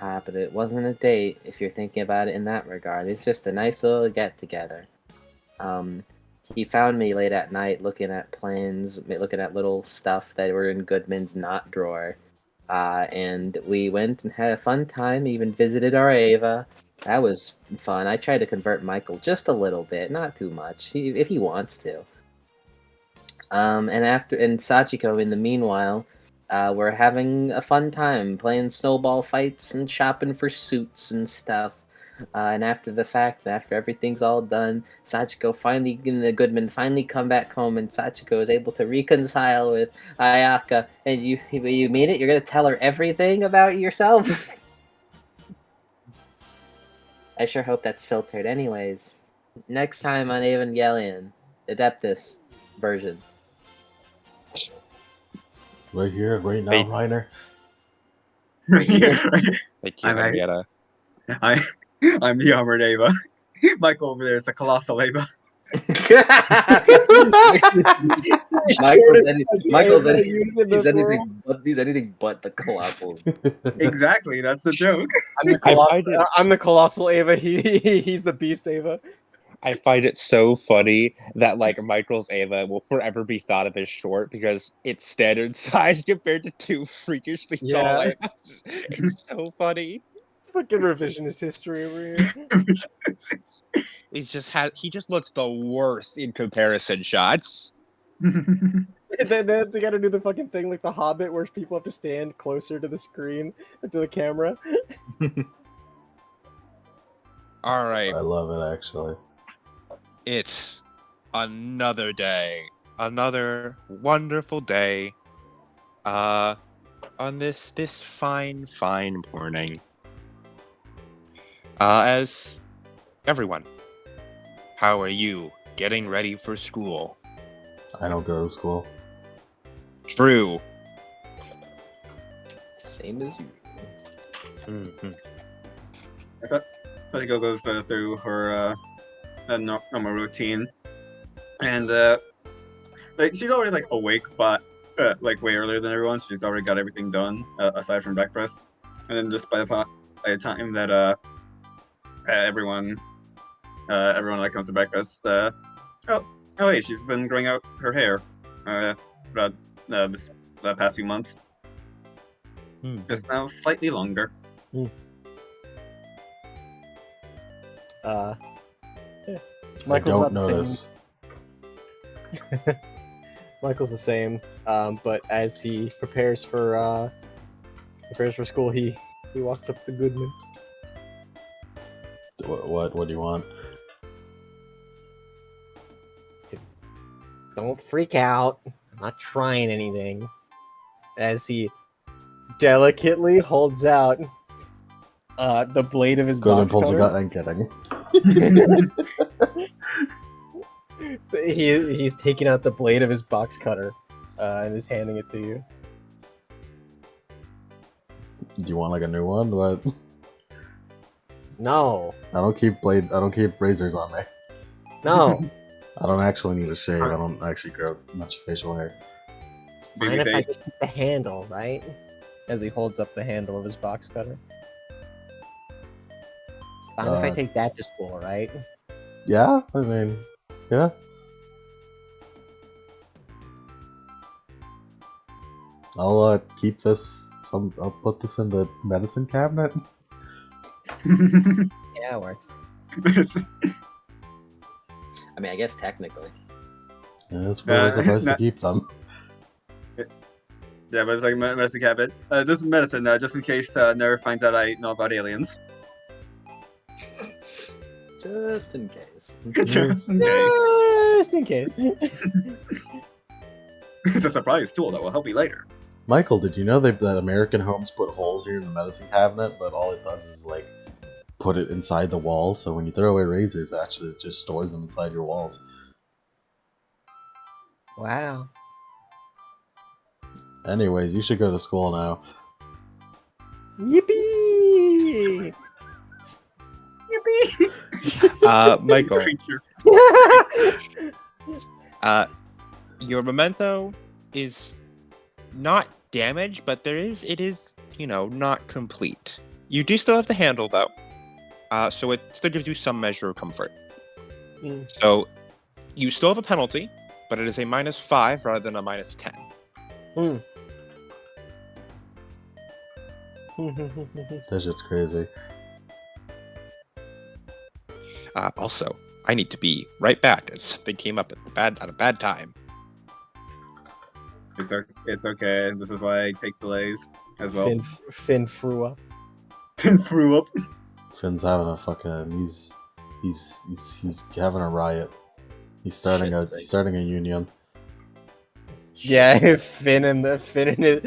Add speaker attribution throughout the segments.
Speaker 1: But it wasn't a date if you're thinking about it in that regard. It's just a nice little get-together. He found me late at night looking at plans, looking at little stuff that were in Goodman's not drawer. And we went and had a fun time, even visited our Ava. That was fun. I tried to convert Michael just a little bit, not too much, if he wants to. And Sachiko, in the meanwhile, we're having a fun time playing snowball fights and shopping for suits and stuff. And after the fact, after everything's all done, the Goodman finally come back home, and Sachiko is able to reconcile with Ayaka. And you mean it? You're gonna tell her everything about yourself? I sure hope that's filtered. Anyways, next time on Evangelion, Adeptus version.
Speaker 2: Right here, right now, Reiner.
Speaker 3: Right here.
Speaker 4: Thank you,
Speaker 3: I'm
Speaker 4: Henrietta.
Speaker 3: I'm the armored Ava. Michael over there is a colossal Ava.
Speaker 1: He's anything but the colossal.
Speaker 3: Exactly, that's the joke.
Speaker 5: I'm the colossal Ava. He's the beast Ava.
Speaker 4: I find it so funny that like Michael's Ava will forever be thought of as short because it's standard size compared to two freakishly tall Avas. It's so funny.
Speaker 5: Fucking revisionist history over here.
Speaker 4: He just looks the worst in comparison shots.
Speaker 5: They gotta do the fucking thing like the Hobbit where people have to stand closer to the screen, to the camera.
Speaker 4: All right.
Speaker 2: I love it, actually.
Speaker 4: It's another day. Another wonderful day. On this fine morning. As everyone, how are you getting ready for school?
Speaker 2: I don't go to school.
Speaker 4: True.
Speaker 1: Same as you.
Speaker 4: Mm-hmm.
Speaker 3: Sachiko goes through her normal routine, and like she's already like awake, but like way earlier than everyone. She's already got everything done aside from breakfast, and then just by the time that everyone like comes to breakfast, hey, she's been growing out her hair throughout this past few months. Just now slightly longer.
Speaker 5: Michael's
Speaker 2: I don't notice.
Speaker 5: Michael's the same, but as he prepares for school, he walks up to Goodman.
Speaker 2: What do you want?
Speaker 5: Don't freak out. I'm not trying anything. As he delicately holds out the blade of his
Speaker 2: Goodman
Speaker 5: box
Speaker 2: pulls a
Speaker 5: cutter.
Speaker 2: gun. I'm kidding.
Speaker 5: He's taking out the blade of his box cutter and is handing it to you.
Speaker 2: Do you want like a new one? What?
Speaker 5: No.
Speaker 2: I don't keep razors on me.
Speaker 5: No.
Speaker 2: I don't actually need a shave. I don't actually grow much facial hair.
Speaker 5: It's fine if I just keep the handle, right? As he holds up the handle of his box cutter. It's fine if I take that to school, right?
Speaker 2: Yeah, I mean, yeah. I'll keep this. I'll put this in the medicine cabinet.
Speaker 5: Yeah, it works.
Speaker 1: I mean, I guess technically.
Speaker 2: Yeah, that's where we're supposed to keep them.
Speaker 3: Yeah, but it's like medicine cabinet. This is medicine, just in case NERV finds out I know about aliens.
Speaker 1: Just in case.
Speaker 3: Just in case.
Speaker 5: Just in case.
Speaker 3: It's a surprise tool that will help you later.
Speaker 2: Michael, did you know that American Homes put holes here in the medicine cabinet, but all it does is like put it inside the wall, so when you throw away razors, actually it just stores them inside your walls.
Speaker 5: Wow.
Speaker 2: Anyways, you should go to school now.
Speaker 5: Yippee!
Speaker 3: Yippee!
Speaker 4: Michael. Your memento is not damaged, but it is, not complete. You do still have the handle, though. So it still gives you some measure of comfort.
Speaker 5: Mm.
Speaker 4: So you still have a penalty, but it is a -5 rather than a -10.
Speaker 2: That shit's crazy.
Speaker 4: Also, I need to be right back as something came up at a bad time.
Speaker 3: It's okay. This is why I take delays as well.
Speaker 5: Finn threw up.
Speaker 3: Finn threw up.
Speaker 2: Finn's having a fucking. He's having a riot. He's starting a union.
Speaker 5: Yeah, Finn and it.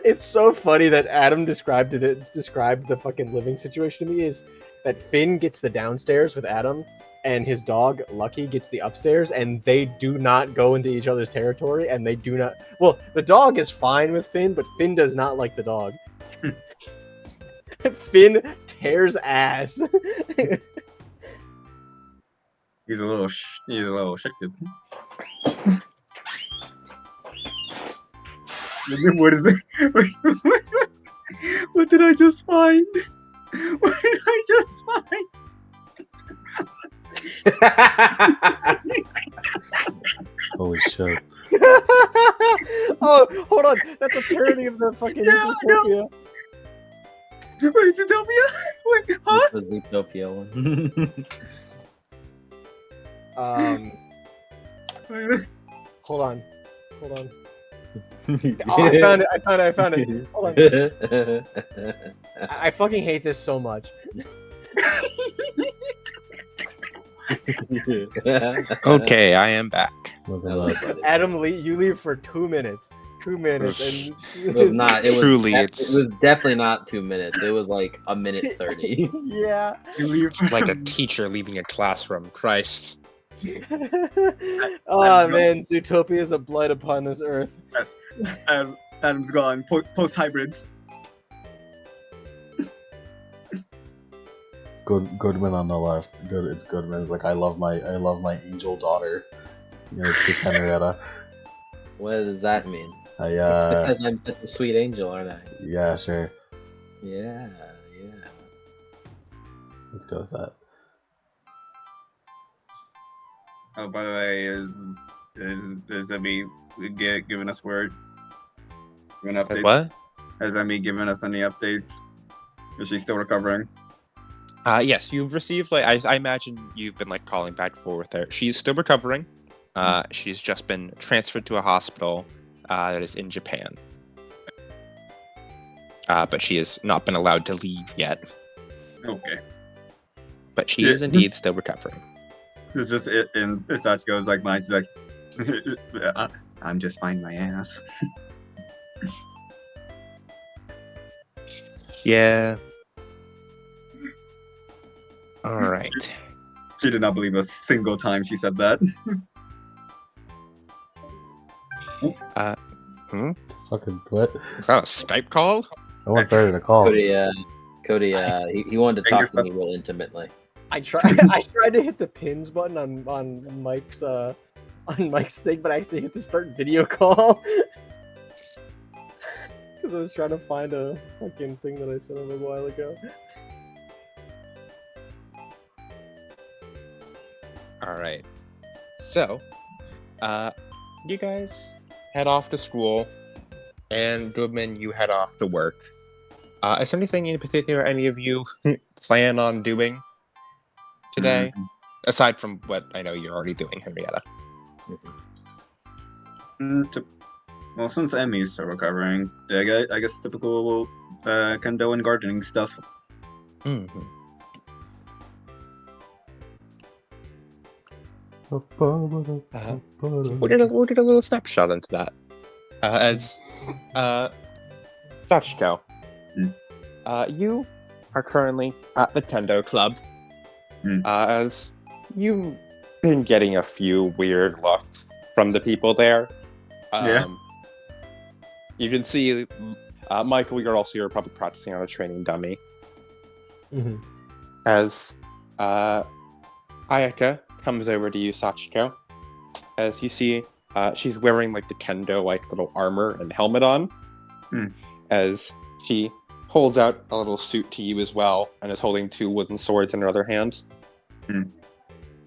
Speaker 5: It's so funny that Adam described the fucking living situation to me is that Finn gets the downstairs with Adam, and his dog Lucky gets the upstairs, and they do not go into each other's territory, and they do not. Well, the dog is fine with Finn, but Finn does not like the dog. Finn tears ass.
Speaker 3: He's a little shifted. What is it? What did I just find? What did I just find?
Speaker 2: Holy shit!
Speaker 5: Oh, hold on. That's a parody of the fucking Zootopia.
Speaker 3: Wait, Zootopia? Wait, huh?
Speaker 1: The Zootopia one.
Speaker 5: Hold on. Oh, I found it. Hold on. I fucking hate this so much.
Speaker 4: Okay, I am back.
Speaker 2: Look at that.
Speaker 5: Adam, you leave for 2 minutes. 2 minutes, and
Speaker 1: It was not. It was,
Speaker 4: Truly,
Speaker 1: it
Speaker 4: it's-
Speaker 1: was definitely not 2 minutes. It was like a minute 30.
Speaker 5: Yeah.
Speaker 4: It's like a teacher leaving a classroom. Christ.
Speaker 5: Oh man, Zootopia is a blight upon this earth.
Speaker 3: Adam's gone. Post hybrids.
Speaker 2: Goodman on the left. It's Goodman. It's like I love my angel daughter. Yeah, it's just Henrietta.
Speaker 1: What does that mean?
Speaker 2: I
Speaker 1: It's because I'm such a sweet angel, aren't I?
Speaker 2: yeah, sure.
Speaker 1: Yeah.
Speaker 2: Let's go with that.
Speaker 3: Oh, by the way, is Emmy giving us word? An update?
Speaker 4: What?
Speaker 3: Has Emmy given us any updates? Is she still recovering?
Speaker 4: Yes, you've received I imagine you've been calling back and forth with her. She's still recovering. She's just been transferred to a hospital that is in Japan. But she has not been allowed to leave yet.
Speaker 3: Okay.
Speaker 4: But she is indeed still recovering.
Speaker 3: It's just it, and Sachiko's like mine. She's like, I'm just fine my ass.
Speaker 4: Yeah. All right.
Speaker 3: She did not believe a single time she said that.
Speaker 2: Fucking what?
Speaker 4: Is that a Skype call?
Speaker 2: Someone started a call.
Speaker 1: Cody, he wanted to talk to me real intimately.
Speaker 5: I tried to hit the pins button on Mike's thing, but I accidentally hit the start video call. Because I was trying to find a fucking thing that I sent him a while ago.
Speaker 4: All right. So, you guys head off to school, and Goodman, you head off to work. Is there anything in particular any of you plan on doing today, aside from what I know you're already doing, Henrietta?
Speaker 3: Well, since Emmy's still recovering, I guess typical kendo and gardening stuff.
Speaker 4: Mm-hmm. We'll get a little snapshot into that. As Sachiko, you are currently at the kendo club. As you've been getting a few weird looks from the people there. You can see, Michael, you're probably practicing on a training dummy.
Speaker 5: Mm-hmm.
Speaker 4: As Ayaka comes over to you, Sachiko. As you see, she's wearing the kendo little armor and helmet on. As she holds out a little suit to you as well, and is holding 2 wooden swords in her other hand.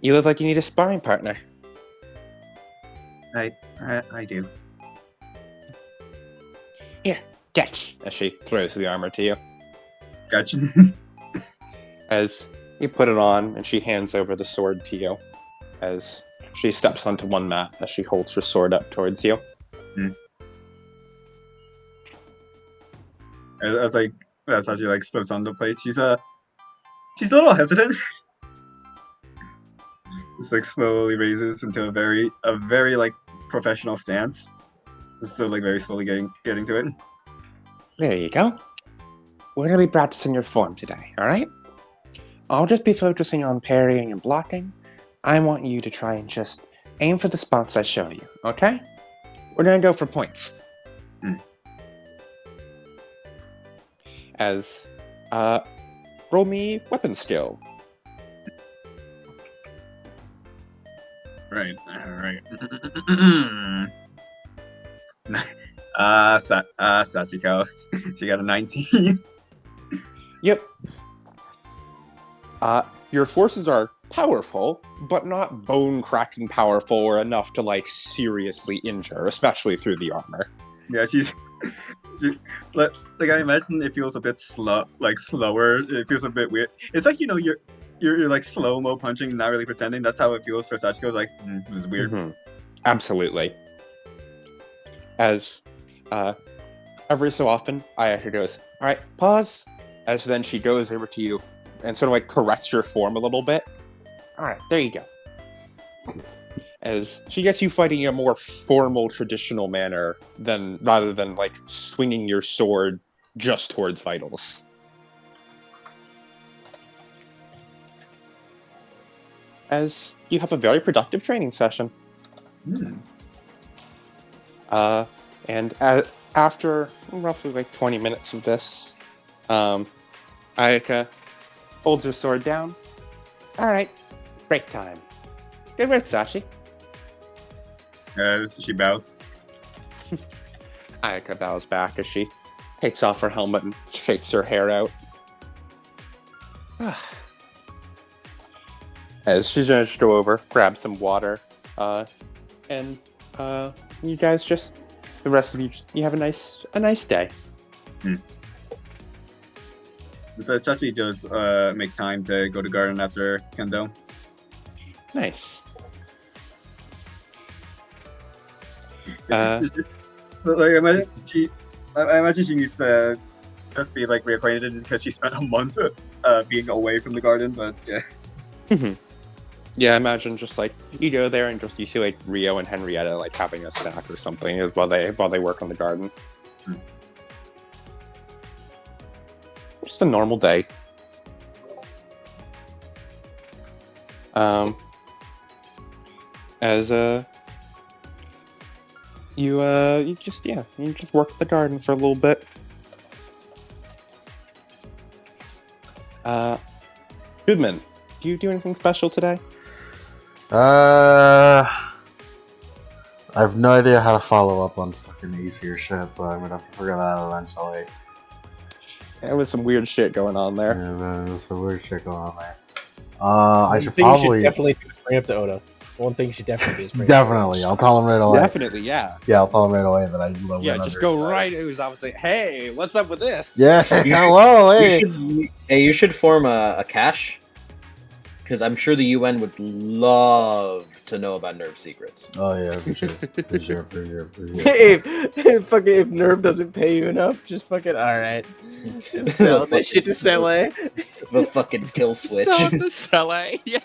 Speaker 4: You look like you need a sparring partner.
Speaker 3: I do.
Speaker 4: Here, catch! As she throws the armor to you.
Speaker 3: Gotcha.
Speaker 4: As you put it on, and she hands over the sword to you. As she steps onto one mat, as she holds her sword up towards you.
Speaker 3: As how she like slips on the plate. She's a little hesitant. Just like slowly raises into a very like professional stance. Just so like very slowly getting to it.
Speaker 4: There you go. We're gonna be practicing your form today, alright? I'll just be focusing on parrying and blocking. I want you to try and just aim for the spots I show you, okay? We're gonna go for points. As, roll me weapon skill.
Speaker 3: Right. Sachiko. She got a 19.
Speaker 4: Yep. Your forces are powerful, but not bone-cracking powerful or enough to, like, seriously injure, especially through the armor.
Speaker 3: Yeah, like I imagine it feels a bit slower. It feels a bit weird. It's like you're like slow-mo punching, not really pretending. That's how it feels for Sachiko. Like this is weird.
Speaker 4: Mm-hmm. Absolutely. As every so often, Ayaka goes, "All right, pause." As then she goes over to you and sort of like corrects your form a little bit. All right, there you go. As she gets you fighting in a more formal, traditional manner rather than like swinging your sword just towards vitals. As you have a very productive training session. And after roughly like 20 minutes of this, Ayaka holds her sword down. All right, break time. Good work, Sashi.
Speaker 3: She bows.
Speaker 4: Ayaka bows back as she takes off her helmet and shakes her hair out. As she's gonna just go over, grab some water, and you guys the rest of you have a nice day.
Speaker 3: But Chachi does make time to go to garden after Kendo.
Speaker 4: Nice.
Speaker 3: Like, I imagine she needs to just be like reacquainted because she spent a month being away from the garden. But yeah.
Speaker 4: Yeah, imagine just like you go there and just you see like Rio and Henrietta like having a snack or something while they work on the garden. Just a normal day. As you just work the garden for a little bit. Goodman, do you do anything special today?
Speaker 2: I have no idea how to follow up on fucking easier shit, so I'm gonna have to figure that out eventually.
Speaker 4: Yeah, with some weird shit going on there.
Speaker 2: Yeah, there's some weird shit going on there. I should
Speaker 5: You
Speaker 2: probably
Speaker 5: should definitely do is bring up to Oda. One thing you should definitely do is bring
Speaker 2: definitely. I'll tell him right away.
Speaker 4: Definitely, yeah.
Speaker 2: Yeah, I'll tell him right away that I love.
Speaker 4: Yeah, just go right to his office and say, "Hey, what's up with this?"
Speaker 2: Yeah, hello, hey.
Speaker 1: You should form a cache, because I'm sure the UN would love to know about NERV secrets.
Speaker 2: Oh yeah, for sure.
Speaker 5: if NERV doesn't pay you enough, just fucking alright. Sell that shit to Sele.
Speaker 1: The fucking kill switch.
Speaker 4: Sell to Sele, yeah.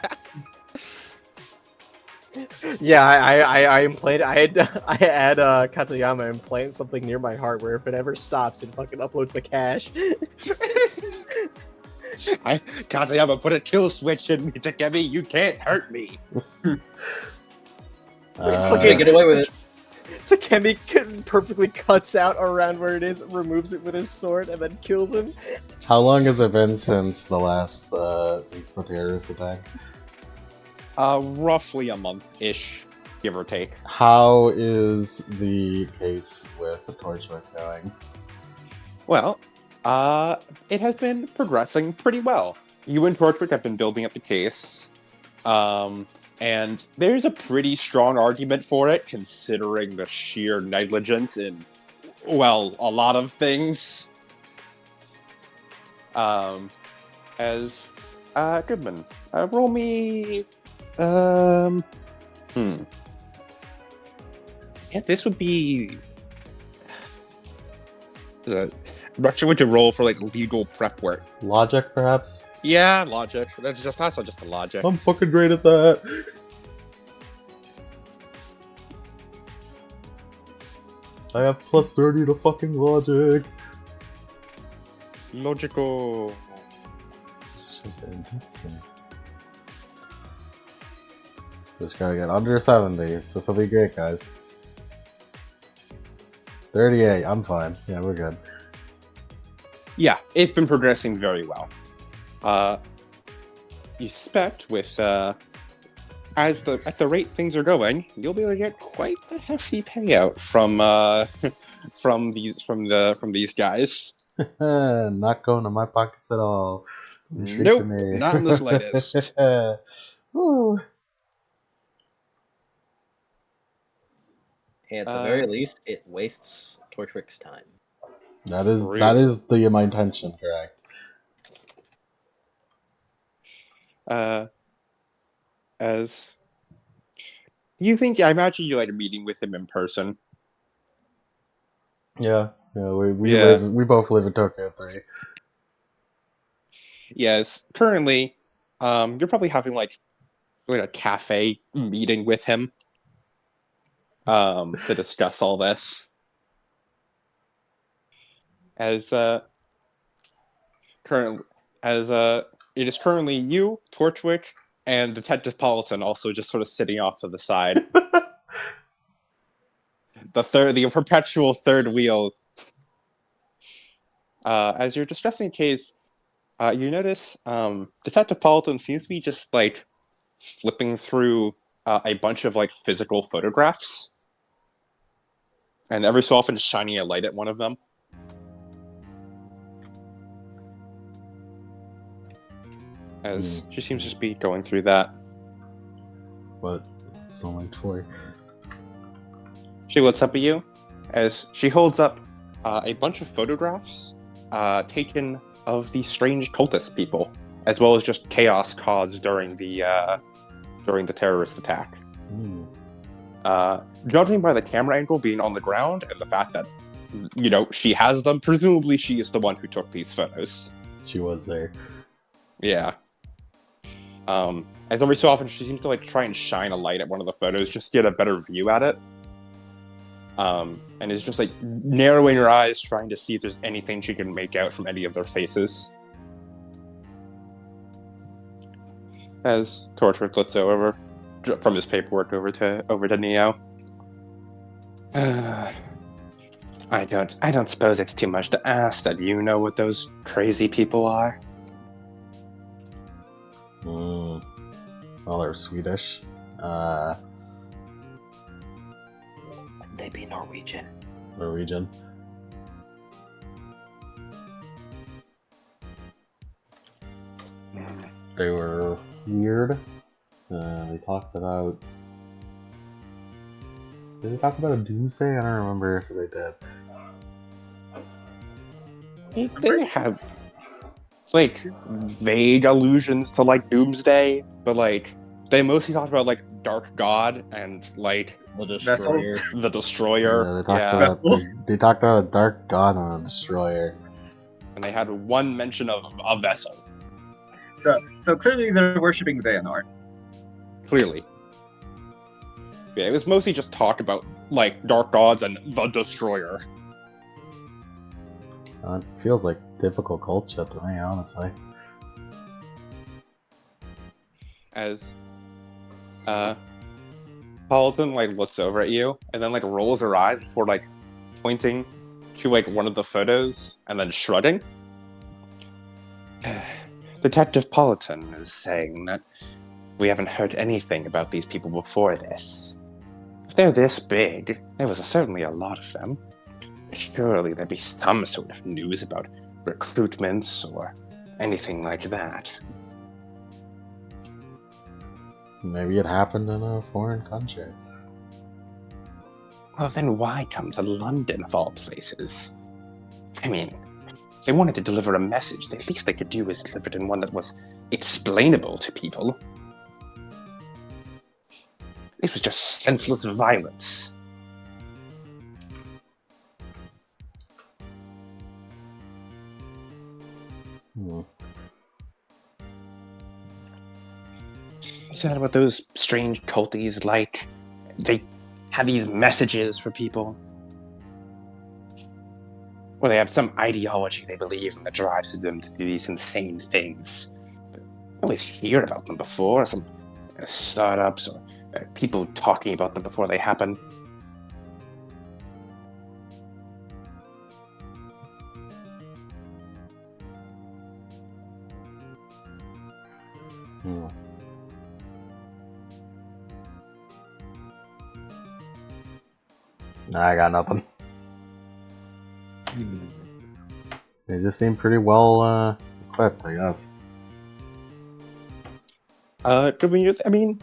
Speaker 5: Yeah, I implanted. I had Katayama implant something near my heart where if it ever stops, it fucking uploads the cache.
Speaker 4: Katayama put a kill switch in me, Takemi. You can't hurt me.
Speaker 1: Fucking get away with it.
Speaker 5: Takemi perfectly cuts out around where it is, removes it with his sword, and then kills him.
Speaker 2: How long has it been since the last since the terrorist attack?
Speaker 4: Roughly a month-ish, give or take.
Speaker 2: How is the case with the Torchwick going?
Speaker 4: Well, It has been progressing pretty well. You and Torchwick have been building up the case. And there's a pretty strong argument for it, considering the sheer negligence in, well, a lot of things. Goodman, roll me, yeah, this would be, I'm not sure what to roll for, like, legal prep work.
Speaker 2: Logic, perhaps?
Speaker 4: Yeah, logic. That's just a logic.
Speaker 2: I'm fucking great at that. I have plus 30 to fucking logic.
Speaker 4: Logical.
Speaker 2: Just interesting. Just gotta get under 70. This will be great, guys. 38. I'm fine. Yeah, we're good.
Speaker 4: Yeah, it's been progressing very well. You expect with at the rate things are going, you'll be able to get quite the hefty payout from these guys.
Speaker 2: Not going to my pockets at all. Straight
Speaker 4: Nope,
Speaker 2: to me.
Speaker 4: not in the slightest.
Speaker 2: Woo.
Speaker 1: Hey, at the very least, it wastes Torchwick's time.
Speaker 2: That is my intention, correct?
Speaker 4: As you think, I imagine you like a meeting with him in person.
Speaker 2: Yeah, we both live in Tokyo 3.
Speaker 4: Yes, currently, you're probably having like a cafe meeting with him, to discuss all this. It is currently you, Torchwick, and Detective Politan also just sort of sitting off to the side. the perpetual third wheel. As you're discussing the case, you notice Detective Politan seems to be just like flipping through a bunch of like physical photographs, and every so often shining a light at one of them. As she seems to just be going through that.
Speaker 2: What? It's the light for.
Speaker 4: She looks up at you as she holds up a bunch of photographs taken of the strange cultist people, as well as just chaos caused during the terrorist attack. Judging by the camera angle being on the ground and the fact that she has them, presumably she is the one who took these photos.
Speaker 2: She was there.
Speaker 4: Yeah. As every so often she seems to like try and shine a light at one of the photos just to get a better view at it. And is just like narrowing her eyes, trying to see if there's anything she can make out from any of their faces. As Torchwick looks over from his paperwork over to Neo. I don't suppose it's too much to ask that you know what those crazy people are.
Speaker 2: Well, they're Swedish.
Speaker 1: They be Norwegian.
Speaker 2: Norwegian. They were weird. They talked about. Did they talk about a doomsday? I don't remember if they did.
Speaker 4: They have like vague allusions to like doomsday, but like they mostly talked about like Dark God and like
Speaker 1: The Destroyer.
Speaker 4: The Destroyer.
Speaker 2: Yeah, they talked about a Dark God and a Destroyer.
Speaker 4: And they had one mention of a vessel.
Speaker 3: So clearly they're worshipping Xehanort.
Speaker 4: Clearly. Yeah, it was mostly just talk about like Dark Gods and the Destroyer.
Speaker 2: It feels like typical culture to me, honestly.
Speaker 4: As Paladin like looks over at you and then like rolls her eyes before like pointing to like one of the photos and then shrugging. Detective Paladin is saying that we haven't heard anything about these people before this. If they're this big, there was certainly a lot of them. Surely there'd be some sort of news about recruitments or anything like that.
Speaker 2: Maybe it happened in a foreign country.
Speaker 4: Well, then why come to London of all places? I mean, if they wanted to deliver a message, the least they could do was deliver it in one that was explainable to people. This was just senseless violence. Is that what those strange culties like? They have these messages for people? Or they have some ideology they believe in that drives them to do these insane things. I always hear about them before, some startups or people talking about them before they happen.
Speaker 2: Nah, I got nothing. They just seem pretty well equipped, I guess.
Speaker 4: I mean,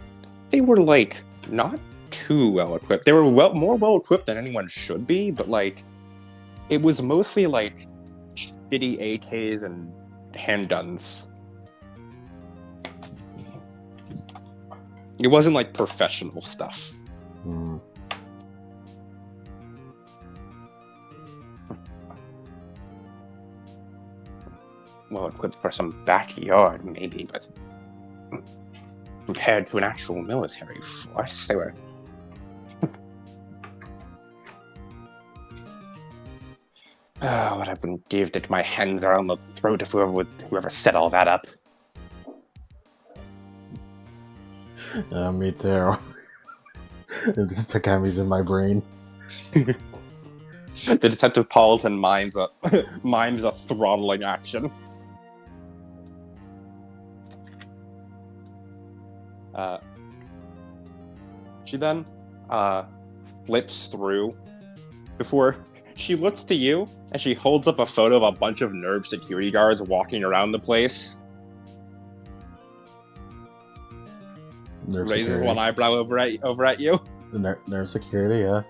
Speaker 4: they were like not too well equipped. They were more well equipped than anyone should be, but like it was mostly like shitty AKs and handguns. It wasn't like professional stuff. Well equipped for some backyard, maybe, but compared to an actual military force, they were. Oh, what I wouldn't give to get my hands around the throat of whoever set all that up.
Speaker 2: Me too. Just Takami's in my brain.
Speaker 4: The Detective Paulton minds a throttling action. She then flips through before she looks to you and she holds up a photo of a bunch of NERV security guards walking around the place.
Speaker 2: NERV
Speaker 4: Raises
Speaker 2: security.
Speaker 4: one eyebrow over at you.
Speaker 2: The NERV security, yeah.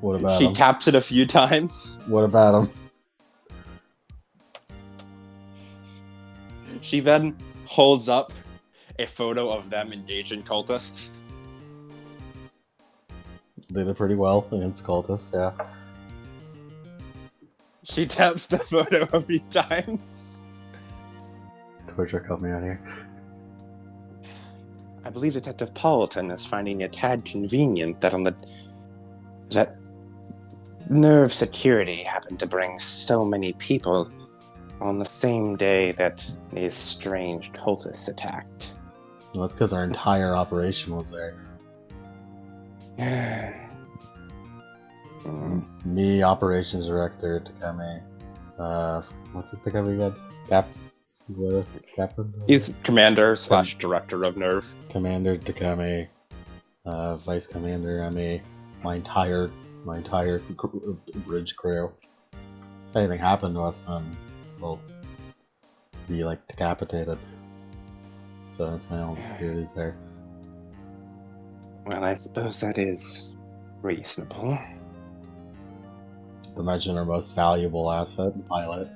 Speaker 2: What about
Speaker 4: She
Speaker 2: him?
Speaker 4: taps it a few times.
Speaker 2: What about him?
Speaker 4: She then holds up a photo of them engaging cultists.
Speaker 2: They did pretty well against cultists, yeah.
Speaker 4: She taps the photo a few times.
Speaker 2: Twitcher, help me out here.
Speaker 4: I believe Detective Paulton is finding it a tad convenient that that NERV security happened to bring so many people on the same day that these strange cultists attacked.
Speaker 2: Well, that's because our entire operation was there. Me, operations director, Takami. What's his Takami again? Captain?
Speaker 4: He's commander / director of NERV.
Speaker 2: Commander Takami. Vice commander, me. My entire bridge crew. If anything happened to us, then we'll be like decapitated. So that's why all the security's there.
Speaker 4: Well, I suppose that is reasonable.
Speaker 2: Imagine our most valuable asset, the pilot.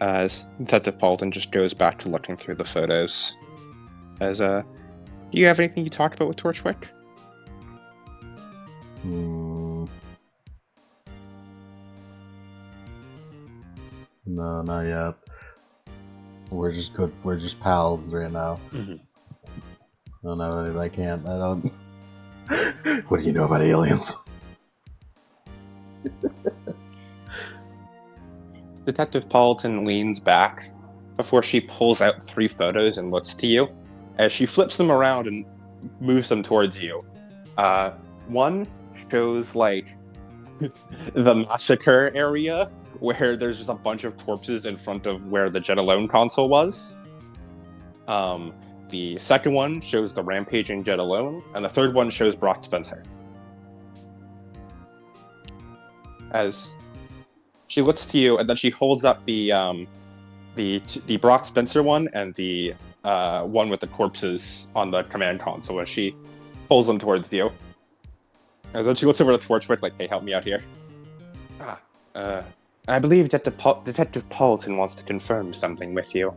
Speaker 4: As Detective Paulton just goes back to looking through the photos. Do you have anything you talked about with Torchwick?
Speaker 2: No, not yet. We're just good. We're just pals right now.
Speaker 4: Mm-hmm.
Speaker 2: I don't. What do you know about aliens?
Speaker 4: Detective Paulton leans back before she pulls out 3 photos and looks to you. As she flips them around and moves them towards you. One shows like the massacre area where there's just a bunch of corpses in front of where the Jet Alone console was. The second one shows the rampaging jet alone, and the third one shows Brock Spencer. As she looks to you, and then she holds up the Brock Spencer one and the one with the corpses on the command console, as she pulls them towards you. And then she looks over the torchwick like, "Hey, help me out here." I believe that Detective Paulton wants to confirm something with you.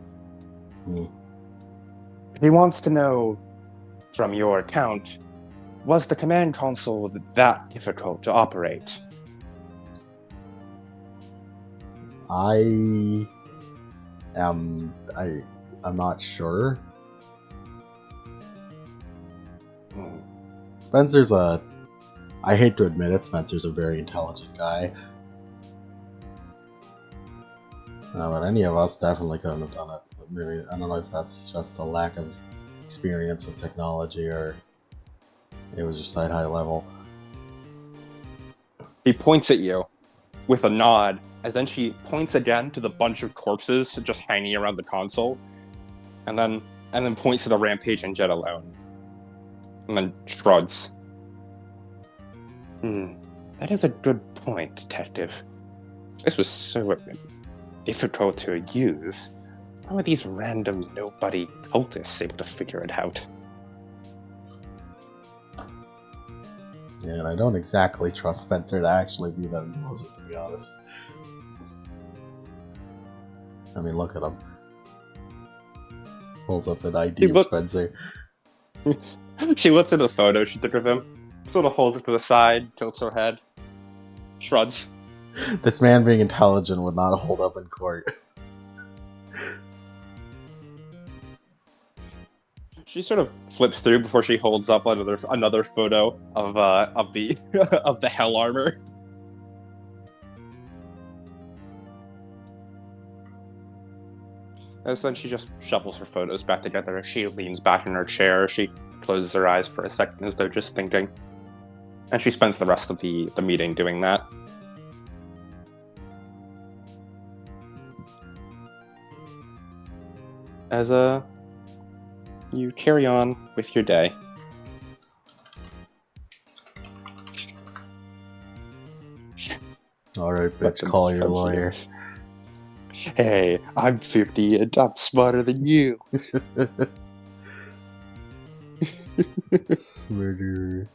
Speaker 4: He wants to know, from your account, was the command console that difficult to operate?
Speaker 2: I'm not sure. Spencer's I hate to admit it, Spencer's a very intelligent guy. But any of us definitely couldn't have done it. But maybe, I don't know if that's just a lack of experience with technology or it was just that high level.
Speaker 4: He points at you with a nod, and then she points again to the bunch of corpses just hanging around the console, and then points to the rampaging jet alone, and then shrugs. That is a good point, Detective. This was so difficult to use. How are these random nobody cultists able to figure it out?
Speaker 2: Yeah, and I don't exactly trust Spencer to actually be that intelligent, to be honest. I mean, look at him. Holds up an ID of Spencer.
Speaker 4: She looks at the photo she took of him, sort of holds it to the side, tilts her head, shrugs.
Speaker 2: This man being intelligent would not hold up in court.
Speaker 4: She sort of flips through before she holds up another photo of the of the hell armor. And then she just shuffles her photos back together as she leans back in her chair. She closes her eyes for a second as though just thinking. And she spends the rest of the meeting doing that. As you carry on with your day.
Speaker 2: Alright, bitch, call your lawyer.
Speaker 4: Hey, I'm 50 and I'm smarter than you.
Speaker 2: Smarter.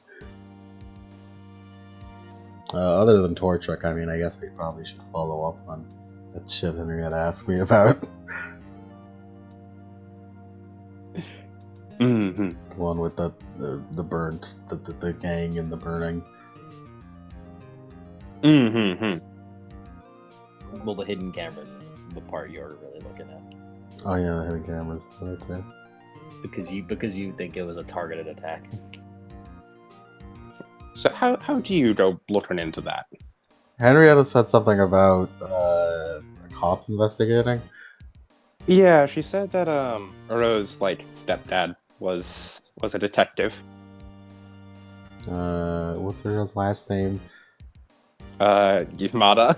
Speaker 2: Other than Torchwick, I mean, I guess we probably should follow up on that shit Henrietta asked me about.
Speaker 4: Mm-hmm.
Speaker 2: The one with the burnt, the gang and the burning.
Speaker 4: Mm-hmm.
Speaker 6: Well, the hidden cameras is the part you're really looking at.
Speaker 2: Oh yeah, the hidden cameras. Right there.
Speaker 6: Because you think it was a targeted attack.
Speaker 4: So how do you go looking into that?
Speaker 2: Henrietta said something about a cop investigating.
Speaker 4: Yeah, she said that Uro's stepdad was a detective.
Speaker 2: What's her last name?
Speaker 4: Yamada.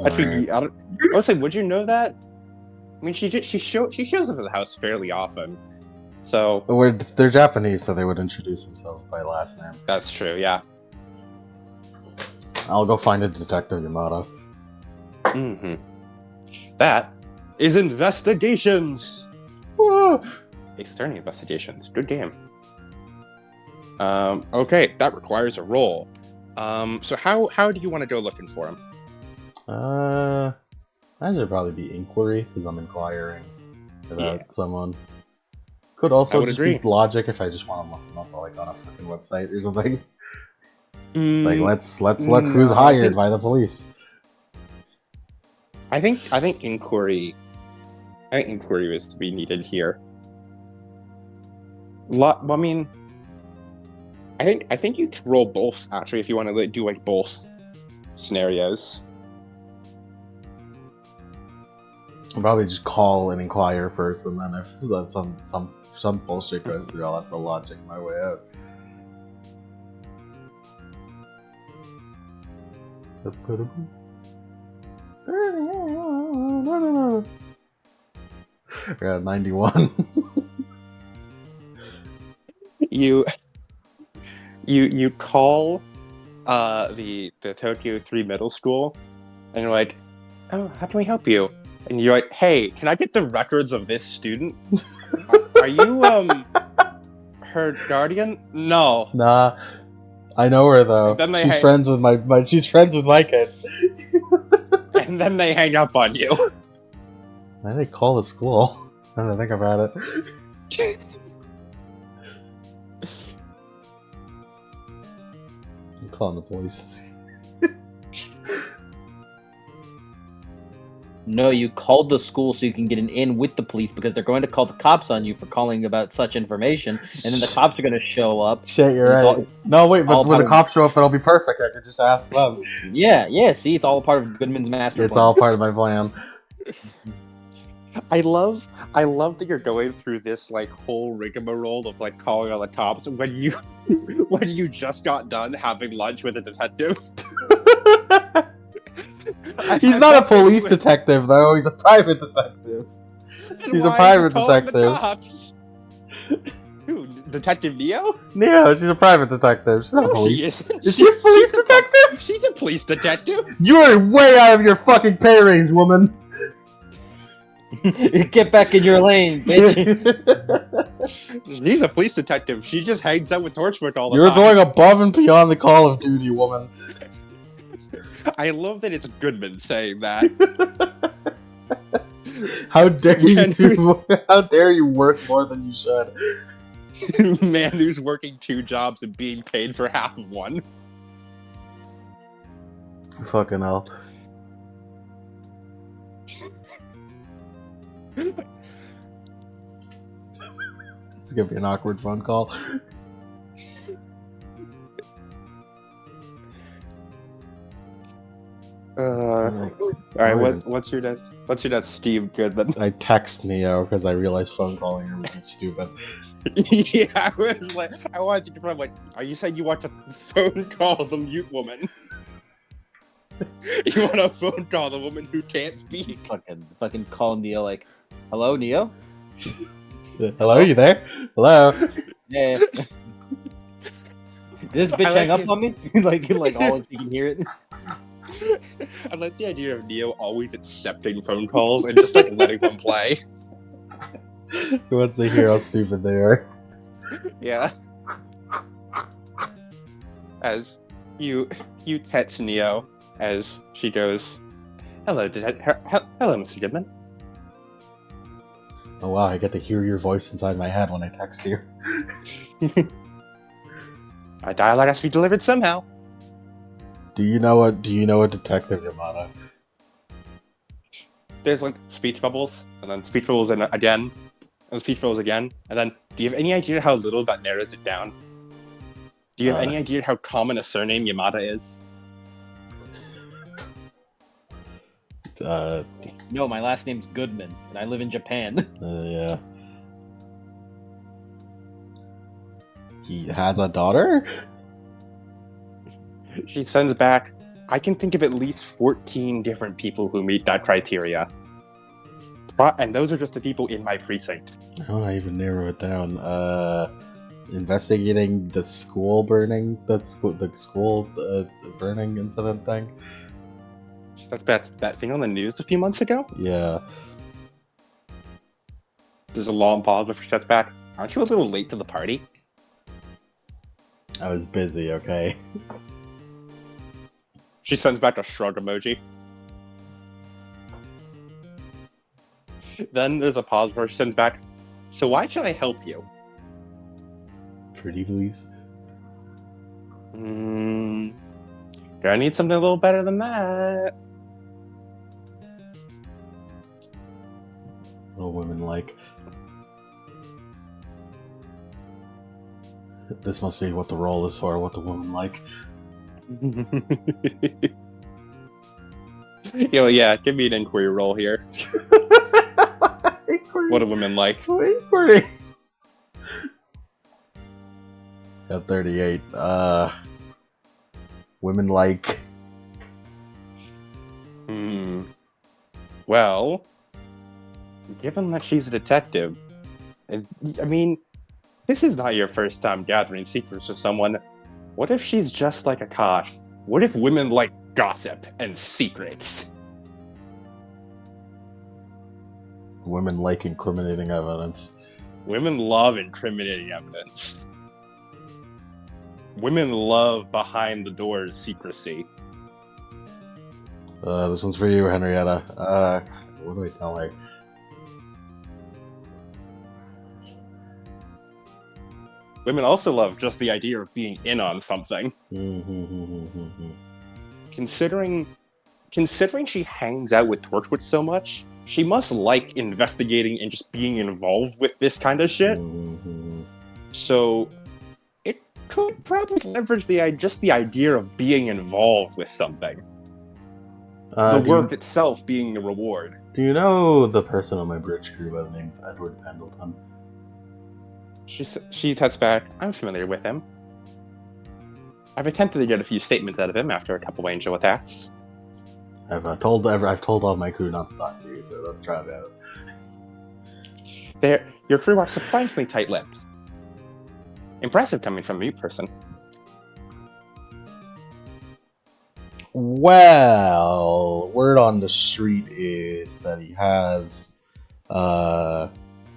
Speaker 4: Actually,
Speaker 2: Right.
Speaker 4: I would say, would you know that? I mean, she shows up at the house fairly often, so
Speaker 2: They're Japanese, so they would introduce themselves by last name.
Speaker 4: that's true. Yeah.
Speaker 2: I'll go find a Detective Yamada.
Speaker 4: Mm-hmm. That is investigations.
Speaker 2: Woo!
Speaker 4: External investigations. Good game. Okay, that requires a roll. So how do you want to go looking for him?
Speaker 2: That should probably be inquiry, because I'm inquiring about someone. Could also just be logic if I just want to look them up on a fucking website or something. It's like let's look who's hired by the police.
Speaker 4: I think inquiry is to be needed here. I mean, I think you could roll both actually if you want to do both scenarios.
Speaker 2: I'll probably just call and inquire first, and then if some bullshit goes through, I'll have to logic my way out. I got a 91.
Speaker 4: You call the Tokyo 3 middle school, and you're like, oh, how can we help you? And you're like, hey, can I get the records of this student? Are you her guardian? No.
Speaker 2: Nah, I know her though.
Speaker 4: Then they
Speaker 2: She's friends with my she's friends with my kids.
Speaker 4: And then they hang up on you.
Speaker 2: Why did they call the school? I don't think about it. I'm calling the police.
Speaker 6: No, you called the school so you can get an in with the police because they're going to call the cops on you for calling about such information, and then the cops are going to show up.
Speaker 2: Shit, you're right. No, wait, but when the cops show up, it'll be perfect. I could just ask them.
Speaker 6: Yeah. See, it's all part of Goodman's master plan.
Speaker 2: It's all part of my plan.
Speaker 4: I love that you're going through this like whole rigmarole of like calling all the cops when you just got done having lunch with a detective.
Speaker 2: He's not a police detective though, he's a private detective. She's a private detective.
Speaker 4: Who? Detective Neo?
Speaker 2: Neo, she's a private detective. She's not a police.
Speaker 4: She isn't.
Speaker 2: Is she a police detective?
Speaker 4: She's a police detective.
Speaker 2: You're way out of your fucking pay range, woman.
Speaker 6: Get back in your lane, bitch.
Speaker 4: She's a police detective. She just hangs out with Torchwood all the
Speaker 2: You're
Speaker 4: time.
Speaker 2: going above and beyond the Call of Duty, woman.
Speaker 4: I love that it's Goodman saying that.
Speaker 2: How dare you? How dare you work more than you should?
Speaker 4: Man who's working 2 jobs and being paid for half of one.
Speaker 2: Fucking hell. It's gonna be an awkward phone call.
Speaker 4: Alright, what's your next Steve Goodman?
Speaker 2: I text Neo because I realized phone calling her would be stupid.
Speaker 4: Yeah, I was like, I wanted to confirm, like, are you saying you want to phone call the mute woman? You want to phone call the woman who can't speak?
Speaker 6: Fucking call Neo like, hello, Neo?
Speaker 2: Hello, you there? Hello?
Speaker 6: Yeah. Did this bitch hang up on me? like all she can hear it.
Speaker 4: I like the idea of Neo always accepting phone calls and just like letting them play.
Speaker 2: Who wants to hear how stupid they are?
Speaker 4: Yeah. As you text Neo as she goes, hello, hello, Mr. Goodman.
Speaker 2: Oh wow, I get to hear your voice inside my head when I text you.
Speaker 4: Our dialogue has to be delivered somehow.
Speaker 2: Do you know a Detective Yamada?
Speaker 4: There's like speech bubbles, and then speech bubbles again, and speech bubbles again, and then do you have any idea how little that narrows it down? Do you have any idea how common a surname Yamada is?
Speaker 6: No, my last name's Goodman, and I live in Japan.
Speaker 2: Yeah. He has a daughter?
Speaker 4: She sends back, I can think of at least 14 different people who meet that criteria. And those are just the people in my precinct.
Speaker 2: How do I even narrow it down? Investigating the school burning, the school burning incident thing?
Speaker 4: That's that thing on the news a few months ago?
Speaker 2: Yeah.
Speaker 4: There's a long pause before she sets back. Aren't you a little late to the party?
Speaker 2: I was busy, okay?
Speaker 4: She sends back a shrug emoji. Then there's a pause where she sends back, so why should I help you?
Speaker 2: Pretty please?
Speaker 4: Do I need something a little better than that?
Speaker 2: What do women like? This must be what the role is for, what the woman like.
Speaker 4: Yeah, give me an inquiry roll here.
Speaker 2: Inquiry.
Speaker 4: What do women like?
Speaker 2: Inquiry. Got 38. Women like.
Speaker 4: Well, Given that she's a detective, I mean, this is not your first time gathering secrets with someone. What if she's just like Akash? What if women like gossip and secrets?
Speaker 2: Women like incriminating evidence.
Speaker 4: Women love incriminating evidence. Women love behind the doors secrecy.
Speaker 2: This one's for you, Henrietta. What do I tell her?
Speaker 4: Women also love just the idea of being in on something. Considering she hangs out with Torchwood so much, she must like investigating and just being involved with this kind of shit. So it could probably leverage the idea of being involved with something. The work itself being a reward.
Speaker 2: Do you know the person on my bridge crew by the name of Edward Pendleton?
Speaker 4: She texts back, I'm familiar with him. I've attempted to get a few statements out of him after a couple angel attacks.
Speaker 2: I've told all my crew not to talk to you, so don't try that.
Speaker 4: Your crew are surprisingly tight-lipped. Impressive coming from a mute person.
Speaker 2: Well, word on the street is that he has a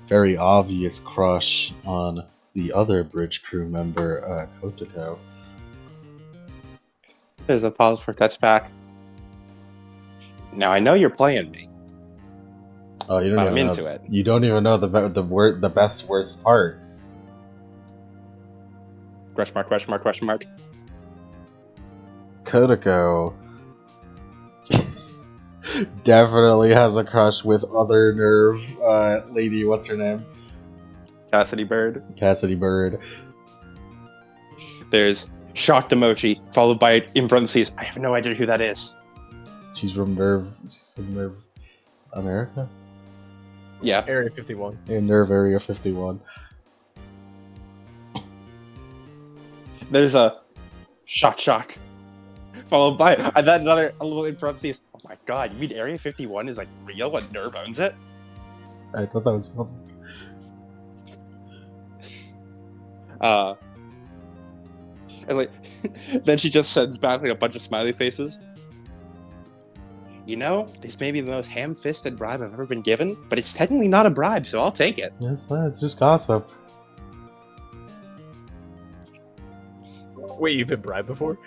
Speaker 2: very obvious crush on the other bridge crew member, Kotoko.
Speaker 4: There's a pause for touchback. Now I know you're playing me.
Speaker 2: Oh, you don't even
Speaker 4: I'm
Speaker 2: know.
Speaker 4: Into it.
Speaker 2: You don't even know the best worst part.
Speaker 4: Question mark.
Speaker 2: Kotoko definitely has a crush with other NERV lady. What's her name?
Speaker 4: Cassidy Bird. There's shocked emoji, followed by, in parentheses, I have no idea who that is.
Speaker 2: She's from NERV America?
Speaker 4: Yeah.
Speaker 5: Area 51.
Speaker 2: In NERV Area 51.
Speaker 4: There's a shock, followed by, and then another, a little in parentheses, oh my god, you mean Area 51 is like real and NERV owns it?
Speaker 2: I thought that was public.
Speaker 4: And like, then she just sends back like a bunch of smiley faces. You know, this may be the most ham-fisted bribe I've ever been given, but it's technically not a bribe, so I'll take it.
Speaker 2: It's just gossip.
Speaker 5: Wait, you've been bribed before?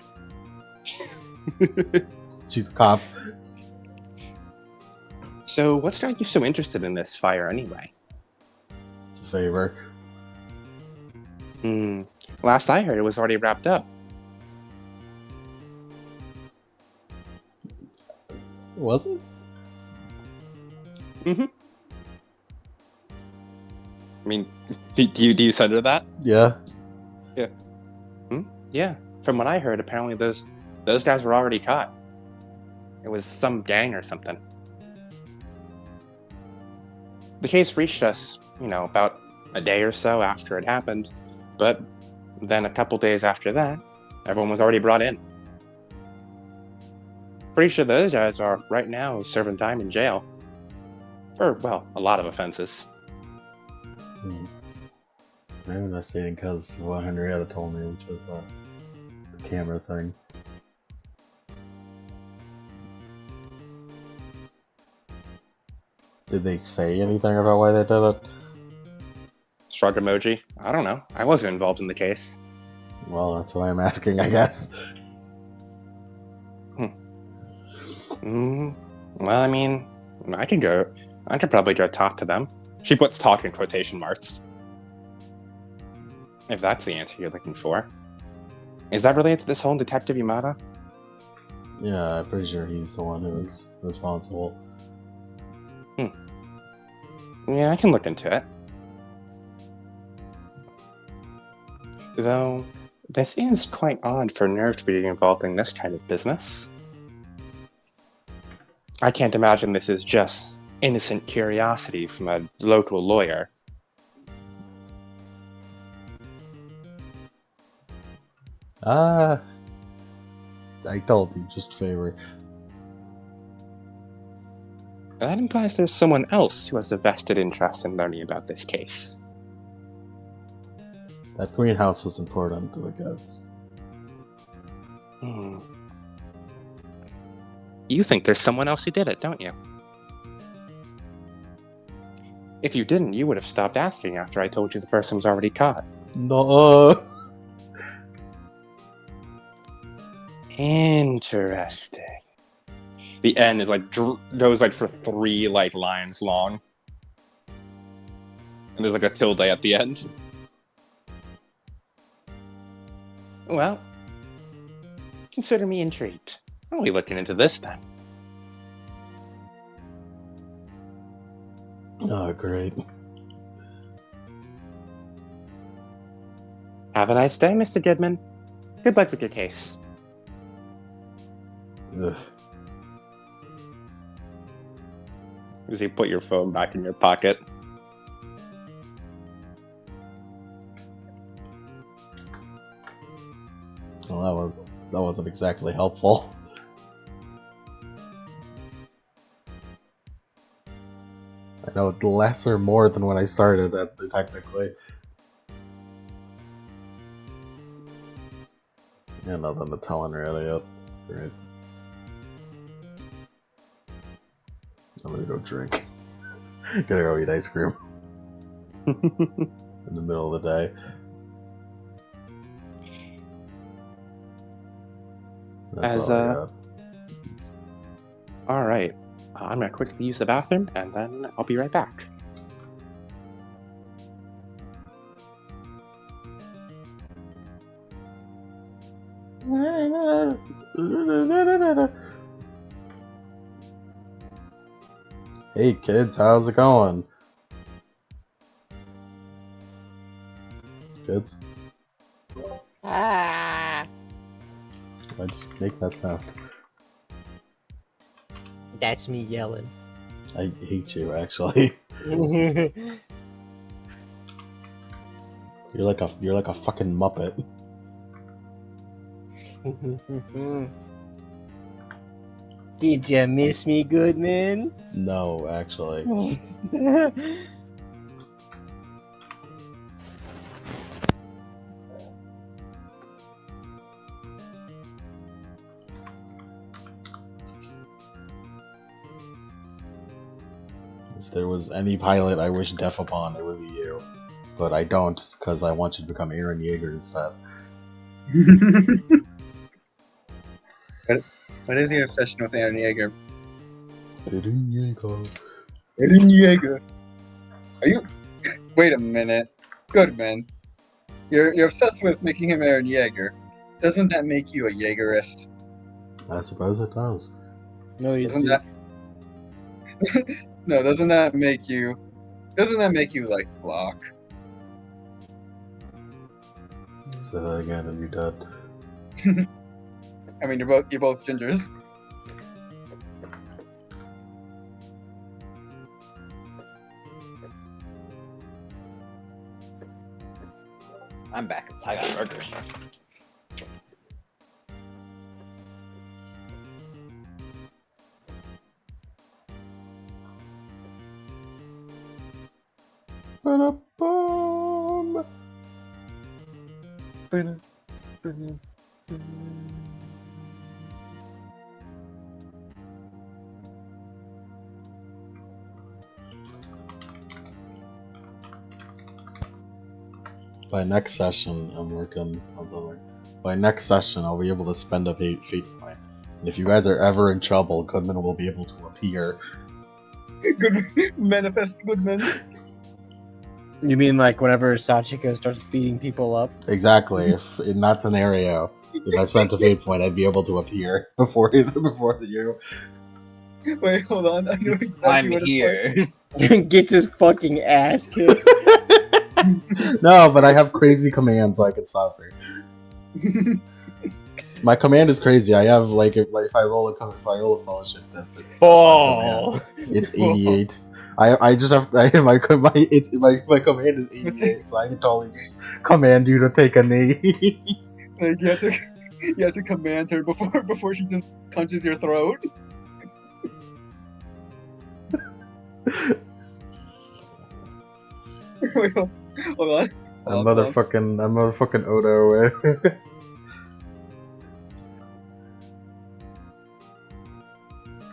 Speaker 2: She's a cop.
Speaker 4: So, what's got you so interested in this fire anyway?
Speaker 2: It's a favor.
Speaker 4: Last I heard, it was already wrapped up.
Speaker 2: Was it?
Speaker 4: I mean, do you send her that?
Speaker 2: Yeah.
Speaker 4: Yeah. From what I heard, apparently those guys were already caught. It was some gang or something. The case reached us, about a day or so after it happened, but then a couple days after that, everyone was already brought in. Pretty sure those guys are, right now, serving time in jail. For, well, a lot of offenses.
Speaker 2: I'm investigating because of what Henrietta told me, which was the camera thing. Did they say anything about why they did it?
Speaker 4: Shrug emoji. I don't know. I wasn't involved in the case.
Speaker 2: Well, that's why I'm asking, I guess.
Speaker 4: Well, I mean, I could probably go talk to them. She puts talk in quotation marks. If that's the answer you're looking for. Is that related to this whole Detective Yamada?
Speaker 2: Yeah, I'm pretty sure he's the one who's responsible.
Speaker 4: Yeah, I can look into it. Though, this is quite odd for NERV to be involved in this kind of business. I can't imagine this is just innocent curiosity from a local lawyer.
Speaker 2: I told you, just favor.
Speaker 4: That implies there's someone else who has a vested interest in learning about this case.
Speaker 2: That greenhouse was important to the kids.
Speaker 4: You think there's someone else who did it, don't you? If you didn't, you would have stopped asking after I told you the person was already caught.
Speaker 2: No.
Speaker 4: Interesting. The N is like goes like for 3 like lines long, and there's like a tilde at the end. Well, consider me intrigued. I'll be looking into this then.
Speaker 2: Oh, great.
Speaker 4: Have a nice day, Mr. Goodman. Good luck with your case.
Speaker 2: Ugh.
Speaker 4: Does he put your phone back in your pocket?
Speaker 2: Well, that wasn't exactly helpful. I know less or more than when I started at the technically. Yeah, nothing to tell him really yet. Great. I'm gonna go drink. Gotta go eat ice cream. In the middle of the day. That's all I got.
Speaker 4: Alright. I'm gonna quickly use the bathroom, and then I'll be right back.
Speaker 2: Hey kids, how's it going? Kids? Why'd you make that sound?
Speaker 5: That's me yelling.
Speaker 2: I hate you, actually. You're like a fucking Muppet.
Speaker 5: Did you miss me, Goodman?
Speaker 2: No, actually. If there was any pilot I wish death upon, it would be you. But I don't, because I want you to become Aaron Yeager instead.
Speaker 3: What is your obsession with Aaron Yeager?
Speaker 2: Aaron Yeager.
Speaker 3: Aaron Yeager. Are you? Wait a minute, Goodman. You're obsessed with making him Aaron Yeager. Doesn't that make you a Yeagerist?
Speaker 2: I suppose it does.
Speaker 5: No, you
Speaker 3: Doesn't
Speaker 5: see.
Speaker 3: that? No, doesn't that make you? Doesn't that make you like Flock?
Speaker 2: Say that again and you're dead.
Speaker 3: I mean, you're both gingers.
Speaker 6: I'm back. I got burgers.
Speaker 2: Ba-da-bum. By next session, I'm working on something. By next session, I'll be able to spend a fate point. And if you guys are ever in trouble, Goodman will be able to appear.
Speaker 3: Good manifest Goodman.
Speaker 5: You mean like whenever Sachiko starts beating people up?
Speaker 2: Exactly. If in that scenario, if I spent a fate point, I'd be able to appear before you.
Speaker 3: Wait, hold on. I know exactly
Speaker 6: I'm
Speaker 3: what
Speaker 6: here.
Speaker 5: Gets his fucking ass kicked.
Speaker 2: No, but I have crazy commands so I can stop her.
Speaker 3: It's
Speaker 2: My command is crazy. I have if I roll a fellowship test, it's
Speaker 5: Fall.
Speaker 2: It's 88. I just have to, my command is 88, so I can totally just command you to take a knee.
Speaker 3: like you have to command her before she just punches your throat. Wait, hold on.
Speaker 2: I'm motherfucking Odo.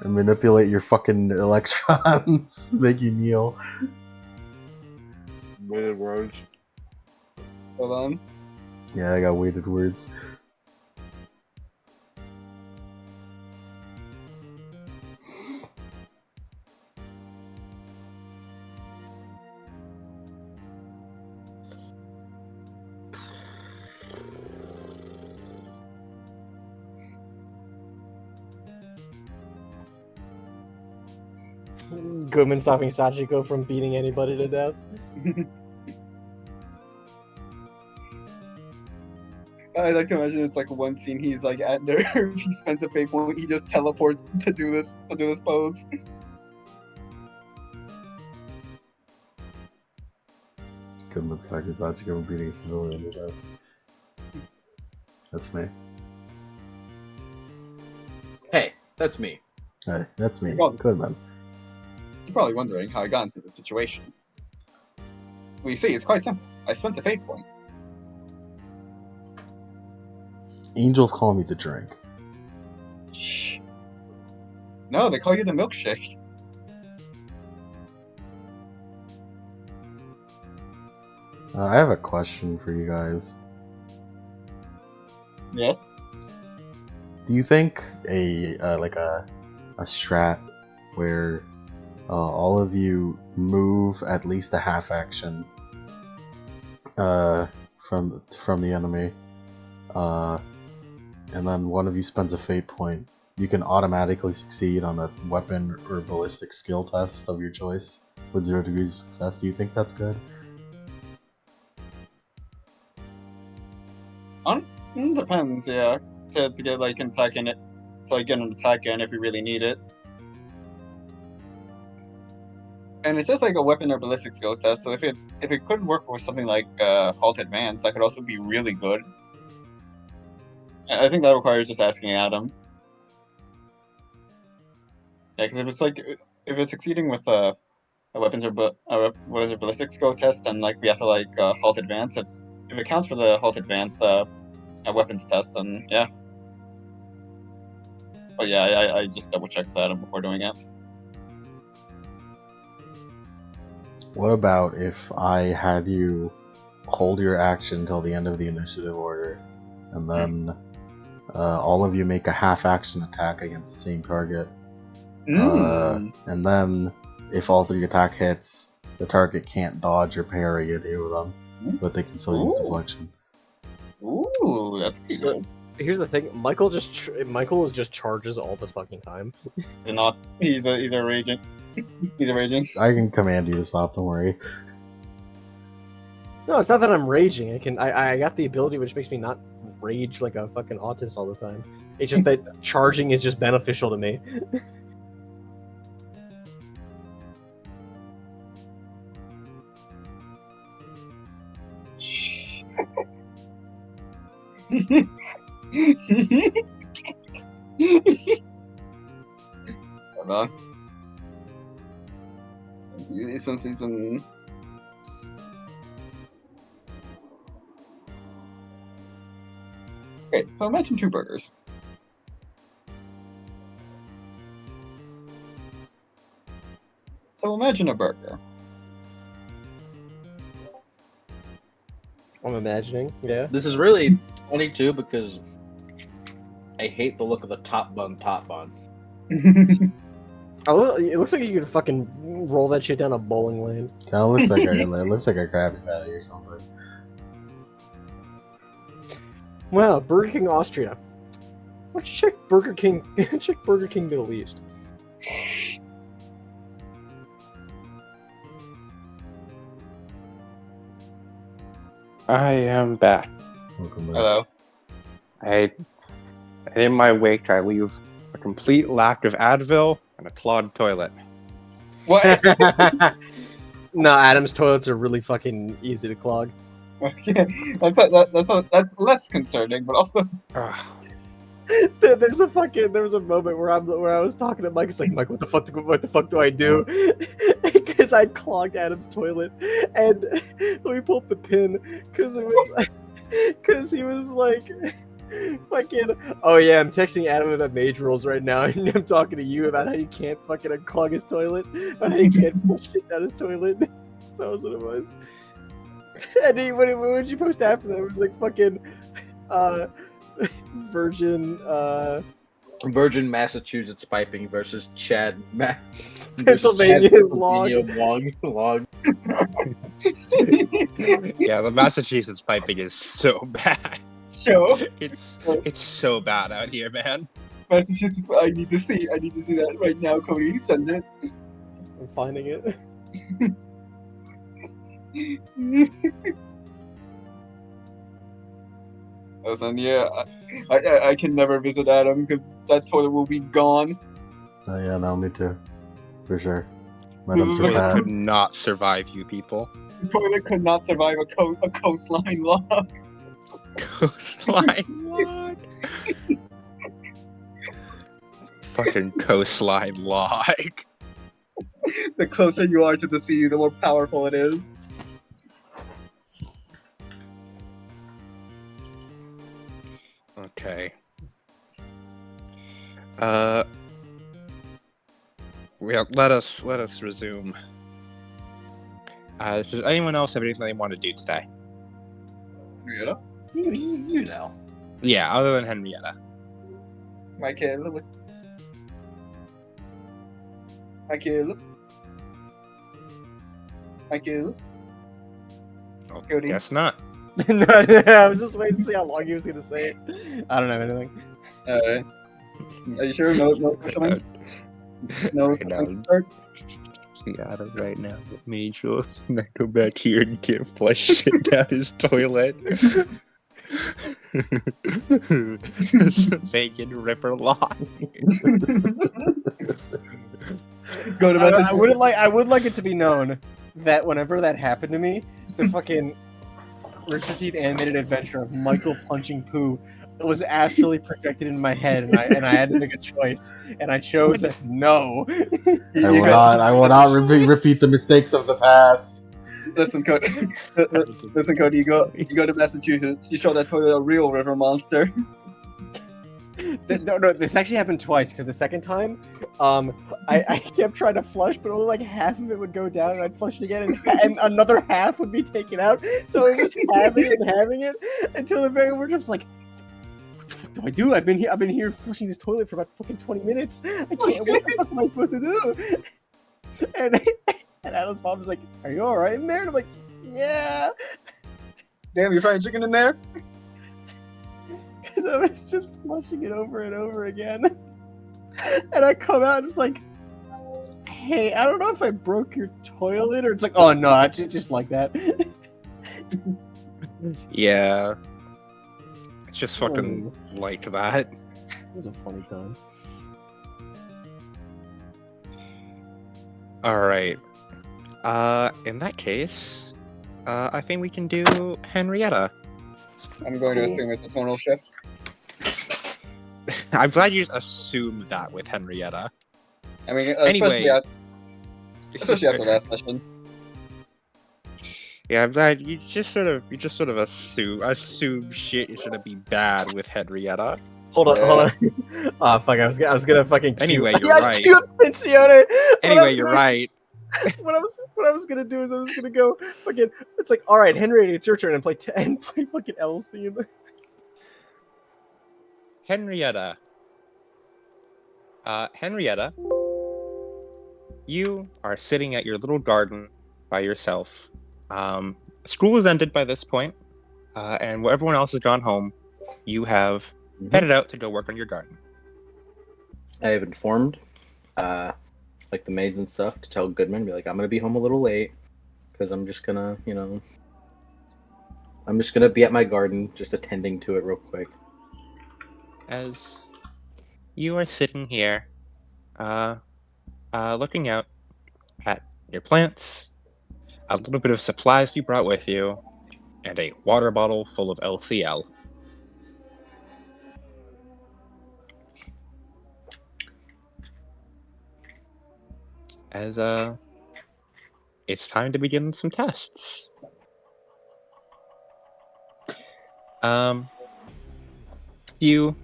Speaker 2: And manipulate your fucking electrons, make you kneel.
Speaker 6: Weighted words.
Speaker 3: Hold on.
Speaker 2: Yeah, I got weighted words.
Speaker 5: Goodman stopping Sachiko from beating anybody to death.
Speaker 3: I like to imagine it's like one scene he's like at NERV, he spends a fate point, he just teleports to do this pose.
Speaker 2: Goodman Sachiko beating civilian to death. That's me.
Speaker 6: Hey, that's me.
Speaker 2: Hey, that's me.
Speaker 3: Well,
Speaker 2: Goodman.
Speaker 3: You're probably wondering how I got into this situation. Well, you see, it's quite simple. I spent a fate point.
Speaker 2: Angels call me the drink.
Speaker 3: No, they call you the milkshake.
Speaker 2: I have a question for you guys.
Speaker 3: Yes?
Speaker 2: Do you think a strat where all of you move at least a half action from the enemy, and then one of you spends a fate point, you can automatically succeed on a weapon or ballistic skill test of your choice with 0 degrees of success? Do you think that's good?
Speaker 3: Depends, yeah. To get like an attack in it, to like get an attack in if you really need it. And it's just like a weapon or ballistic skill test, so if it could work with something like Halt Advance, that could also be really good. I think that requires just asking Adam. Yeah, because if it's succeeding with a weapons or ballistic skill test, and like we have to like Halt Advance, if it counts for the Halt Advance weapons test, then yeah. But yeah, I just double checked that before doing it.
Speaker 2: What about if I had you hold your action till the end of the initiative order, and then all of you make a half-action attack against the same target, and then if all 3 attack hits, the target can't dodge or parry any of them, but they can still use deflection.
Speaker 3: Ooh, that's pretty good.
Speaker 5: Here's the thing: Michael just charges all the fucking time.
Speaker 3: He's a raging. He's a raging.
Speaker 2: I can command you to stop. Don't worry.
Speaker 5: No, it's not that I'm raging. I got the ability which makes me not rage like a fucking autist all the time. It's just that charging is just beneficial to me.
Speaker 3: Hold on. Season. Okay, so imagine 2 burgers. So imagine a burger.
Speaker 5: I'm imagining, yeah.
Speaker 6: This is really funny too because I hate the look of the top bun.
Speaker 5: Oh, it looks like you could fucking roll that shit down a bowling lane.
Speaker 2: Kind of looks like it looks like a Krabby Patty or something.
Speaker 5: Wow, Burger King Austria. Let's check Burger King. Check Burger King Middle East.
Speaker 4: I am back.
Speaker 2: Welcome back.
Speaker 3: Hello.
Speaker 4: In my wake, I leave a complete lack of Advil and a clogged toilet.
Speaker 3: What?
Speaker 5: No, Adam's toilets are really fucking easy to clog.
Speaker 3: Okay, that's less concerning, but also.
Speaker 5: There's there was a moment where I was talking to Mike. It's like, Mike, what the fuck do I do? Because I clogged Adam's toilet, and let me pull up the pin because he was like, fucking, oh yeah, I'm texting Adam about mage rules right now, and I'm talking to you about how you can't fucking unclog his toilet, about how you can't flush shit down his toilet. That was what it was. And when you post after that, it was like fucking,
Speaker 6: Virgin Massachusetts piping versus
Speaker 5: Pennsylvania log.
Speaker 6: log.
Speaker 4: Yeah, the Massachusetts piping is so bad.
Speaker 3: Show.
Speaker 4: It's so bad out here, man.
Speaker 3: Massachusetts. I need to see that right now, Cody. Send it.
Speaker 5: I'm finding it.
Speaker 3: Listen, yeah, I can never visit Adam because that toilet will be gone.
Speaker 2: Oh yeah, no, me too, for sure.
Speaker 4: The toilet could not survive you people.
Speaker 3: The toilet could not survive a coastline log.
Speaker 4: Coastline log. Fucking coastline log.
Speaker 3: The closer you are to the sea, the more powerful it is.
Speaker 4: Okay. Well, let us resume. Does anyone else have anything they want to do today?
Speaker 3: Henrietta?
Speaker 6: You know.
Speaker 4: Yeah, other than Henrietta.
Speaker 3: Michael.
Speaker 4: Oh,
Speaker 3: Cody?
Speaker 4: guess not.
Speaker 5: No, I was just waiting to see how long he was gonna say it. I don't know anything.
Speaker 3: Alright. Are you sure? No questions? No questions?
Speaker 4: See Adam right now. Made sure to go back here and get flush shit down his toilet. Bacon Ripper Lock.
Speaker 3: Go to
Speaker 5: I would like it to be known that whenever that happened to me, the fucking Rooster Teeth animated adventure of Michael punching poo was astrally projected in my head, and I had to make a choice, and I chose no.
Speaker 2: I will not repeat the mistakes of the past.
Speaker 3: Listen, Cody. You go to Massachusetts. You show that toilet a real river monster.
Speaker 5: No, this actually happened twice, because the second time, I kept trying to flush, but only like half of it would go down, and I'd flush it again, and another half would be taken out. So I was just having it until the very end, I was like, what the fuck do I do? I've been here flushing this toilet for about fucking 20 minutes. I can't. What the fuck am I supposed to do? And Adam's mom was like, "Are you all right in there?" And I'm like, "Yeah."
Speaker 3: Damn, you fried chicken in there?
Speaker 5: Because I was just flushing it over and over again. And I come out and it's like, hey, I don't know if I broke your toilet, or it's like, oh no, it's just like that.
Speaker 4: Yeah. It's just fucking like that.
Speaker 5: It was a funny time.
Speaker 4: Alright. In that case, I think we can do Henrietta.
Speaker 3: I'm going to assume it's a tonal shift.
Speaker 4: I'm glad you assumed that with Henrietta.
Speaker 3: I mean,
Speaker 4: Anyway.
Speaker 3: especially after last session.
Speaker 4: Yeah, I'm glad you just sort of assume shit is gonna be bad with Henrietta.
Speaker 5: Hold on. Oh fuck, I was gonna fucking
Speaker 4: Anyway, you're right.
Speaker 5: Cue Pensione.
Speaker 4: Anyway, you're right.
Speaker 5: What I was gonna do is I was gonna go fucking. It's like, all right, Henrietta, it's your turn, and play fucking L's theme.
Speaker 4: Henrietta. Henrietta, you are sitting at your little garden by yourself. School is ended by this point, and where everyone else has gone home, you have headed out to go work on your garden.
Speaker 6: I have informed, like the maids and stuff, to tell Goodman, be like, I'm gonna be home a little late, because I'm just gonna, be at my garden, just attending to it real quick.
Speaker 4: As you are sitting here, looking out at your plants, a little bit of supplies you brought with you, and a water bottle full of LCL. as it's time to begin some tests. You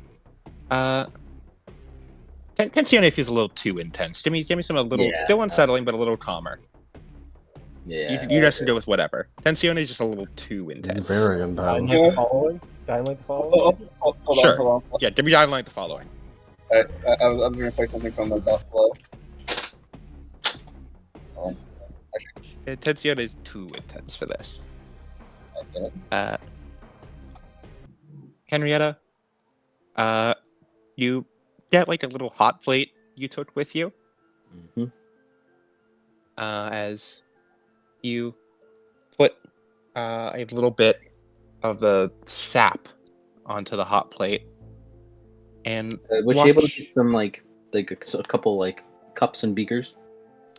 Speaker 4: Tensione feels a little too intense. Give me some a little still unsettling, but a little calmer.
Speaker 1: Yeah.
Speaker 4: You guys can go with whatever. Tensione is just a little too intense.
Speaker 2: It's very intense.
Speaker 5: Dying Light the following?
Speaker 4: Sure.
Speaker 3: Hold on.
Speaker 4: Yeah, give me Dying Light the following.
Speaker 3: I was gonna play something from the dot flow.
Speaker 4: Tensione is too intense for this.
Speaker 3: Okay.
Speaker 4: Henrietta, you get like a little hot plate you took with you.
Speaker 1: Mm-hmm.
Speaker 4: As you put a little bit of the sap onto the hot plate, and
Speaker 1: Was she able to get some like a couple like cups and beakers?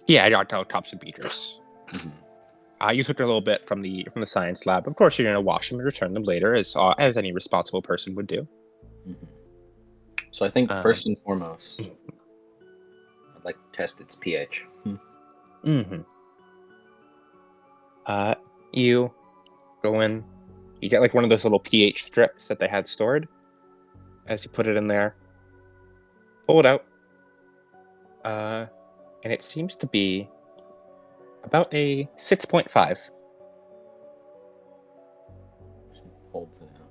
Speaker 4: Yeah, I got cups and beakers.
Speaker 1: Mm-hmm.
Speaker 4: You took a little bit from the science lab. Of course, you're gonna wash them and return them later, as any responsible person would do.
Speaker 1: Mm-hmm. So I think first and foremost, I'd like to test its pH.
Speaker 4: Mm-hmm. You go in. You get like one of those little pH strips that they had stored. As you put it in there, pull it out, and it seems to be about a 6.5.
Speaker 1: Holds it out.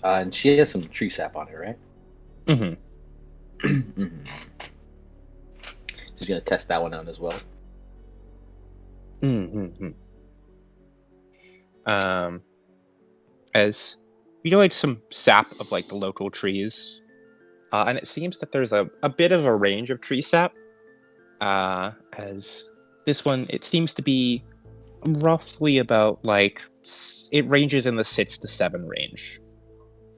Speaker 1: And she has some tree sap on it, right?
Speaker 4: Mm-hmm.
Speaker 1: She's gonna test that one out as well.
Speaker 4: Mm-hmm. As you know, like some sap of like the local trees, and it seems that there's a bit of a range of tree sap. As this one, it seems to be roughly about like it ranges in the 6 to 7 range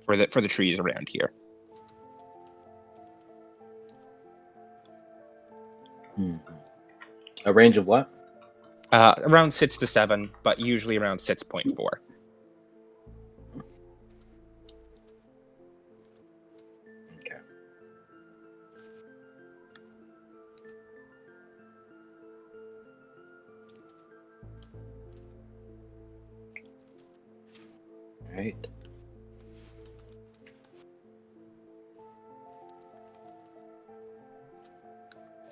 Speaker 4: for the trees around here.
Speaker 1: A range of what?
Speaker 4: Around 6 to 7, but usually around 6.4.
Speaker 1: Okay. Right.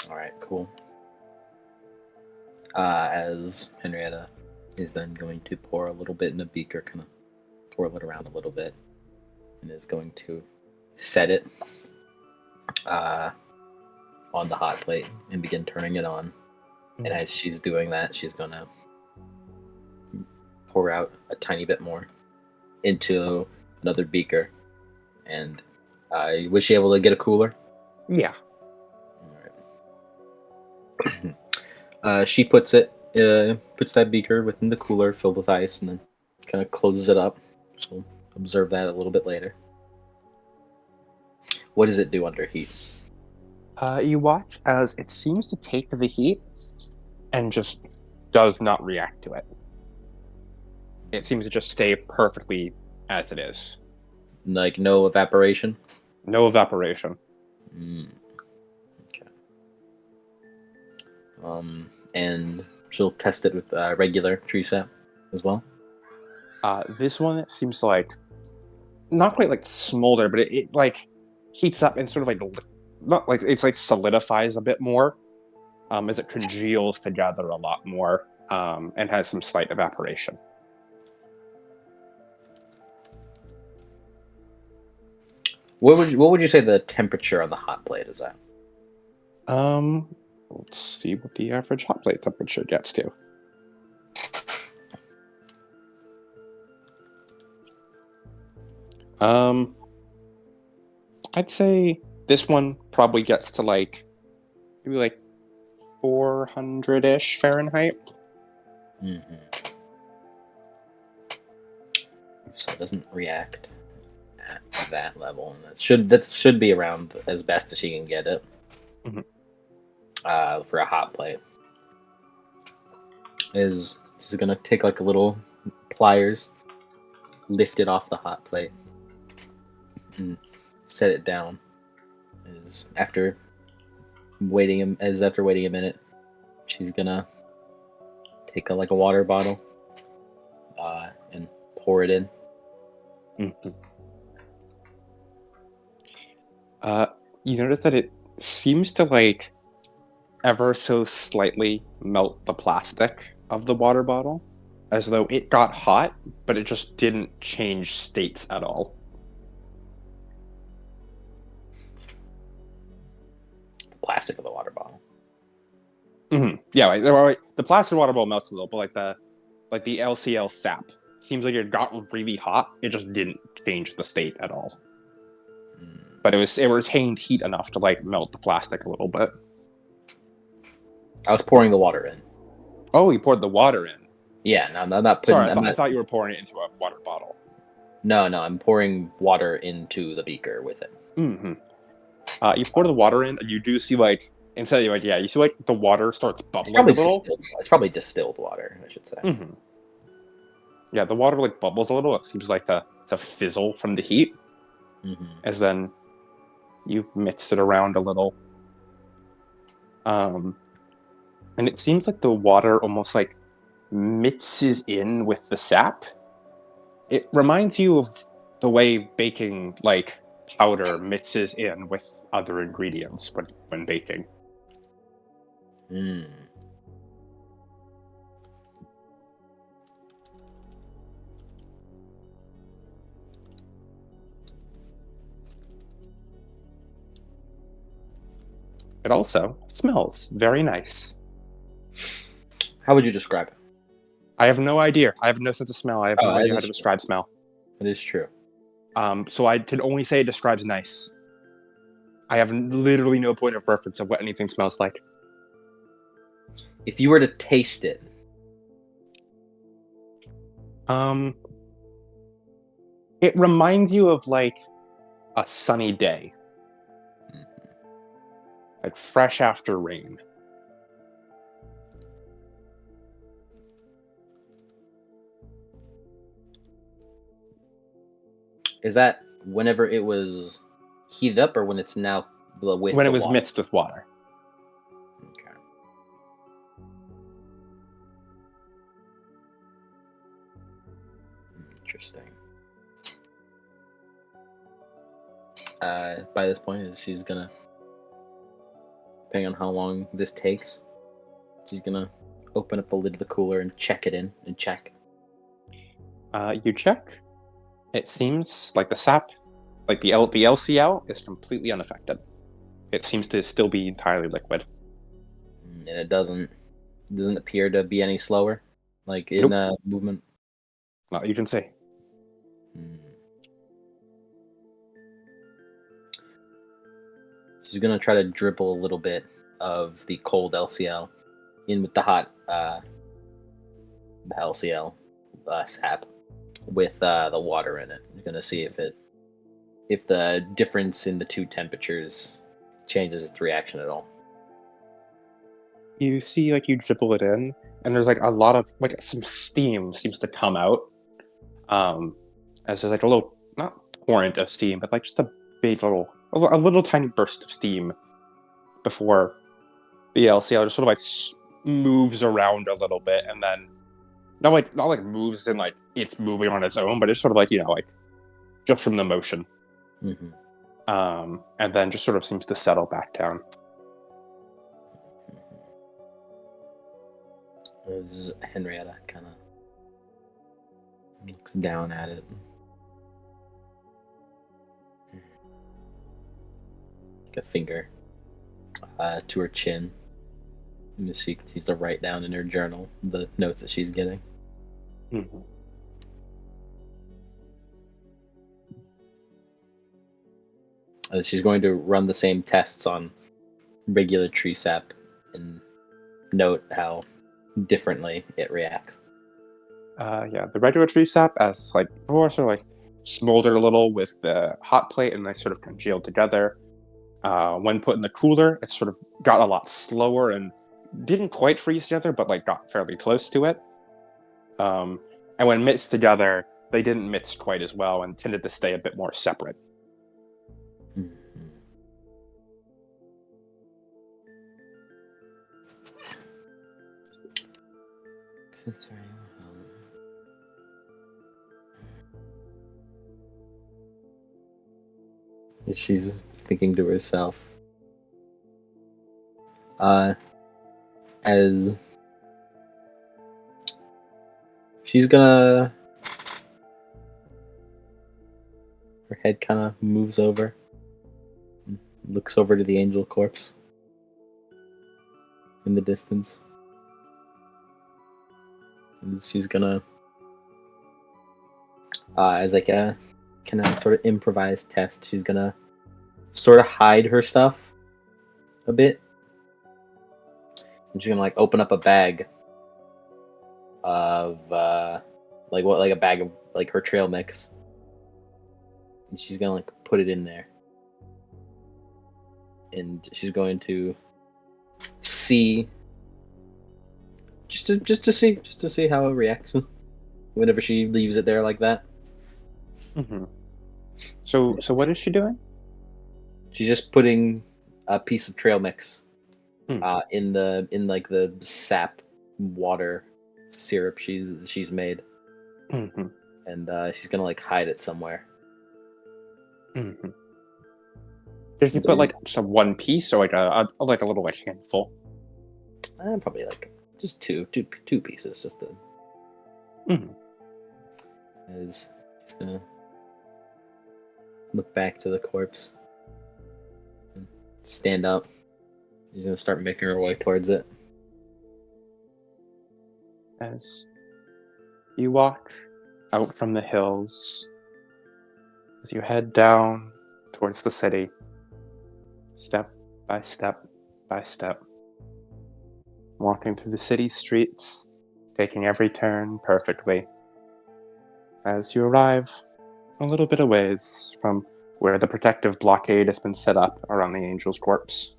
Speaker 1: All right, cool. As Henrietta is then going to pour a little bit in a beaker, kind of twirl it around a little bit, and is going to set it on the hot plate and begin turning it on. And as she's doing that, she's going to pour out a tiny bit more into another beaker. And was she able to get a cooler?
Speaker 4: Yeah.
Speaker 1: All right. She puts that beaker within the cooler filled with ice, and then kind of closes it up. So observe that a little bit later. What does it do under heat?
Speaker 4: You watch as it seems to take the heat and just does not react to it. It seems to just stay perfectly as it is.
Speaker 1: Like no evaporation?
Speaker 4: No evaporation.
Speaker 1: Okay. And she'll test it with regular tree sap as well?
Speaker 4: This one seems like not quite like smolder, but it like heats up and sort of like not like it's like solidifies a bit more as it congeals together a lot more and has some slight evaporation.
Speaker 1: What would you say the temperature on the hot plate is at?
Speaker 4: Let's see what the average hot plate temperature gets to. I'd say this one probably gets to like maybe like 400-ish Fahrenheit.
Speaker 1: Mm-hmm. So it doesn't react at that level, and that should be around as best as she can get it.
Speaker 4: Mm-hmm.
Speaker 1: For a hot plate. She's gonna take like a little pliers, lift it off the hot plate, and set it down. After waiting a minute, she's gonna take a water bottle and pour it in.
Speaker 4: Mhm. You notice that it seems to ever so slightly melt the plastic of the water bottle, as though it got hot, but it just didn't change states at all.
Speaker 1: The plastic of the water bottle.
Speaker 4: Mm-hmm. Yeah, the plastic water bottle melts a little, but the LCL sap seems like it got really hot. It just didn't change the state at all. But it retained heat enough to melt the plastic a little bit.
Speaker 1: I was pouring the water in.
Speaker 4: Oh, you poured the water in.
Speaker 1: Yeah, no, I'm not putting.
Speaker 4: Sorry, I thought you were pouring it into a water bottle.
Speaker 1: No, I'm pouring water into the beaker with it.
Speaker 4: Mm-hmm. You pour the water in, and you do see instead of you see the water starts bubbling a little.
Speaker 1: It's probably distilled water, I should say.
Speaker 4: Mm-hmm. Yeah, the water bubbles a little. It seems to fizzle from the heat, as then you mix it around a little. And it seems like the water almost mixes in with the sap. It reminds you of the way baking powder mixes in with other ingredients when baking. It also smells very nice.
Speaker 1: How would you describe it?
Speaker 4: I have no idea. I have no sense of smell. I have no idea how to describe smell.
Speaker 1: It is true.
Speaker 4: So I can only say it describes nice. I have literally no point of reference of what anything smells like.
Speaker 1: If you were to taste it,
Speaker 4: it reminds you of a sunny day, fresh after rain.
Speaker 1: Is that whenever it was heated up, or when it's now with
Speaker 4: when it was
Speaker 1: water?
Speaker 4: Mixed with water?
Speaker 1: Okay. Interesting. By this point, she's gonna, depending on how long this takes, she's gonna open up the lid of the cooler and check it in and check.
Speaker 4: You check. It seems like the sap, the LCL, is completely unaffected. It seems to still be entirely liquid.
Speaker 1: And it doesn't appear to be any slower, in movement.
Speaker 4: Not you can see.
Speaker 1: She's gonna try to dribble a little bit of the cold LCL in with the hot LCL sap with the water in it. You're gonna see if the difference in the two temperatures changes its reaction at all.
Speaker 4: You see, you dribble it in, and there's a lot of some steam seems to come out. As there's a little, not torrent of steam, but just a big a little tiny burst of steam before the LCL just sort of moves around a little bit, and then not moves in it's moving on its own, but it's sort of just from the motion. And then just sort of seems to settle back down.
Speaker 1: As Henrietta kind of looks down at it. A finger to her chin. And she continues to write down in her journal the notes that she's getting. She's going to run the same tests on regular tree sap and note how differently it reacts.
Speaker 4: The regular tree sap, as before, sort of smoldered a little with the hot plate and sort of congealed together. When put in the cooler, it sort of got a lot slower and didn't quite freeze together, but got fairly close to it. And when mixed together, they didn't mix quite as well and tended to stay a bit more separate.
Speaker 1: She's thinking to herself. As she's gonna, her head kind of moves over, looks over to the angel corpse in the distance. And she's gonna, as like a kind of sort of improvised test, she's gonna sort of hide her stuff a bit. And she's gonna like open up a bag of like a bag of like her trail mix, and she's gonna like put it in there, and she's going to see just to see how it reacts whenever she leaves it there like that.
Speaker 4: Mm-hmm. So what is she doing?
Speaker 1: She's just putting a piece of trail mix in like the sap water syrup she's made,
Speaker 4: Mm-hmm.
Speaker 1: and she's gonna like hide it somewhere.
Speaker 4: Mm-hmm. Did you put like some one piece or like a little like handful?
Speaker 1: Probably like just two pieces, just to.
Speaker 4: Mm-hmm.
Speaker 1: As she's gonna look back to the corpse, and stand up. She's gonna start making her way towards it.
Speaker 4: As you walk out from the hills, as you head down towards the city, step by step by step, walking through the city streets, taking every turn perfectly, as you arrive a little bit a ways from where the protective blockade has been set up around the angel's corpse.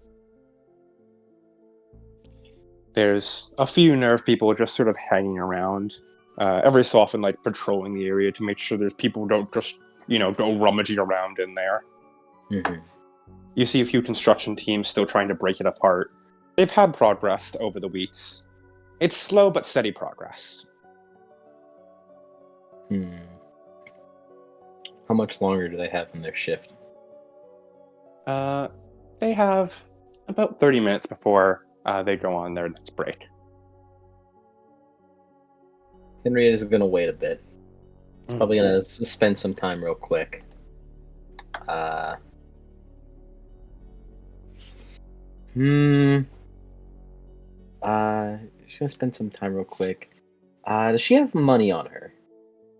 Speaker 4: There's a few NERV people just sort of hanging around, every so often like patrolling the area to make sure there's people don't just, go rummaging around in there.
Speaker 1: Mm-hmm.
Speaker 4: You see a few construction teams still trying to break it apart. They've had progress over the weeks. It's slow but steady progress.
Speaker 1: How much longer do they have in their shift?
Speaker 4: They have about 30 minutes before they go on their next break.
Speaker 1: Henrietta's gonna wait a bit. It's probably gonna spend some time real quick. She's gonna spend some time real quick. Does she have money on her?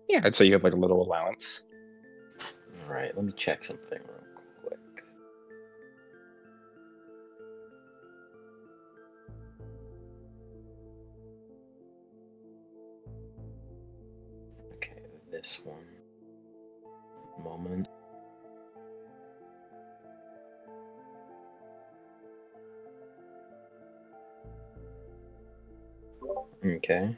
Speaker 4: Yeah, I'd say you have like a little allowance.
Speaker 1: All right, let me check something real quick. Okay, this one. Moment. Okay.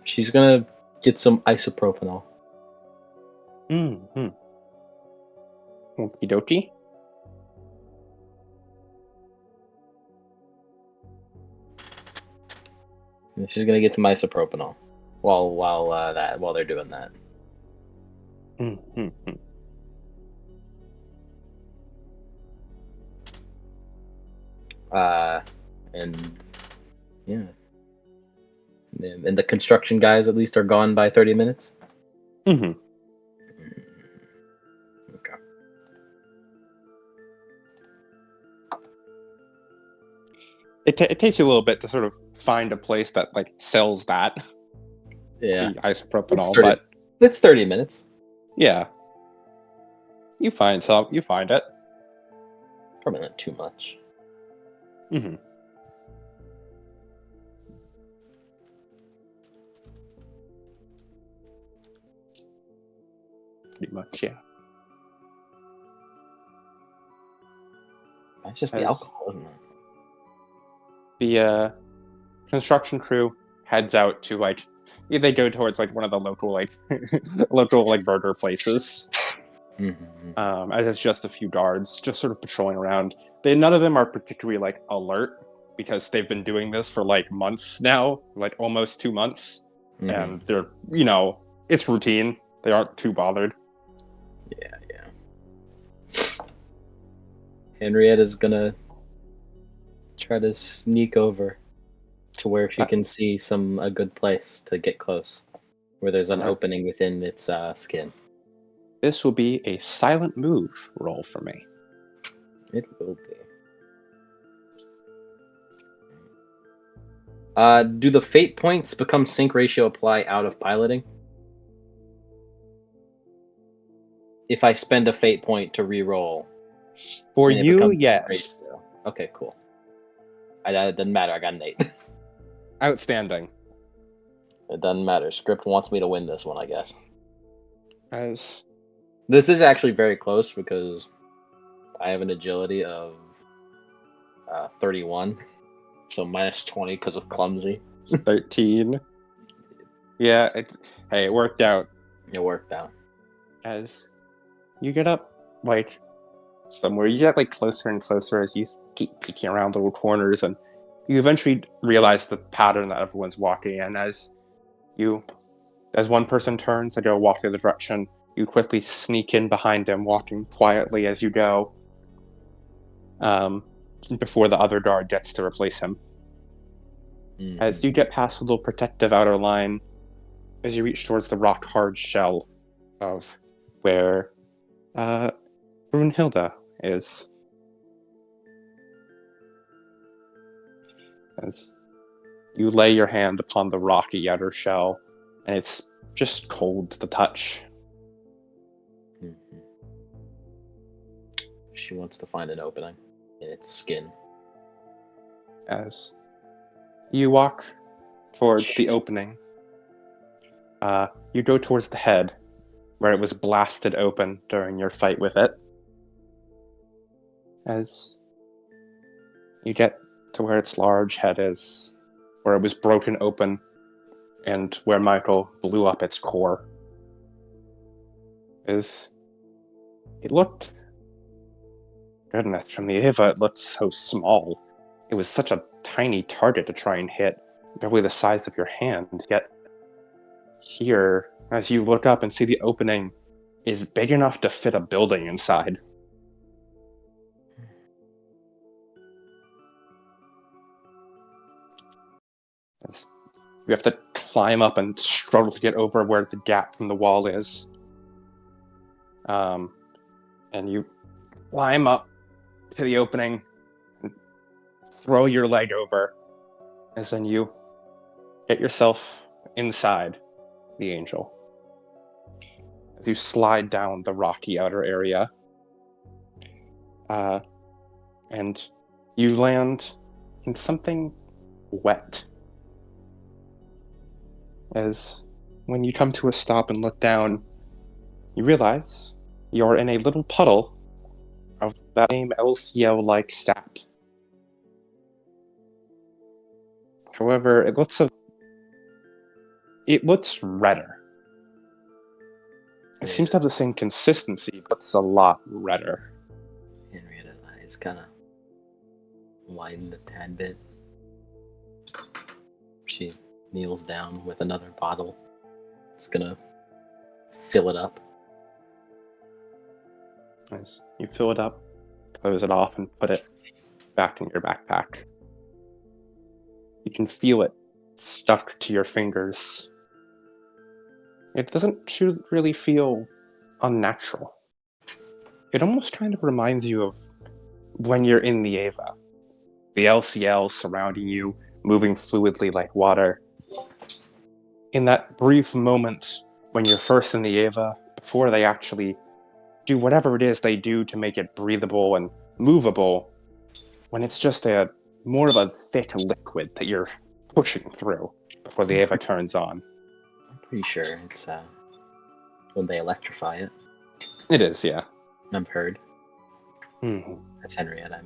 Speaker 1: She's gonna get some isopropanol.
Speaker 4: Mm-hmm. Okie dokie.
Speaker 1: She's gonna get some isopropanol while they're doing that.
Speaker 4: Mm-hmm.
Speaker 1: And yeah. And the construction guys at least are gone by 30 minutes?
Speaker 4: Mm-hmm.
Speaker 1: Okay.
Speaker 4: It takes you a little bit to sort of find a place that like sells that.
Speaker 1: Yeah.
Speaker 4: The isopropanol,
Speaker 1: but it's 30 minutes.
Speaker 4: Yeah. You find it.
Speaker 1: Probably not too much.
Speaker 4: Mm-hmm. Pretty much, yeah.
Speaker 1: That's just the alcohol, isn't it?
Speaker 4: The construction crew heads out to they go towards one of the local local burger places. As it's just a few guards just sort of patrolling around. None of them are particularly alert because they've been doing this for months now, almost 2 months, and they're it's routine. They aren't too bothered.
Speaker 1: Yeah. Henrietta's gonna try to sneak over to where she can see a good place to get close, where there's an opening within its skin.
Speaker 4: This will be a silent move roll for me.
Speaker 1: It will be. Do the fate points become sync ratio apply out of piloting? If I spend a fate point to re-roll.
Speaker 4: For you, yes.
Speaker 1: Okay, cool. It doesn't matter. I got an 8.
Speaker 4: Outstanding.
Speaker 1: It doesn't matter. Script wants me to win this one, I guess. This is actually very close because I have an agility of 31, so minus 20 because of clumsy.
Speaker 4: 13. Yeah, it worked out.
Speaker 1: It worked out.
Speaker 4: As you get up, somewhere, you get closer and closer as you keep peeking around little corners, and you eventually realize the pattern that everyone's walking in. As one person turns to go walk the other direction, you quickly sneak in behind him, walking quietly as you go, before the other guard gets to replace him. As you get past the little protective outer line, as you reach towards the rock-hard shell of where Brunhilde is. As you lay your hand upon the rocky outer shell, and it's just cold to the touch.
Speaker 1: She wants to find an opening in its skin.
Speaker 4: As you walk towards the opening, you go towards the head, where it was blasted open during your fight with it. As you get to where its large head is, where it was broken open, and where Michael blew up its core. It looked... Goodness, from the Eva it looked so small. It was such a tiny target to try and hit, barely the size of your hand, yet here, as you look up and see the opening, is big enough to fit a building inside. As you have to climb up and struggle to get over where the gap from the wall is. And you climb up to the opening and throw your leg over, as then you get yourself inside the angel. As you slide down the rocky outer area, and you land in something wet. As when you come to a stop and look down, you realize you're in a little puddle of that same LCL-like sap. However, it looks redder. It seems to have the same consistency, but it's a lot redder.
Speaker 1: Henrietta's eyes kind of widened a tad bit. She kneels down with another bottle. It's gonna fill it up.
Speaker 4: As you fill it up, close it off, and put it back in your backpack. You can feel it stuck to your fingers. It doesn't really feel unnatural. It almost kind of reminds you of when you're in the Eva. The LCL surrounding you, moving fluidly like water. In that brief moment when you're first in the Eva, before they actually do whatever it is they do to make it breathable and movable, when it's just more of a thick liquid that you're pushing through before the Eva turns on.
Speaker 1: I'm pretty sure it's when they electrify it.
Speaker 4: It is, yeah.
Speaker 1: I've heard.
Speaker 4: Mm-hmm.
Speaker 1: That's Henrietta.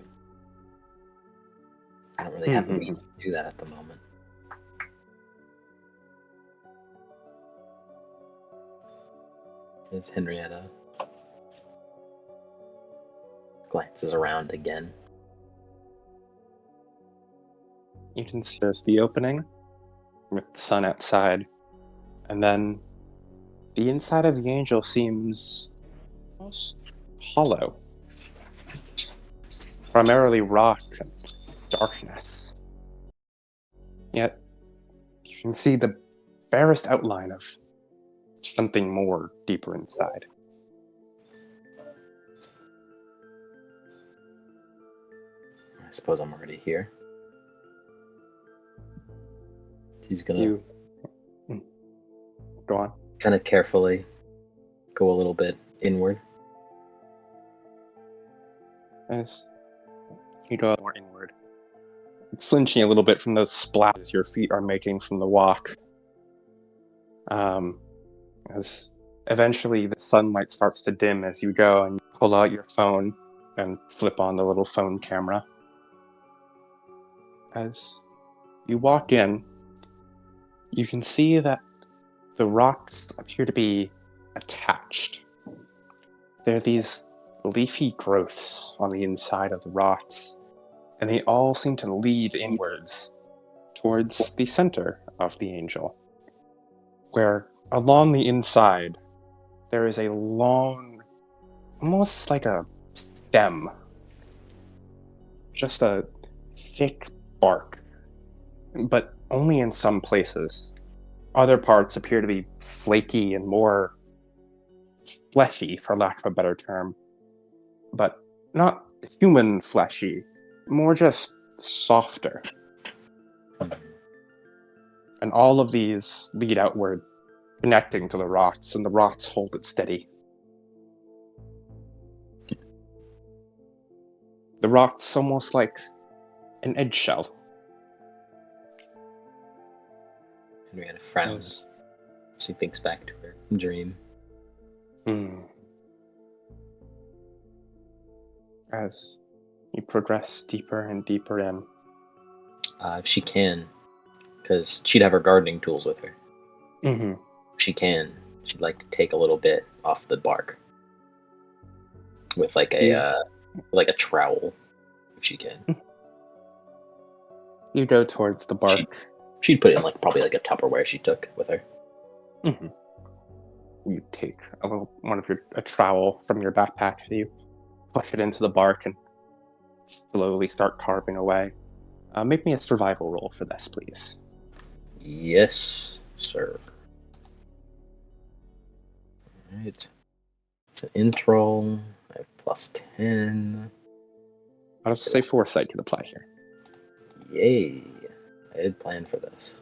Speaker 1: I don't really have the means to do that at the moment. Is Henrietta glances around again.
Speaker 4: You can see there's the opening with the sun outside, and then the inside of the angel seems almost hollow, primarily rock and darkness. Yet you can see the barest outline of something more deeper inside.
Speaker 1: I suppose I'm already here. She's gonna
Speaker 4: You go on.
Speaker 1: kind of carefully go a little bit inward.
Speaker 4: As you go more inward, flinching a little bit from those splashes your feet are making from the walk. As eventually the sunlight starts to dim as you go, and you pull out your phone and flip on the little phone camera. As you walk in, you can see that the rocks appear to be attached. There are these leafy growths on the inside of the rocks, and they all seem to lead inwards towards the center of the angel, where along the inside there is a long, almost like a stem, just a thick bark, but only in some places. Other parts appear to be flaky and more fleshy, for lack of a better term, but not human fleshy, more just softer. And all of these lead outward, connecting to the rocks, and the rocks hold it steady. The rocks almost like an eggshell.
Speaker 1: Henrietta frowns. She thinks back to her dream.
Speaker 4: As you progress deeper and deeper in.
Speaker 1: If she can, because she'd have her gardening tools with her.
Speaker 4: Mm-hmm.
Speaker 1: If she can, she'd like to take a little bit off the bark with like a trowel, if she can.
Speaker 4: You go towards the bark.
Speaker 1: She'd put it in probably a Tupperware she took with her.
Speaker 4: Mm-hmm. You take a trowel from your backpack, and you push it into the bark and slowly start carving away. Make me a survival roll for this, please.
Speaker 1: Yes, sir. Alright. It's an intro. I have +10.
Speaker 4: I'll say foresight can apply here.
Speaker 1: Yay. I did plan for this.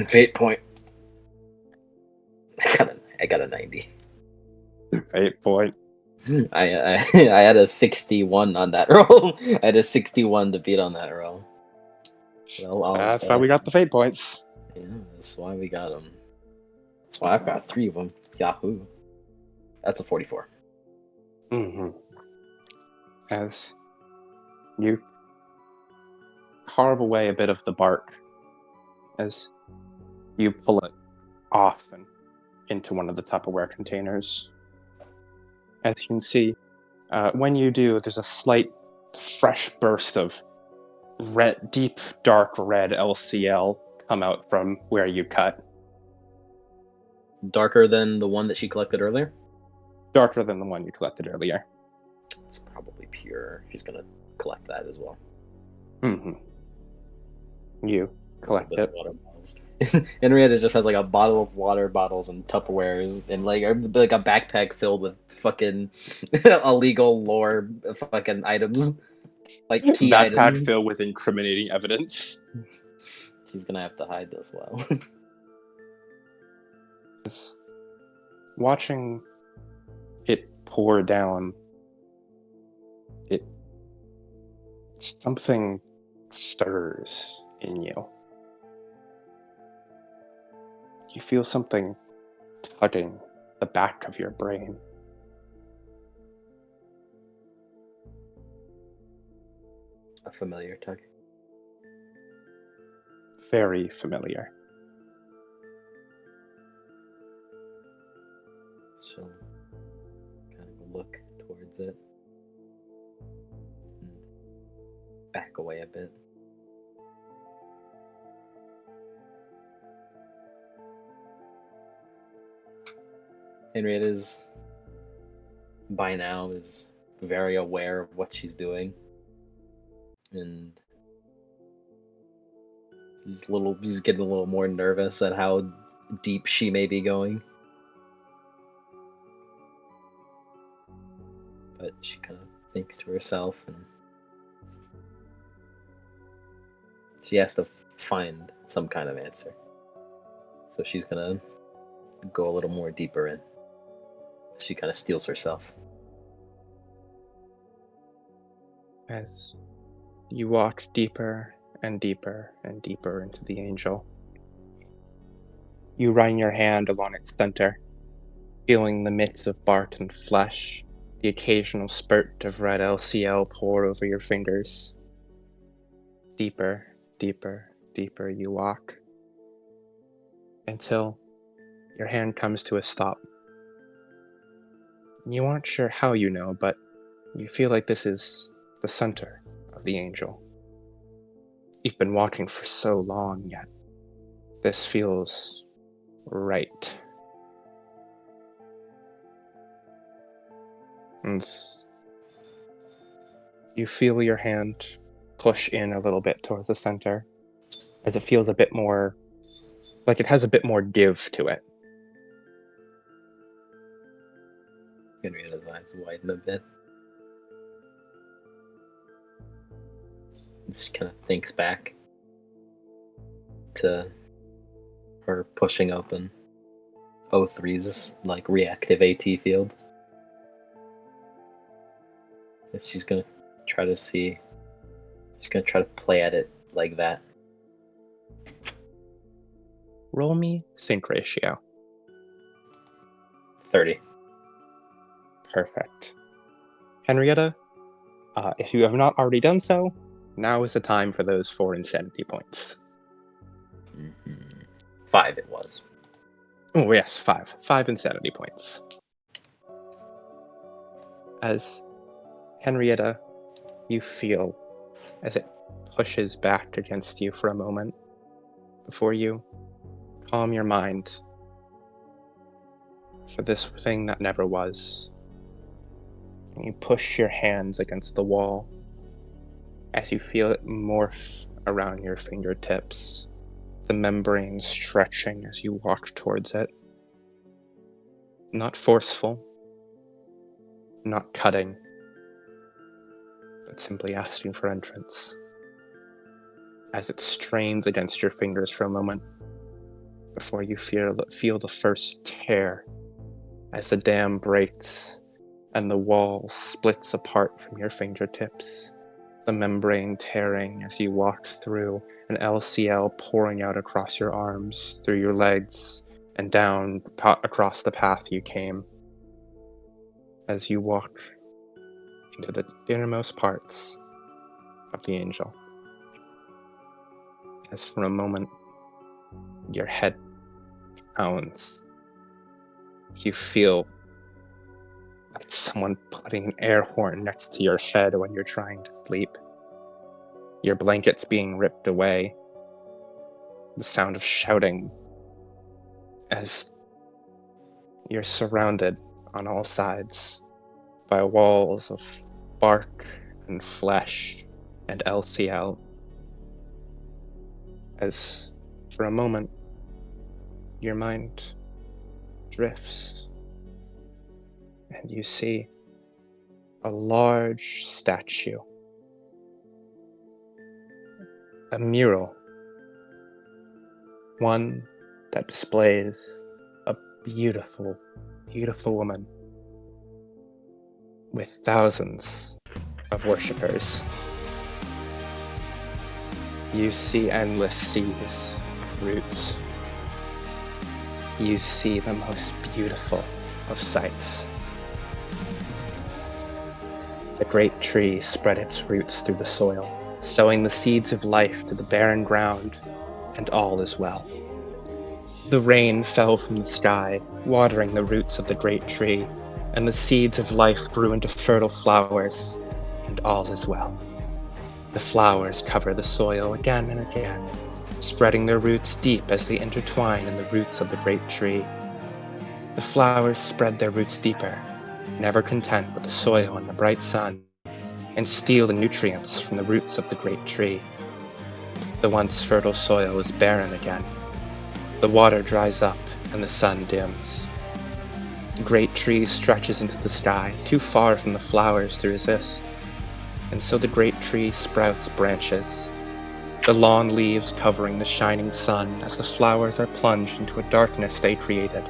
Speaker 1: Fate point. I got a 90.
Speaker 4: Fate point.
Speaker 1: I had a 61 on that roll. I had a 61 to beat on that roll. Well,
Speaker 4: That's why we got the fate points.
Speaker 1: Yeah, that's why we got them. That's why I've got 3 of them. Yahoo. That's a 44.
Speaker 4: Mm-hmm. As you carve away a bit of the bark, as you pull it off and into one of the Tupperware containers. As you can see, when you do, there's a slight, fresh burst of red, deep, dark red LCL come out from where you cut.
Speaker 1: Darker than the one that she collected earlier?
Speaker 4: Darker than the one you collected earlier.
Speaker 1: It's probably pure. She's gonna collect that as well.
Speaker 4: Mm-hmm. You collect it.
Speaker 1: Water bottles. Henrietta just has a bottle of water bottles and Tupperwares and a backpack filled with fucking illegal lore fucking items. Key
Speaker 4: Backpack
Speaker 1: items.
Speaker 4: filled with incriminating evidence.
Speaker 1: She's gonna have to hide this well.
Speaker 4: Watching it pour down, something stirs in you. You feel something tugging the back of your brain.
Speaker 1: A familiar tug.
Speaker 4: Very familiar.
Speaker 1: She'll kind of look towards it and back away a bit. Henrietta's by now is very aware of what she's doing, and he's getting a little more nervous at how deep she may be going. But she kind of thinks to herself, and she has to find some kind of answer. So she's gonna go a little more deeper in. She kind of steels herself.
Speaker 4: As you walk deeper and deeper and deeper into the angel, you run your hand along its center, feeling the mix of bark and flesh, the occasional spurt of red LCL pour over your fingers. Deeper, deeper, deeper you walk, until your hand comes to a stop. You aren't sure how you know, but you feel like this is the center of the angel. You've been walking for so long, yet this feels right. And you feel your hand push in a little bit towards the center, as it feels a bit more, like it has a bit more give to it.
Speaker 1: Henrietta's eyes widen a bit. She kind of thinks back to her pushing open O3's like reactive AT field. And she's gonna try to see. She's gonna try to play at it like that.
Speaker 4: Roll me sync ratio.
Speaker 1: 30.
Speaker 4: Perfect. Henrietta, if you have not already done so, now is the time for those 4 insanity points.
Speaker 1: 5 it was.
Speaker 4: Oh yes, 5. 5 insanity points. As Henrietta, you feel as it pushes back against you for a moment before you calm your mind for this thing that never was. And you push your hands against the wall as you feel it morph around your fingertips, the membrane stretching as you walk towards it. Not forceful, not cutting, but simply asking for entrance. As it strains against your fingers for a moment, before you feel the first tear as the dam breaks and the wall splits apart from your fingertips, the membrane tearing as you walk through, an LCL pouring out across your arms, through your legs, and down across the path you came. As you walk into the innermost parts of the angel. As for a moment, your head pounds. You feel like someone putting an air horn next to your head when you're trying to sleep. Your blankets being ripped away. The sound of shouting as you're surrounded on all sides by walls of bark and flesh and LCL. As for a moment, your mind drifts and you see a large statue, a mural, one that displays a beautiful, beautiful woman with thousands of worshippers. You see endless seas of roots. You see the most beautiful of sights. The great tree spread its roots through the soil, sowing the seeds of life to the barren ground, and all is well. The rain fell from the sky, watering the roots of the great tree, and the seeds of life grew into fertile flowers, and all is well. The flowers cover the soil again and again, spreading their roots deep as they intertwine in the roots of the great tree. The flowers spread their roots deeper, never content with the soil and the bright sun, and steal the nutrients from the roots of the great tree. The once fertile soil is barren again. The water dries up and the sun dims. The great tree stretches into the sky, too far from the flowers to resist. And so the great tree sprouts branches, the long leaves covering the shining sun as the flowers are plunged into a darkness they created.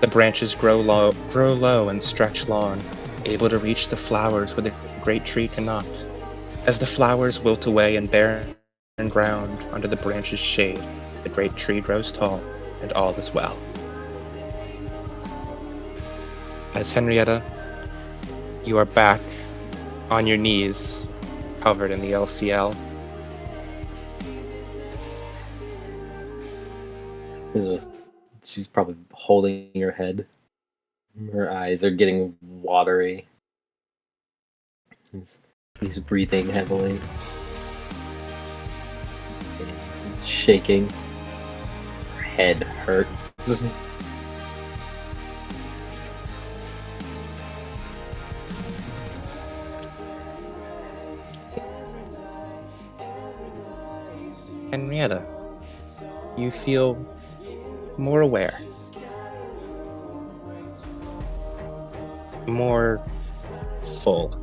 Speaker 4: The branches grow low and stretch long, able to reach the flowers where the great tree cannot. As the flowers wilt away in barren ground under the branches' shade, the great tree grows tall, and all is well. As Henrietta, you are back on your knees, covered in the LCL.
Speaker 1: She's probably holding her head. Her eyes are getting watery. He's breathing heavily. He's shaking. Her head hurts.
Speaker 4: Henrietta, you feel more aware, more full.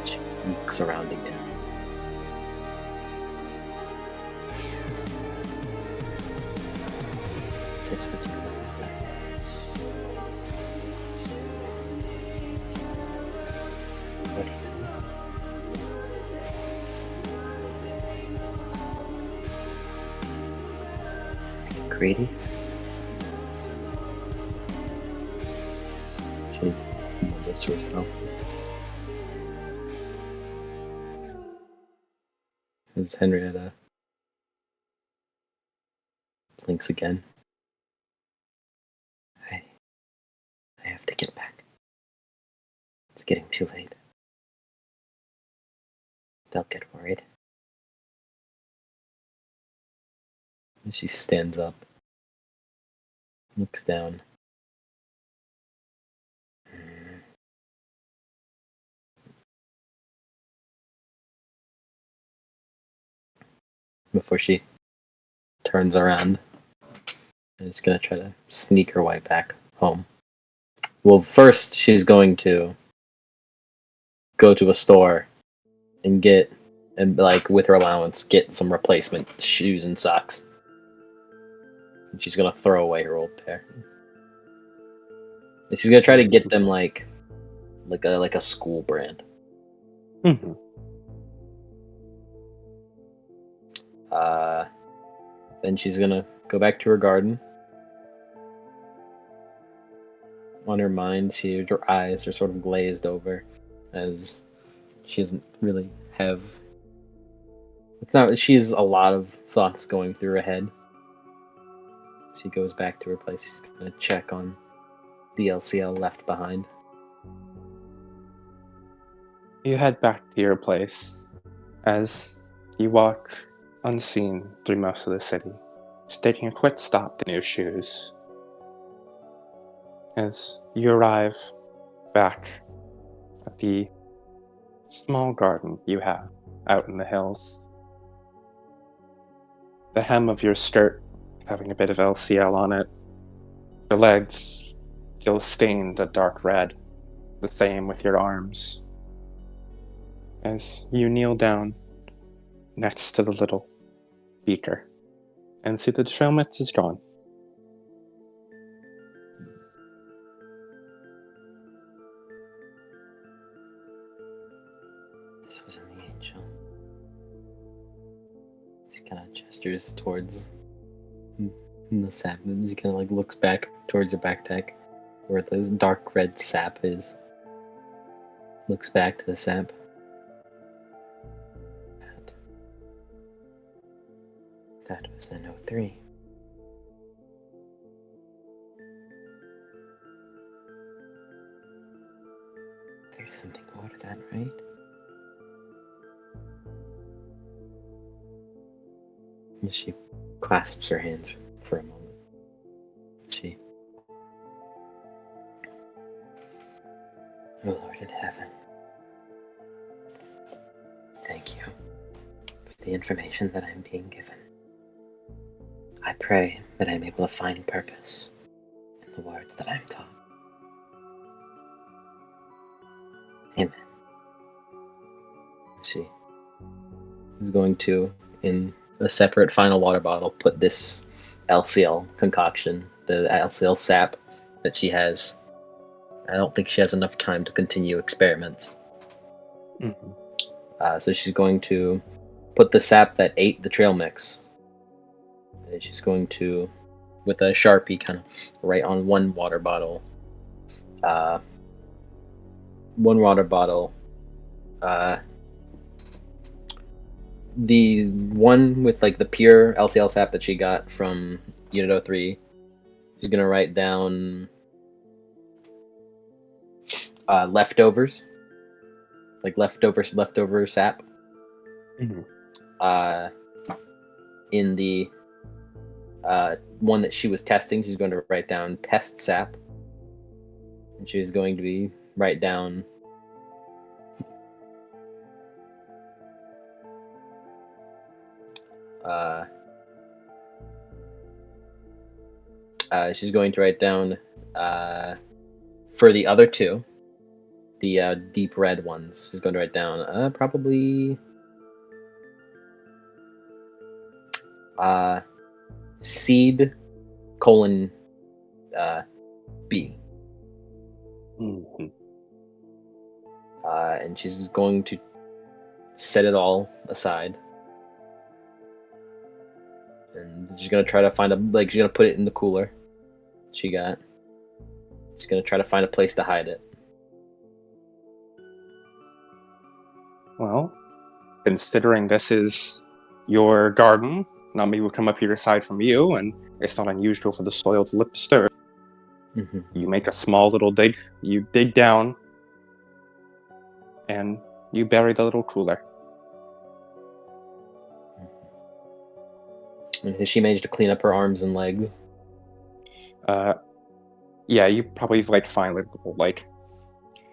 Speaker 1: She looks around again. Is this what you want? What is it? Greedy? She mumbles to herself. As Henrietta blinks again. I have to get back. It's getting too late. They'll get worried. And she stands up, looks down. Before she turns around and is going to try to sneak her way back home. Well, first she's going to go to a store and like with her allowance, get some replacement shoes and socks. And she's going to throw away her old pair. And she's going to try to get them like a school brand.
Speaker 4: Mm-hmm.
Speaker 1: Then she's gonna go back to her garden. On her mind, her eyes are sort of glazed over, as she doesn't really have. She has a lot of thoughts going through her head. She goes back to her place. She's gonna check on the LCL left behind.
Speaker 4: You head back to your place as you walk unseen through most of the city, taking a quick stop to new shoes. As you arrive back at the small garden you have out in the hills, the hem of your skirt having a bit of LCL on it, the legs You'll stain the dark red. The same with your arms. As you kneel down next to the little beaker and see the trail mix is gone.
Speaker 1: This wasn't the angel. She kind of gestures towards the sap. She kind of like looks back towards her backpack where the dark red sap is. Looks back to the sap. That was an 03. There's something more to that, right? And she clasps her hands for a moment. She... Oh Lord in heaven. Thank you for the information that I'm being given. I pray that I'm able to find purpose in the words that I'm taught. Amen. She is going to, in a separate final water bottle, put this LCL concoction, the LCL sap that she has. I don't think she has enough time to continue experiments.
Speaker 4: Mm-hmm.
Speaker 1: So she's going to put the sap that ate the trail mix. And she's going to, with a Sharpie, kind of write on one water bottle. The one with like the pure LCL sap that she got from Unit 03. She's gonna write down leftovers, like leftover sap.
Speaker 4: Mm-hmm.
Speaker 1: In the one that she was testing, she's going to write down test sap, and she's going to write down she's going to write down for the other two, the deep red ones. She's going to write down probably seed : B.
Speaker 4: Mm-hmm.
Speaker 1: And she's going to set it all aside. And she's going to try to find she's going to put it in the cooler she got. She's going to try to find a place to hide it.
Speaker 4: Well, considering this is your garden, not maybe we'll come up here aside from you, and it's not unusual for the soil to look disturbed.
Speaker 1: Mm-hmm.
Speaker 4: You make a small little dig. You dig down, and you bury the little cooler.
Speaker 1: And has she managed to clean up her arms and legs?
Speaker 4: Yeah, you probably find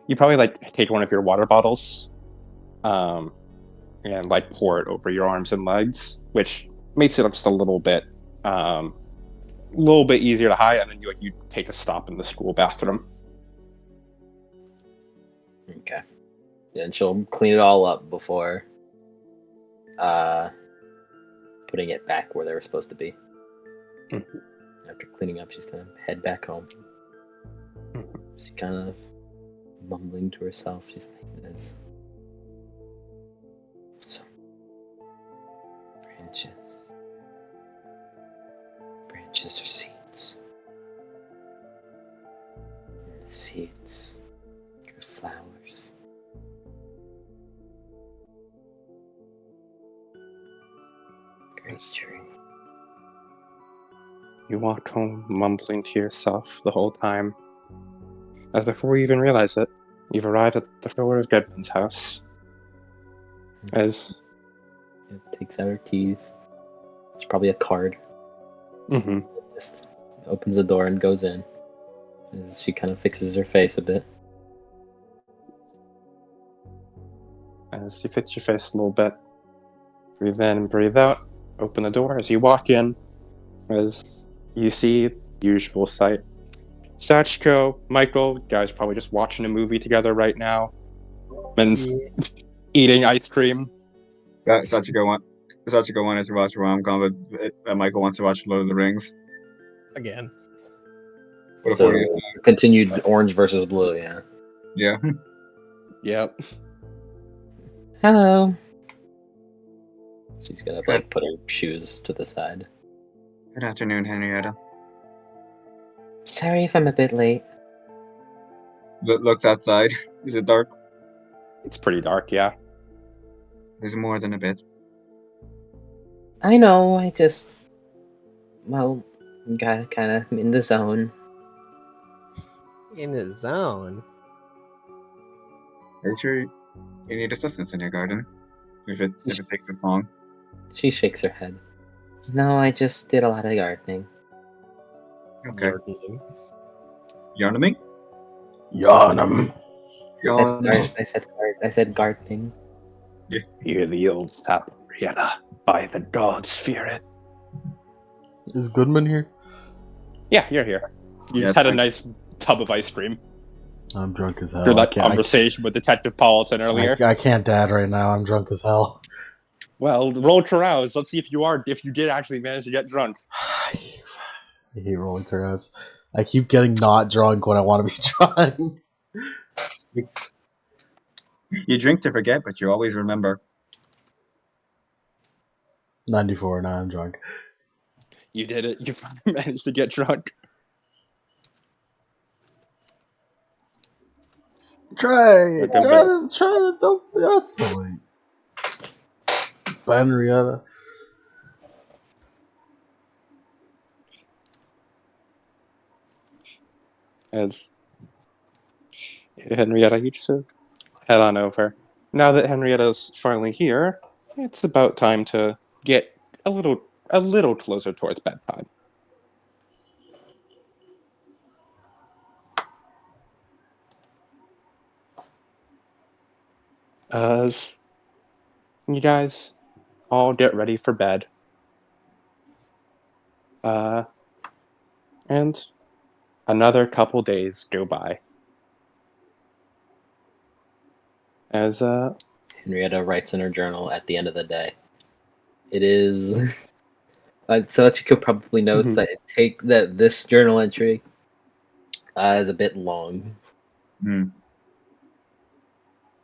Speaker 4: you probably take one of your water bottles, and pour it over your arms and legs, which makes it just a little bit easier to hide, and then you take a stop in the school bathroom.
Speaker 1: Okay. Yeah, and she'll clean it all up before putting it back where they were supposed to be.
Speaker 4: Mm-hmm.
Speaker 1: After cleaning up, she's gonna head back home.
Speaker 4: Mm-hmm.
Speaker 1: She's kind of mumbling to herself. She's thinking this. So, branches are seeds. And the seeds are flowers. Great tree.
Speaker 4: You walked home mumbling to yourself the whole time. As before you even realize it, you've arrived at the door of Goodman's house. As
Speaker 1: It takes out her keys. It's probably a card.
Speaker 4: mm-hmm.
Speaker 1: Just opens the door and goes in. As she kind of fixes her face a bit.
Speaker 4: As you fix your face a little bit, breathe in and breathe out. Open the door as you walk in. As you see the usual sight. Sachiko, Michael, you guys are probably just watching a movie together right now. And eating ice cream.
Speaker 3: Sachiko wanted to watch rom-com, but Michael wants to watch Lord of the Rings.
Speaker 5: Again.
Speaker 1: So continued orange versus blue, yeah.
Speaker 3: Yeah.
Speaker 4: Yep.
Speaker 1: Hello. She's gonna like put her shoes to the side.
Speaker 3: Good afternoon, Henrietta.
Speaker 1: Sorry if I'm a bit late.
Speaker 3: Looks outside. Is it dark?
Speaker 4: It's pretty dark, yeah.
Speaker 3: There's more than a bit.
Speaker 1: I know, I just got kind of in the zone.
Speaker 5: In the zone.
Speaker 3: Are you sure you need assistance in your garden? If it takes this long.
Speaker 1: She shakes her head. No, I just did a lot of gardening.
Speaker 3: Okay.
Speaker 5: Gardening.
Speaker 3: Yarnaming?
Speaker 2: Yarnum.
Speaker 1: I said gardening.
Speaker 4: Hear the old stop, Henrietta. By the gods, fear it.
Speaker 2: Is Goodman here?
Speaker 4: Yeah, you're here. You just had a nice tub of ice cream.
Speaker 2: I'm drunk as hell.
Speaker 4: After that conversation with Detective Politan earlier.
Speaker 2: I can't dad right now. I'm drunk as hell.
Speaker 4: Well, roll carouse. Let's see if you did actually manage to get drunk.
Speaker 2: I hate rolling carouse. I keep getting not drunk when I want to be drunk.
Speaker 3: You drink to forget, but you always remember.
Speaker 2: 94, now I'm drunk.
Speaker 4: You did it. You finally managed to get drunk.
Speaker 2: Try to don't be that silly. Henrietta.
Speaker 4: As Henrietta, you just head on over. Now that Henrietta's finally here, it's about time to get a little closer towards bedtime. As you guys all get ready for bed. And another couple days go by. As
Speaker 1: Henrietta writes in her journal at the end of the day. It is so that you could probably notice that this journal entry is a bit long.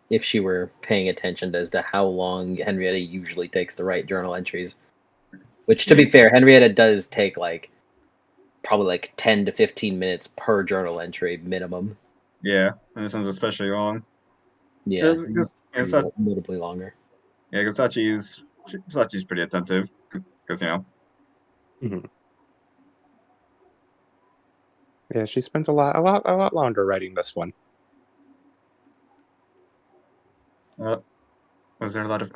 Speaker 1: If she were paying attention as to how long Henrietta usually takes to write journal entries. Which, to be fair, Henrietta does take probably 10 to 15 minutes per journal entry minimum.
Speaker 3: Yeah, and this one's especially long.
Speaker 1: Yeah,
Speaker 3: notably
Speaker 1: longer.
Speaker 3: Yeah, because Sachi's pretty attentive, because
Speaker 4: yeah, she spends a lot longer writing this one.
Speaker 3: Was there a lot of?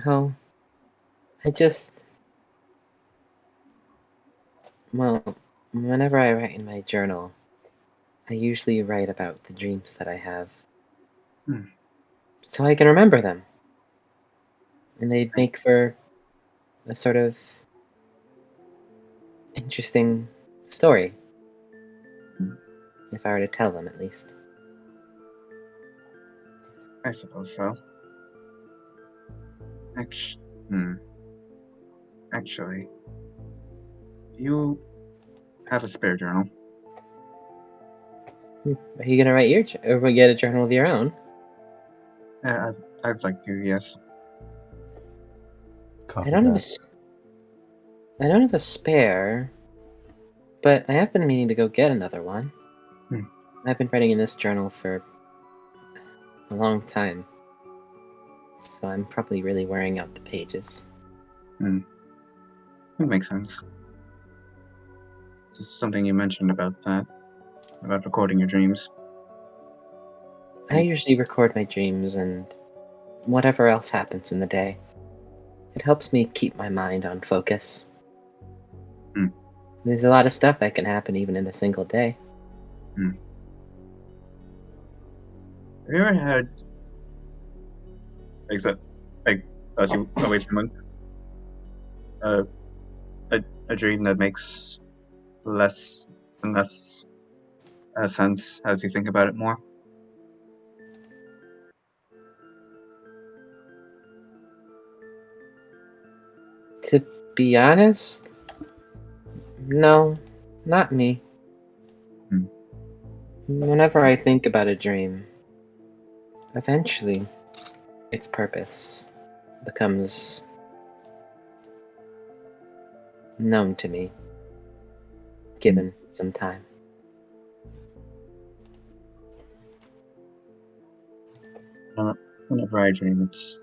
Speaker 1: Oh, whenever I write in my journal, I usually write about the dreams that I have. So I can remember them. And they'd make for a sort of interesting story. If I were to tell them, at least.
Speaker 3: I suppose so. Actually, do you have a spare journal?
Speaker 1: Are you gonna write or get a journal of your own?
Speaker 3: I'd like to, yes.
Speaker 1: I don't have a spare, but I have been meaning to go get another one. I've been writing in this journal for a long time, so I'm probably really wearing out the pages.
Speaker 3: That makes sense. It's something you mentioned about recording your dreams.
Speaker 1: I usually record my dreams and whatever else happens in the day. It helps me keep my mind on focus. There's a lot of stuff that can happen even in a single day.
Speaker 3: Have you ever had, a dream that makes less and less sense as you think about it more?
Speaker 1: To be honest, no, not me.
Speaker 3: Hmm.
Speaker 1: Whenever I think about a dream, eventually its purpose becomes known to me, given some time.
Speaker 3: Whenever I dream, it's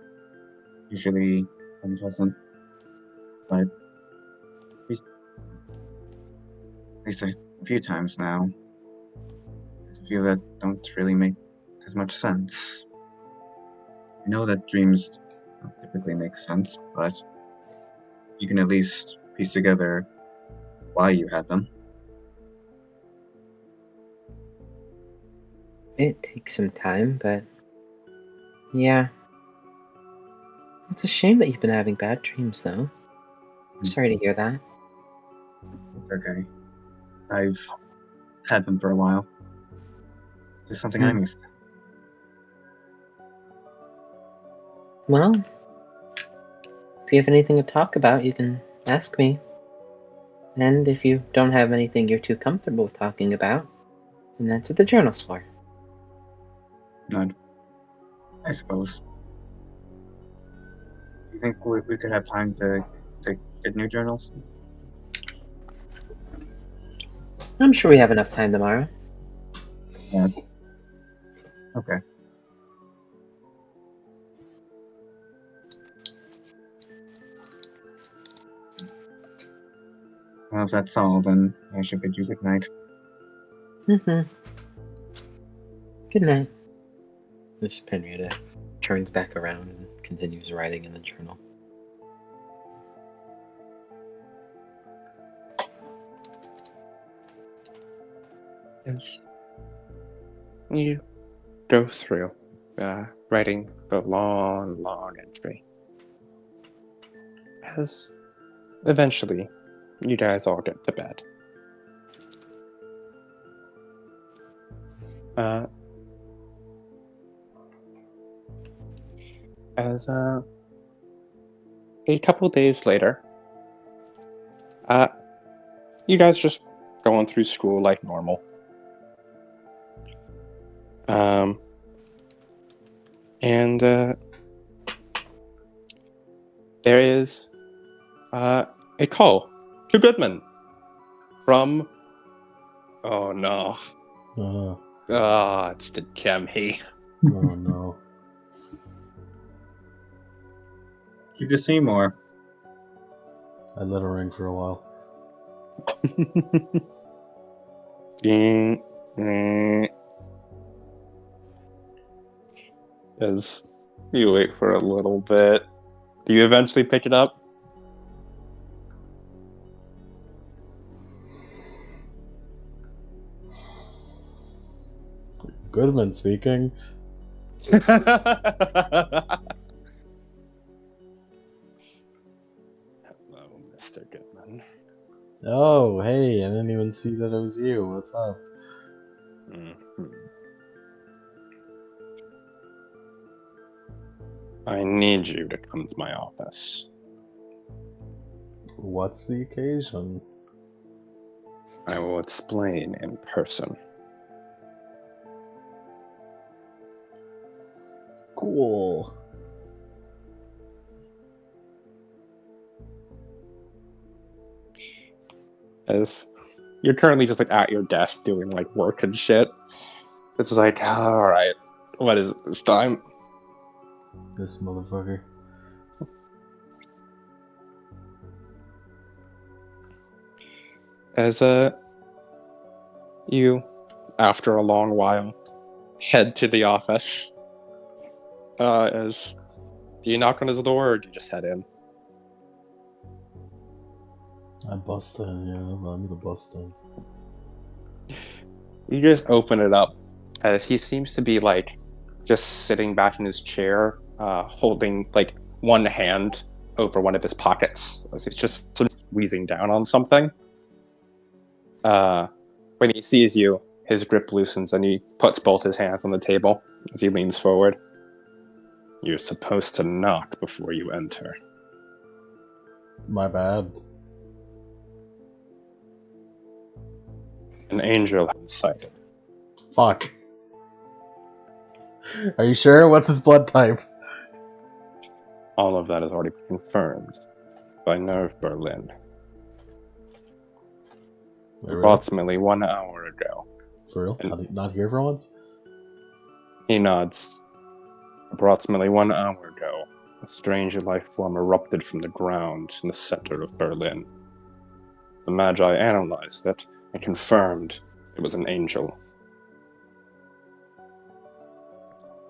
Speaker 3: usually unpleasant, but at least a few times now, there's a few that don't really make as much sense. I know that dreams don't typically make sense, but you can at least piece together why you had them.
Speaker 1: It takes some time, but yeah. It's a shame that you've been having bad dreams, though. I'm sorry to hear that.
Speaker 3: It's okay. I've had them for a while. It's just something I missed.
Speaker 1: Well, if you have anything to talk about, you can ask me. And if you don't have anything you're too comfortable with talking about, then that's what the journal's for.
Speaker 3: None. I suppose. Do you think we could have time to get new journals?
Speaker 1: I'm sure we have enough time tomorrow.
Speaker 3: Yeah. Okay. Well, if that's all, then I should bid you good night.
Speaker 1: Mm-hmm. Good night. Miss Henrietta turns back around and continues writing in the journal.
Speaker 4: As you go through writing the long entry, as eventually you guys all get to bed. As a couple days later, you guys just going through school like normal. And there is a call to Goodman from. Oh no! It's the Kemhi.
Speaker 2: Oh no!
Speaker 3: Keep the Seymour.
Speaker 2: I let it ring for a while.
Speaker 4: As you wait for a little bit, do you eventually pick it up?
Speaker 2: Goodman speaking.
Speaker 4: Hello, Mr. Goodman.
Speaker 2: Oh, hey, I didn't even see that it was you. What's up?
Speaker 4: Mm-hmm. I need you to come to my office.
Speaker 2: What's the occasion?
Speaker 4: I will explain in person.
Speaker 2: Cool.
Speaker 4: As you're currently just like at your desk doing like work and shit. It's like, alright, what is it this time?
Speaker 2: This motherfucker.
Speaker 4: As you, after a long while, head to the office. As do you knock on his door or do you just head in?
Speaker 2: I bust in, yeah, I'm gonna bust in.
Speaker 4: You just open it up as he seems to be like just sitting back in his chair, holding like one hand over one of his pockets as he's just sort of squeezing down on something. When he sees you, his grip loosens and he puts both his hands on the table as he leans forward. You're supposed to knock before you enter.
Speaker 2: My bad.
Speaker 4: An angel has been sighted.
Speaker 2: Fuck. Are you sure? What's his blood type?
Speaker 4: All of that is already confirmed by NERV Berlin. Approximately 1 hour ago.
Speaker 2: For real? Not here for once?
Speaker 4: He nods. Approximately 1 hour ago, a strange life form erupted from the ground in the center of Berlin. The Magi analyzed it and confirmed it was an angel.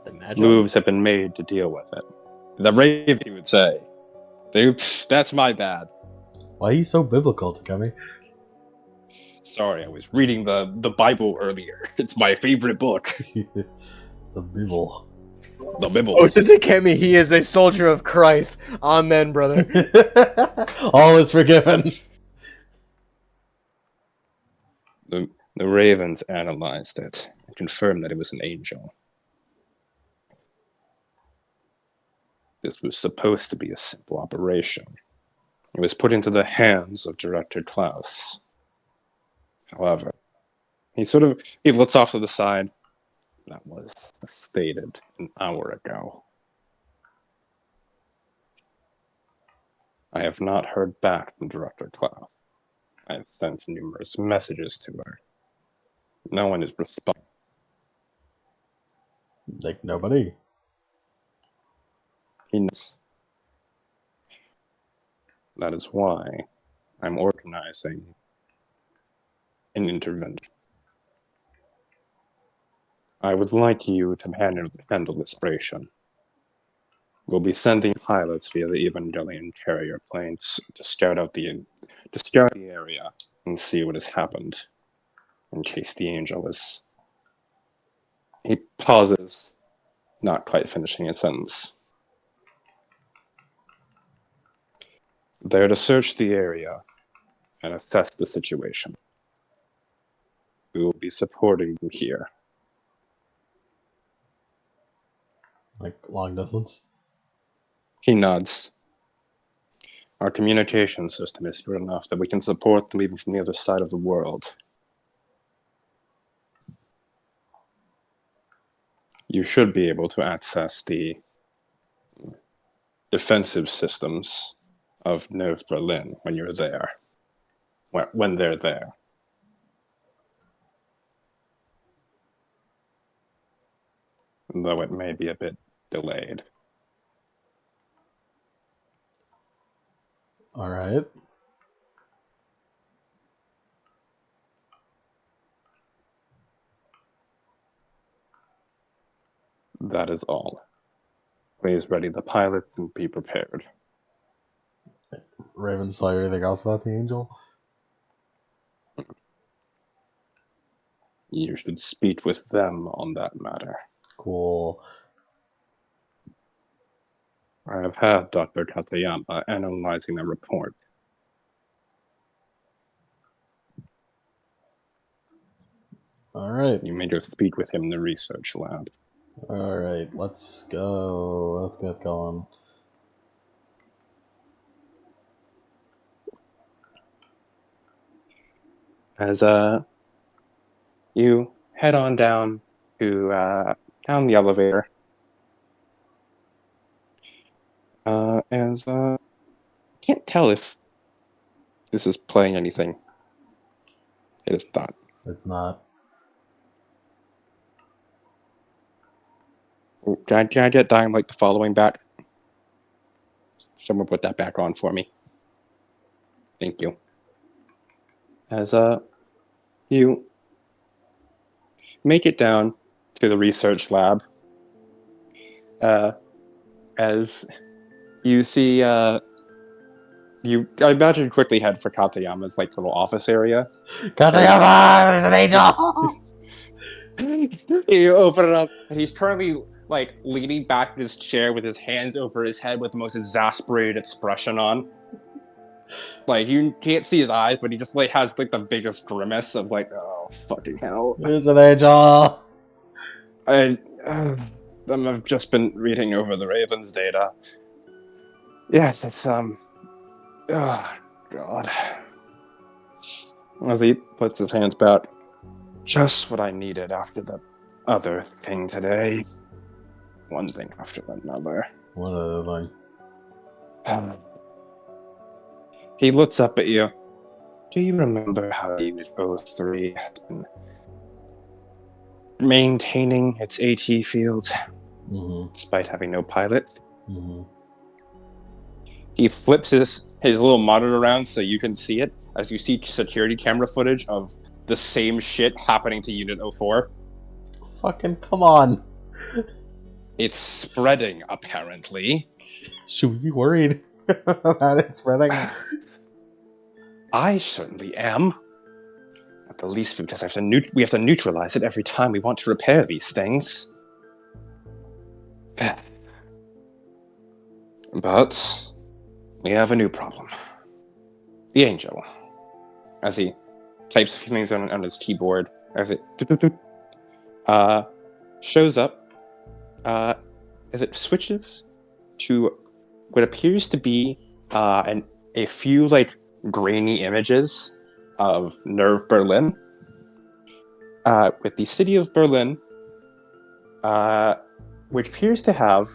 Speaker 5: The Magi?
Speaker 4: Moves have been made to deal with it. The Raven, he would say. Oops, that's my bad.
Speaker 2: Why are you so biblical, Takumi?
Speaker 4: Sorry, I was reading the Bible earlier. It's my favorite book.
Speaker 2: The Bible.
Speaker 4: The Bible.
Speaker 5: Oh, to Takemi, he is a soldier of Christ. Amen, brother.
Speaker 2: All is forgiven.
Speaker 4: The Ravens analyzed it and confirmed that it was an angel. This was supposed to be a simple operation. It was put into the hands of Director Klaus. However, he looks off to the side. That was stated an hour ago. I have not heard back from Director Klaus. I have sent numerous messages to her. No one is responding.
Speaker 2: Like nobody.
Speaker 4: That is why I'm organizing an intervention. I would like you to handle this operation. We'll be sending pilots via the Evangelion carrier planes to scout the area and see what has happened. In case the angel is... He pauses, not quite finishing his sentence. They're to search the area and assess the situation. We will be supporting you here.
Speaker 2: Like long distance?
Speaker 4: He nods. Our communication system is good enough that we can support them even from the other side of the world. You should be able to access the defensive systems of NERV Berlin when you're there. When they're there. Though it may be a bit delayed.
Speaker 2: Alright.
Speaker 4: That is all. Please ready the pilot and be prepared.
Speaker 2: Raven saw anything else about the angel?
Speaker 4: You should speak with them on that matter.
Speaker 2: Cool.
Speaker 4: I have had Dr. Katayama analyzing the report.
Speaker 2: Alright.
Speaker 4: You may go speak with him in the research lab.
Speaker 2: Alright, let's go. Let's get going.
Speaker 4: As you head on down to down the elevator. Can't tell if this is playing anything. It is not.
Speaker 2: It's not.
Speaker 4: Can I get Dying Light the following back? Someone put that back on for me. Thank you. As you make it down to the research lab, as you see, I imagine quickly head for Katayama's like little office area.
Speaker 2: Katayama! There's an angel!
Speaker 4: You open it up, and he's currently like leaning back in his chair with his hands over his head with the most exasperated expression on. Like, you can't see his eyes, but he just like has like the biggest grimace of like, oh fucking hell.
Speaker 2: Here's an angel.
Speaker 4: And I've just been reading over the Ravens data. Yes, it's oh god. As he puts his hands back, just what I needed after the other thing today. One thing after another.
Speaker 2: What other thing?
Speaker 4: He looks up at you. Do you remember how Unit 03 had been maintaining its AT field despite having no pilot? He flips his little monitor around so you can see it, as you see security camera footage of the same shit happening to Unit 04.
Speaker 2: Fucking come on.
Speaker 4: It's spreading, apparently.
Speaker 2: Should we be worried about it spreading?
Speaker 4: I certainly am. At the least because we have to neutralize it every time we want to repair these things. But we have a new problem. The Angel. As he types a few things on his keyboard, as it shows up, as it switches to what appears to be a few like grainy images of NERV Berlin, with the city of Berlin, which appears to have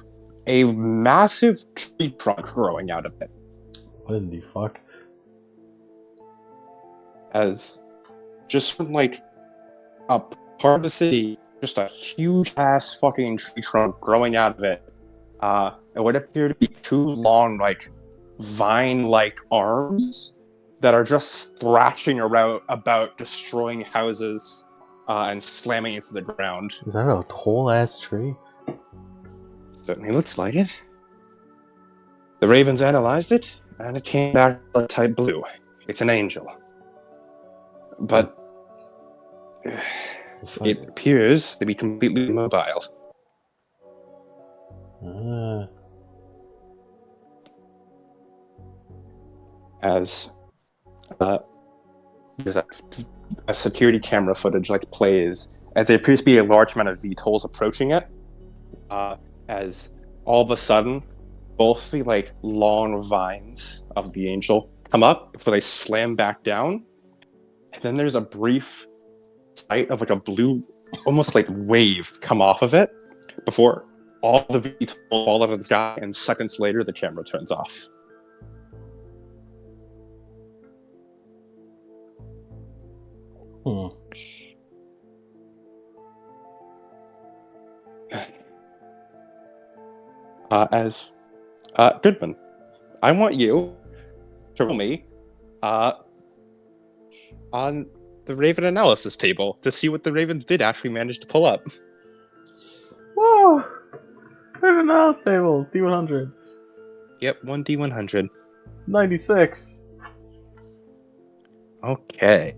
Speaker 4: a massive tree trunk growing out of it.
Speaker 2: What in the fuck? As
Speaker 4: just from like a part of the city, just a huge ass fucking tree trunk growing out of it. It would appear to be two long, like, vine-like arms that are just thrashing around about destroying houses and slamming into the ground.
Speaker 2: Is that a whole ass tree?
Speaker 4: Certainly looks like it. The Ravens analyzed it, and it came back type blue. It's an angel. But it appears to be completely immobile. As there's a security camera footage like plays, as there appears to be a large amount of VTOLs approaching it, as all of a sudden, both the like long vines of the angel come up before they slam back down, and then there's a brief sight of like a blue, almost like wave come off of it before all the VTOLs fall out of the sky, and seconds later the camera turns off. Goodman, I want you to roll me on the Raven analysis table to see what the Ravens did actually manage to pull up.
Speaker 2: Whoa! Raven analysis table, D100.
Speaker 4: Yep, 1D100.
Speaker 2: 96.
Speaker 4: Okay.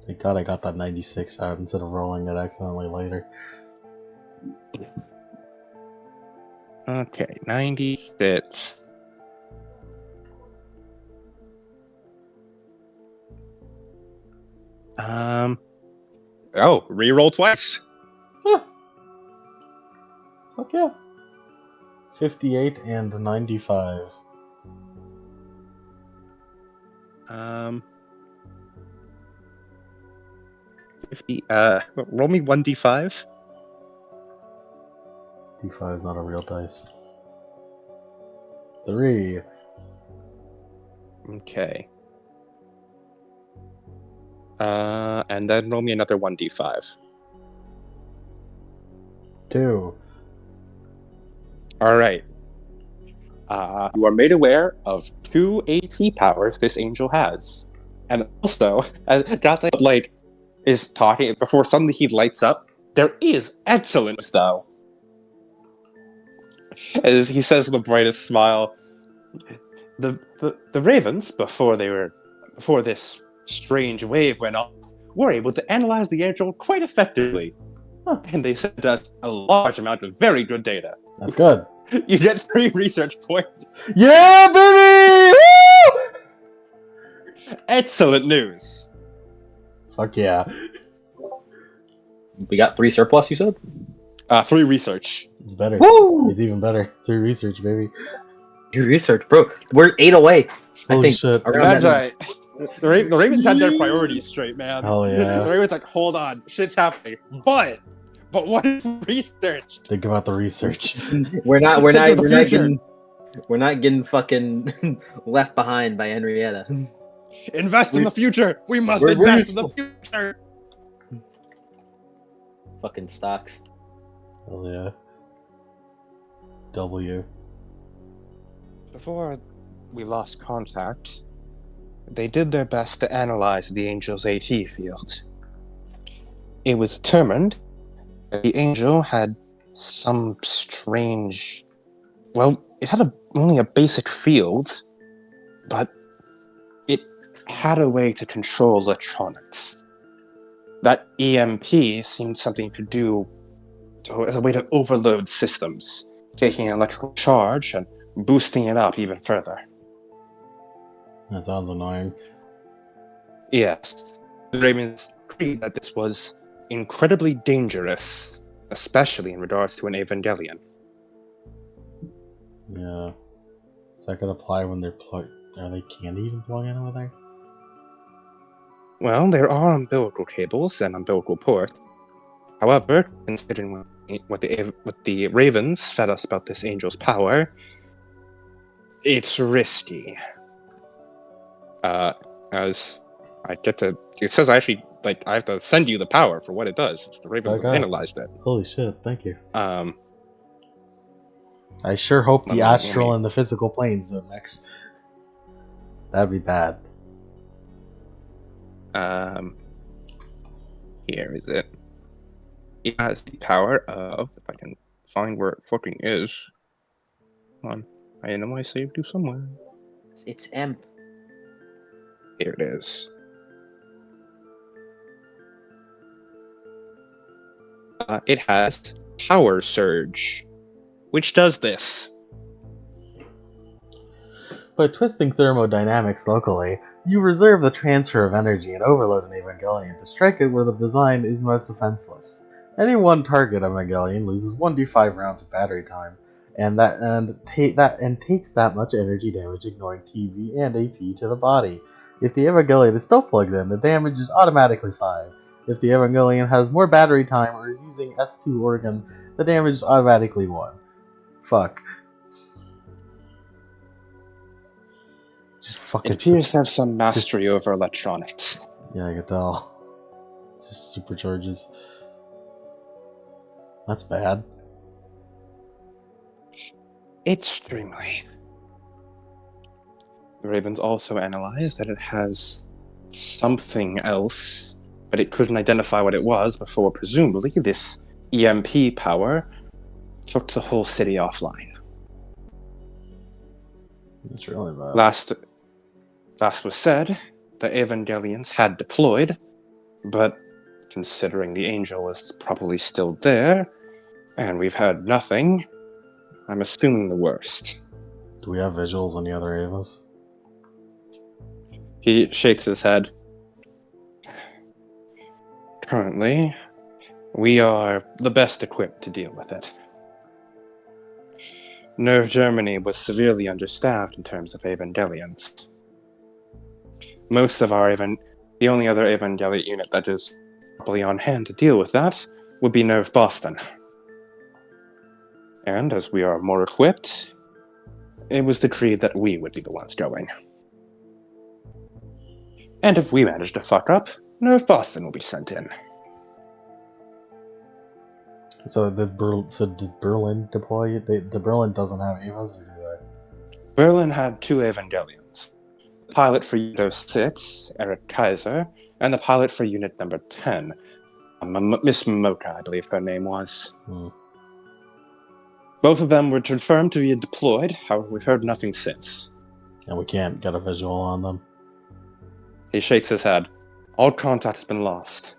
Speaker 2: Thank God I got that 96 out instead of rolling it accidentally later.
Speaker 4: Okay, 96. Oh, reroll twice.
Speaker 2: Huh. Fuck yeah. 58 and 95.
Speaker 4: 50. Roll me 1d5.
Speaker 2: D5 is not a real dice. 3.
Speaker 4: Okay. And then roll me another 1d5.
Speaker 2: 2.
Speaker 4: Alright. You are made aware of 2 AT powers this angel has. And also, as Gata, like, is talking, before suddenly he lights up, there is excellence, though. As he says with the brightest smile, the Ravens, before this strange wave went off, were able to analyze the angel quite effectively. Huh. And they sent us a large amount of very good data.
Speaker 2: That's good.
Speaker 4: You get 3 research points.
Speaker 2: Yeah, baby! Woo!
Speaker 4: Excellent news.
Speaker 2: Fuck yeah.
Speaker 6: We got 3 surplus, you said?
Speaker 4: 3 research.
Speaker 2: It's better.
Speaker 6: Woo!
Speaker 2: It's even better. 3 research, baby.
Speaker 6: Your research, bro. We're 8 away.
Speaker 2: Holy
Speaker 6: I think.
Speaker 2: shit.
Speaker 6: Around
Speaker 4: That's
Speaker 6: that
Speaker 4: right. The Ravens had their priorities straight, man.
Speaker 2: Hell yeah.
Speaker 4: The Ravens like, hold on, shit's happening. But what if research?
Speaker 2: Think about the research.
Speaker 6: we're not getting fucking left behind by Henrietta.
Speaker 4: Invest in the future. We must
Speaker 6: We're-
Speaker 4: invest in the future.
Speaker 6: Fucking stocks.
Speaker 2: Hell yeah. W.
Speaker 4: Before we lost contact, they did their best to analyze the Angel's AT field. It was determined that the Angel had some strange... Well, it had only a basic field, but it had a way to control electronics. That EMP seemed something to do as a way to overload systems, taking an electrical charge and boosting it up even further.
Speaker 2: That sounds annoying.
Speaker 4: Yes, the Ravens agreed that this was incredibly dangerous, especially in regards to an Evangelion.
Speaker 2: Yeah. Does that could apply when they're plugged? Are they can't even plug in over there?
Speaker 4: Well, there are umbilical cables and umbilical ports. However, considering what the Ravens fed us about this Angel's power, it's risky. As I get to, it says I actually I have to send you the power for what it does. It's the Ravens have
Speaker 2: Okay.
Speaker 4: analyzed it.
Speaker 2: Holy shit! Thank you.
Speaker 4: Um,
Speaker 2: I sure hope the
Speaker 4: Let me-
Speaker 2: astral and the physical planes don't mix. That'd be bad.
Speaker 4: Here is it. It has the power of, if I can find where it fucking is. Come on, I know I saved you somewhere.
Speaker 1: It's M.
Speaker 4: Here it is. It has Power Surge, which does this.
Speaker 2: By twisting thermodynamics locally, you reserve the transfer of energy and overload an Evangelion to strike it where the design is most defenseless. Any one target Evangelion loses 1d5 rounds of battery time, and takes that much energy damage, ignoring TV and AP to the body. If the Evangelion is still plugged in, the damage is automatically 5. If the Evangelion has more battery time or is using S2 organ, the damage is automatically 1. Fuck. Just fucking.
Speaker 4: It appears to have some mastery over electronics.
Speaker 2: Yeah, I can tell. It just supercharges. That's bad.
Speaker 4: Extremely. The Ravens also analyzed that it has something else, but it couldn't identify what it was before presumably this EMP power took the whole city offline.
Speaker 2: It's really bad.
Speaker 4: Last was said, the Evangelions had deployed, but considering the Angel was probably still there, and we've heard nothing, I'm assuming the worst.
Speaker 2: Do we have visuals on the other Avas?
Speaker 4: He shakes his head. Currently, we are the best equipped to deal with it. NERV Germany was severely understaffed in terms of Evangelions. The only other Evangelion unit that is properly on hand to deal with that would be NERV Boston. And as we are more equipped, it was decreed that we would be the ones going. And if we manage to fuck up, NERV Boston will be sent in.
Speaker 2: So did Berlin deploy? The Berlin doesn't have Avas, or do they?
Speaker 4: Berlin had 2 Evangelions. The pilot for Unit 06, Eric Kaiser, and the pilot for Unit number 10, Miss Mocha, I believe her name was. Both of them were confirmed to be deployed, however, we've heard nothing since.
Speaker 2: And we can't get a visual on them.
Speaker 4: He shakes his head. All contact has been lost.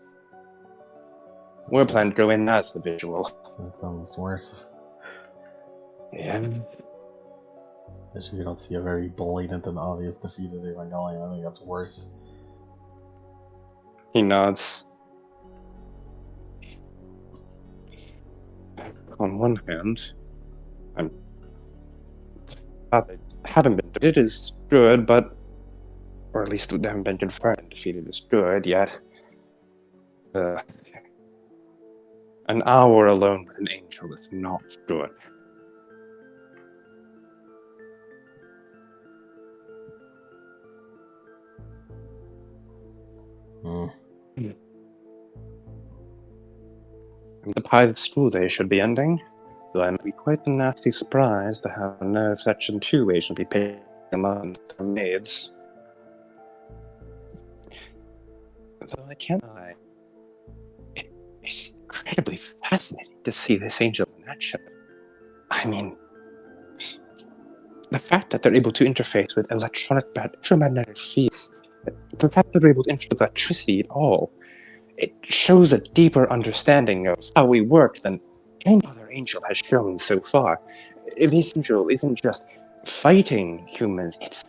Speaker 4: We're planning to go in as the visual.
Speaker 2: That's almost worse.
Speaker 4: Yeah.
Speaker 2: You don't see a very blatant and obvious defeat of Evangelion. I think that's worse.
Speaker 4: He nods. On one hand, I'm glad they haven't been defeated is good, but or at least they haven't been confirmed defeated is good yet. An hour alone with an angel is not good. The pilot school day should be ending, so I might be quite a nasty surprise to have a NERV Section 2 agent be picking them up in their maids. Though I can't lie, it's incredibly fascinating to see this angel in action. I mean, the fact that they're able to interface with electromagnetic fields, the fact that they're able to interface with electricity at all, it shows a deeper understanding of how we work than any other angel has shown so far. This angel isn't just fighting humans, it's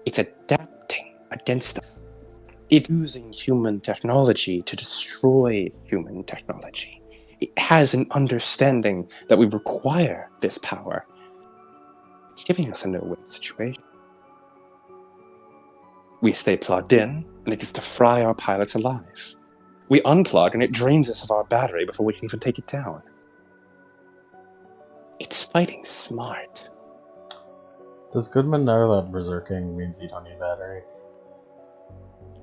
Speaker 4: adapting against us. It's using human technology to destroy human technology. It has an understanding that we require this power. It's giving us a no-win situation. We stay plugged in, and it gets to fry our pilots alive. We unplug, and it drains us of our battery before we can even take it down. It's fighting smart.
Speaker 2: Does Goodman know that berserking means you don't need battery?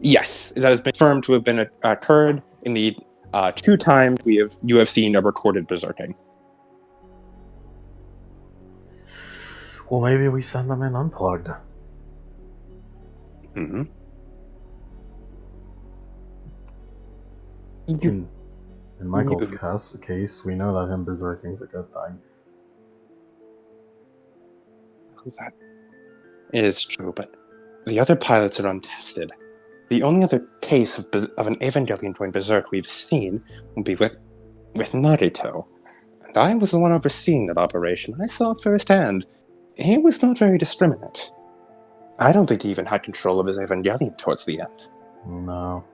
Speaker 4: Yes, that has been confirmed to have been occurred in the 2 times you have seen a recorded berserking.
Speaker 2: Well, maybe we send them in unplugged.
Speaker 4: Mm-hmm.
Speaker 2: In Michael's case, we know that him berserking is a good thing.
Speaker 4: That is true, but the other pilots are untested. The only other case of an Evangelion joined berserk we've seen would be with Naruto. And I was the one overseeing that operation. I saw it firsthand. He was not very discriminate. I don't think he even had control of his Evangelion towards the end.
Speaker 2: No.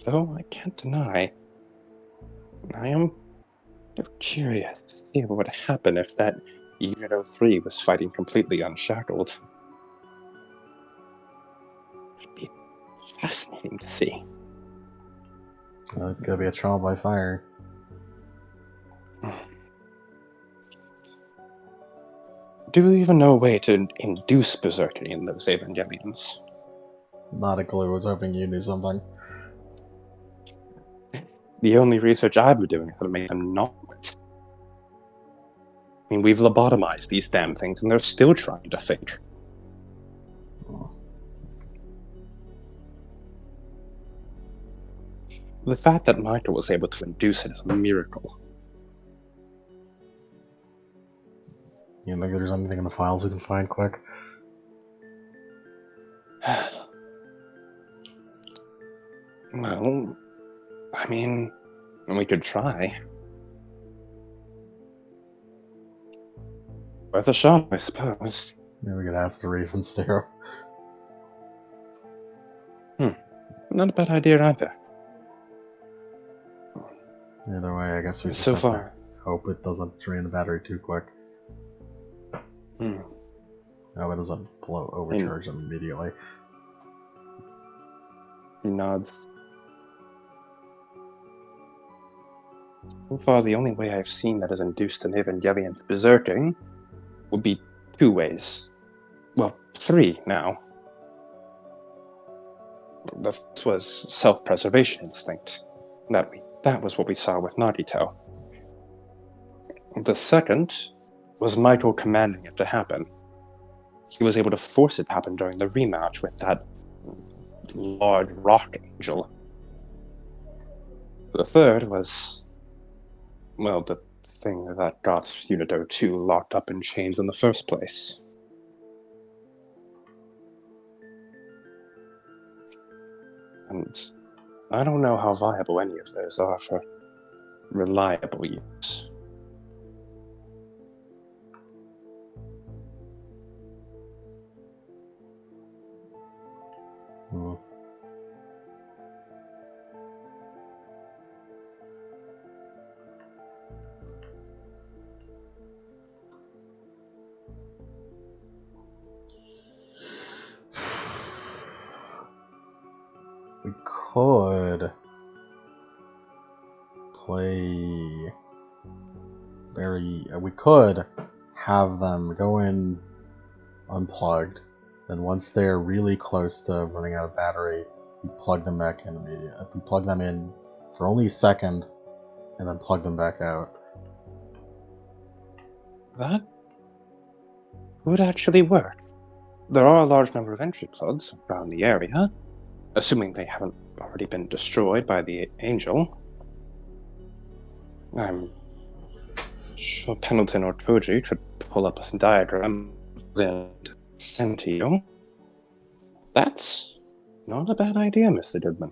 Speaker 4: Though I can't deny, I am curious to see what would happen if that Unit 03 was fighting completely unshackled. It'd be fascinating to see.
Speaker 2: It's gonna be a trial by fire.
Speaker 4: Do we even know a way to induce berserking in those Evangelions?
Speaker 2: Not a clue. I was hoping you knew something.
Speaker 4: The only research I've been doing is how to make them not. I mean, we've lobotomized these damn things, and they're still trying to think. The fact that Michael was able to induce it is a miracle.
Speaker 2: You think there's anything in the files we can find quick?
Speaker 4: Well, I mean, we could try. Worth a shot, I suppose.
Speaker 2: Maybe we could ask the Raven Stero.
Speaker 4: Not a bad idea either.
Speaker 2: Either way, I guess we just
Speaker 4: So
Speaker 2: have
Speaker 4: far.
Speaker 2: to hope it doesn't drain the battery too quick. Oh, it doesn't overcharge them immediately.
Speaker 4: He nods. So far, the only way I've seen that has induced an Evangelion berserking would be 2 ways. Well, 3 now. The first was self-preservation instinct. That was what we saw with Nagito. The second was Michael commanding it to happen. He was able to force it to happen during the rematch with that large rock angel. The third was, well, the thing that got Unit 02 locked up in chains in the first place. And I don't know how viable any of those are for reliable use.
Speaker 2: Hmm. We could play we could have them go in unplugged, then once they're really close to running out of battery, we plug them back in immediately. We plug them in for only a second, and then plug them back out.
Speaker 4: That would actually work. There are a large number of entry plugs around the area, assuming they haven't already been destroyed by the Angel. I'm sure Pendleton or Toji could pull up a diagram and send to you. That's not a bad idea, Mr. Goodman.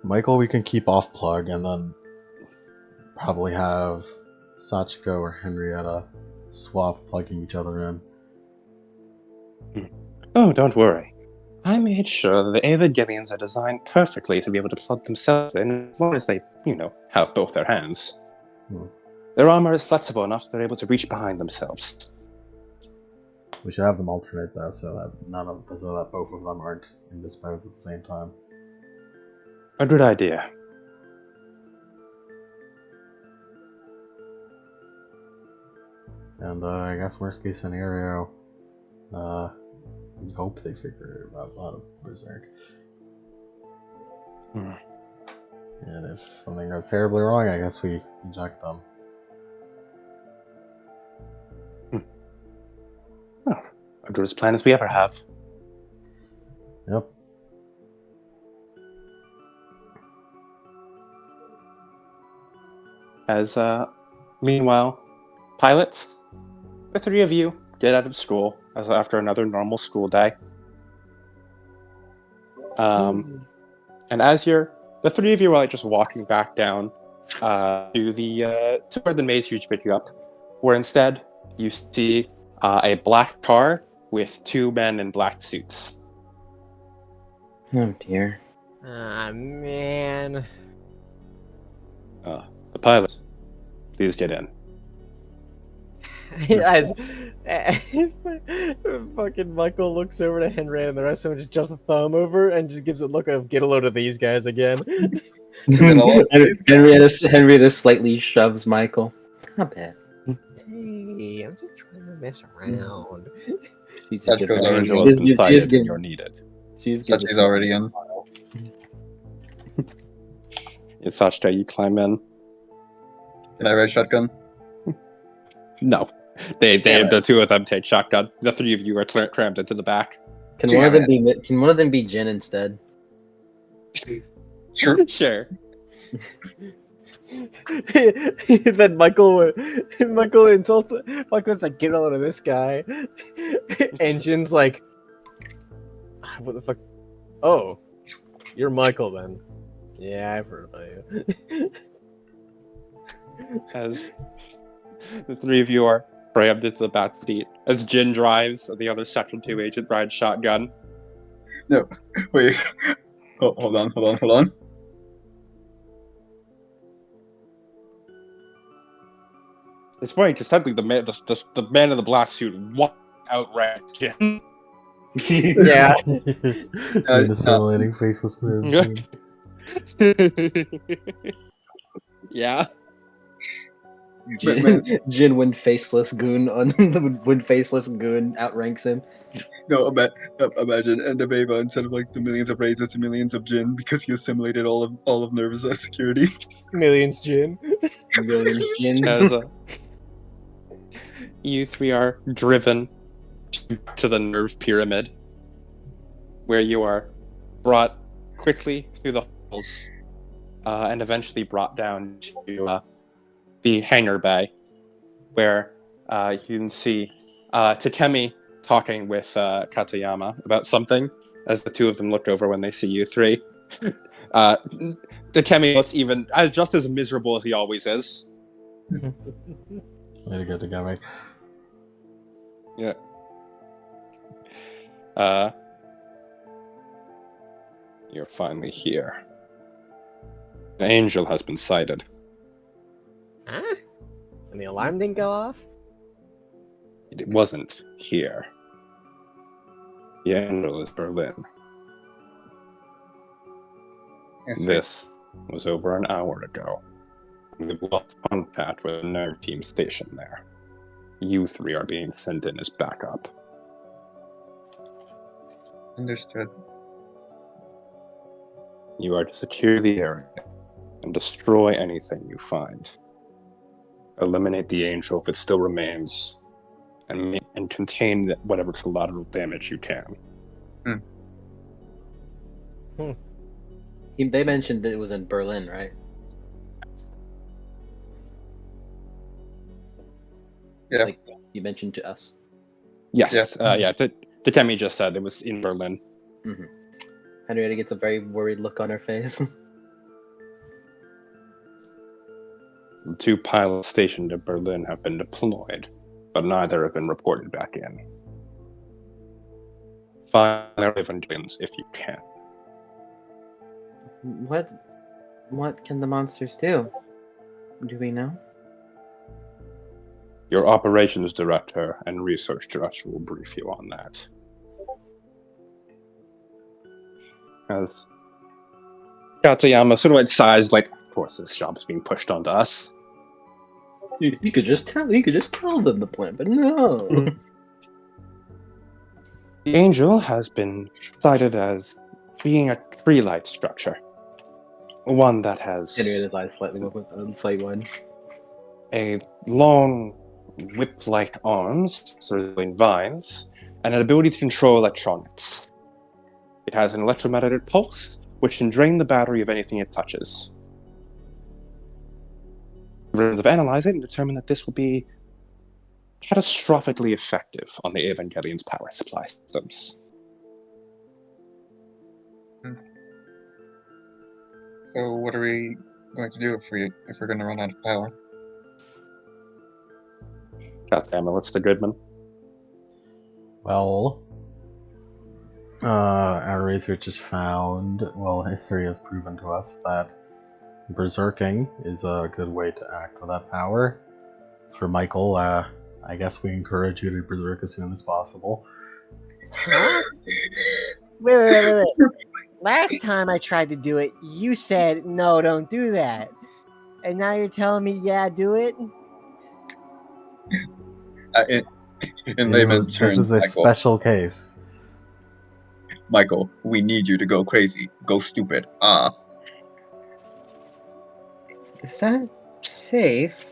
Speaker 2: Michael, we can keep off plug, and then probably have Sachiko or Henrietta swap plugging each other in.
Speaker 4: Oh, don't worry. I made sure that the Evangelions are designed perfectly to be able to plug themselves in as long as they, have both their hands. Their armor is flexible enough they're able to reach behind themselves.
Speaker 2: We should have them alternate though, so that both of them aren't indisposed at the same time.
Speaker 4: A good idea.
Speaker 2: And I guess worst case scenario, we hope they figure it out of Berserk. And if something goes terribly wrong, I guess we eject them.
Speaker 4: Oh, as good a plan as we ever have.
Speaker 2: Yep.
Speaker 4: As, meanwhile, pilots, the three of you get out of school after another normal school day. And as the three of you are just walking back down to where the maze huge pick you up, where instead you see a black car with two men in black suits.
Speaker 1: Oh dear.
Speaker 5: Ah, man.
Speaker 4: The pilots, please get in.
Speaker 5: As fucking Michael looks over to Henry and the rest of them just a thumb over and just gives a look of get a load of these guys again.
Speaker 1: Henrietta slightly shoves Michael. It's not bad.
Speaker 5: Hey, I'm just trying to mess around.
Speaker 1: She just gives
Speaker 4: An
Speaker 1: her
Speaker 4: angel
Speaker 1: just
Speaker 4: is
Speaker 1: gives-
Speaker 4: inside
Speaker 1: just
Speaker 4: it and
Speaker 1: gives-
Speaker 4: you're needed.
Speaker 1: she's
Speaker 3: She's already in.
Speaker 4: It's such that you climb in.
Speaker 3: Can I ride shotgun?
Speaker 4: No. The two of them take shotgun. The three of you are crammed into the back.
Speaker 1: Can one of them be Jin instead?
Speaker 3: Sure.
Speaker 4: Sure.
Speaker 5: Then Michael insults. Michael's like, get a load of this guy. Engine's like, what the fuck? Oh, you're Michael then. Yeah, I've heard about you.
Speaker 4: As the three of you are crammed into the back seat, as Jin drives, the other Section 2 agent rides shotgun.
Speaker 3: No, wait. Oh, hold on.
Speaker 4: It's funny because technically the man in the black suit outran Jin.
Speaker 5: Yeah.
Speaker 2: Jin assimilating faceless nerves.
Speaker 4: Yeah.
Speaker 1: Jin when faceless goon outranks him.
Speaker 3: No, imagine, and the Beva, instead of like the millions of raids, it's millions of Jin because he assimilated all of NERV's security.
Speaker 5: Millions Jin.
Speaker 1: Millions Jins.
Speaker 4: As you three are driven to the NERV pyramid, where you are brought quickly through the halls, and eventually brought down to the hangar bay, where you can see Takemi talking with Katayama about something, as the two of them look over when they see you three. The Kemi looks even just as miserable as he always is.
Speaker 2: Way to go, Tagami.
Speaker 4: Yeah. You're finally here. The angel has been sighted.
Speaker 5: Huh? And the alarm didn't go off?
Speaker 4: It wasn't here. The angel is Berlin. This was over an hour ago. We've lost contact with the NERV team stationed there. You three are being sent in as backup.
Speaker 3: Understood.
Speaker 4: You are to secure the area and destroy anything you find. Eliminate the angel if it still remains, and contain whatever collateral damage you can.
Speaker 1: They mentioned that it was in Berlin, right?
Speaker 3: Yeah.
Speaker 1: Like you mentioned to us.
Speaker 4: Yes. Tatemi just said it was in Berlin.
Speaker 1: Mm-hmm. Henrietta gets a very worried look on her face.
Speaker 4: The 2 pilots stationed in Berlin have been deployed, but neither have been reported back in. Find their Evangelions if you can.
Speaker 1: What can the monsters do? Do we know?
Speaker 4: Your operations director and research director will brief you on that. As Katsuyama sort of sighs, like, of course this job's being pushed onto us.
Speaker 1: You could just tell them the plan, but no.
Speaker 4: The angel has been cited as being a tree-like structure. One that has
Speaker 1: Henrietta's eyes slightly wide.
Speaker 4: a long whip-like arms, circling vines, and an ability to control electronics. It has an electromagnetic pulse, which can drain the battery of anything it touches. We're able to analyze it and determine that this will be catastrophically effective on the Evangelion's power supply systems.
Speaker 3: So what are we going to do if we're going to run out of power?
Speaker 4: Goddamn it, what's the Goodman?
Speaker 2: Well, our research has found, history has proven to us that berserking is a good way to act with that power. For Michael, I guess we encourage you to berserk as soon as possible.
Speaker 7: Huh? Wait. Last time I tried to do it, you said, no, don't do that. And now you're telling me, yeah, do it?
Speaker 3: In layman's terms,
Speaker 2: this is a special case.
Speaker 3: Michael, we need you to go crazy. Go stupid.
Speaker 1: Is that safe?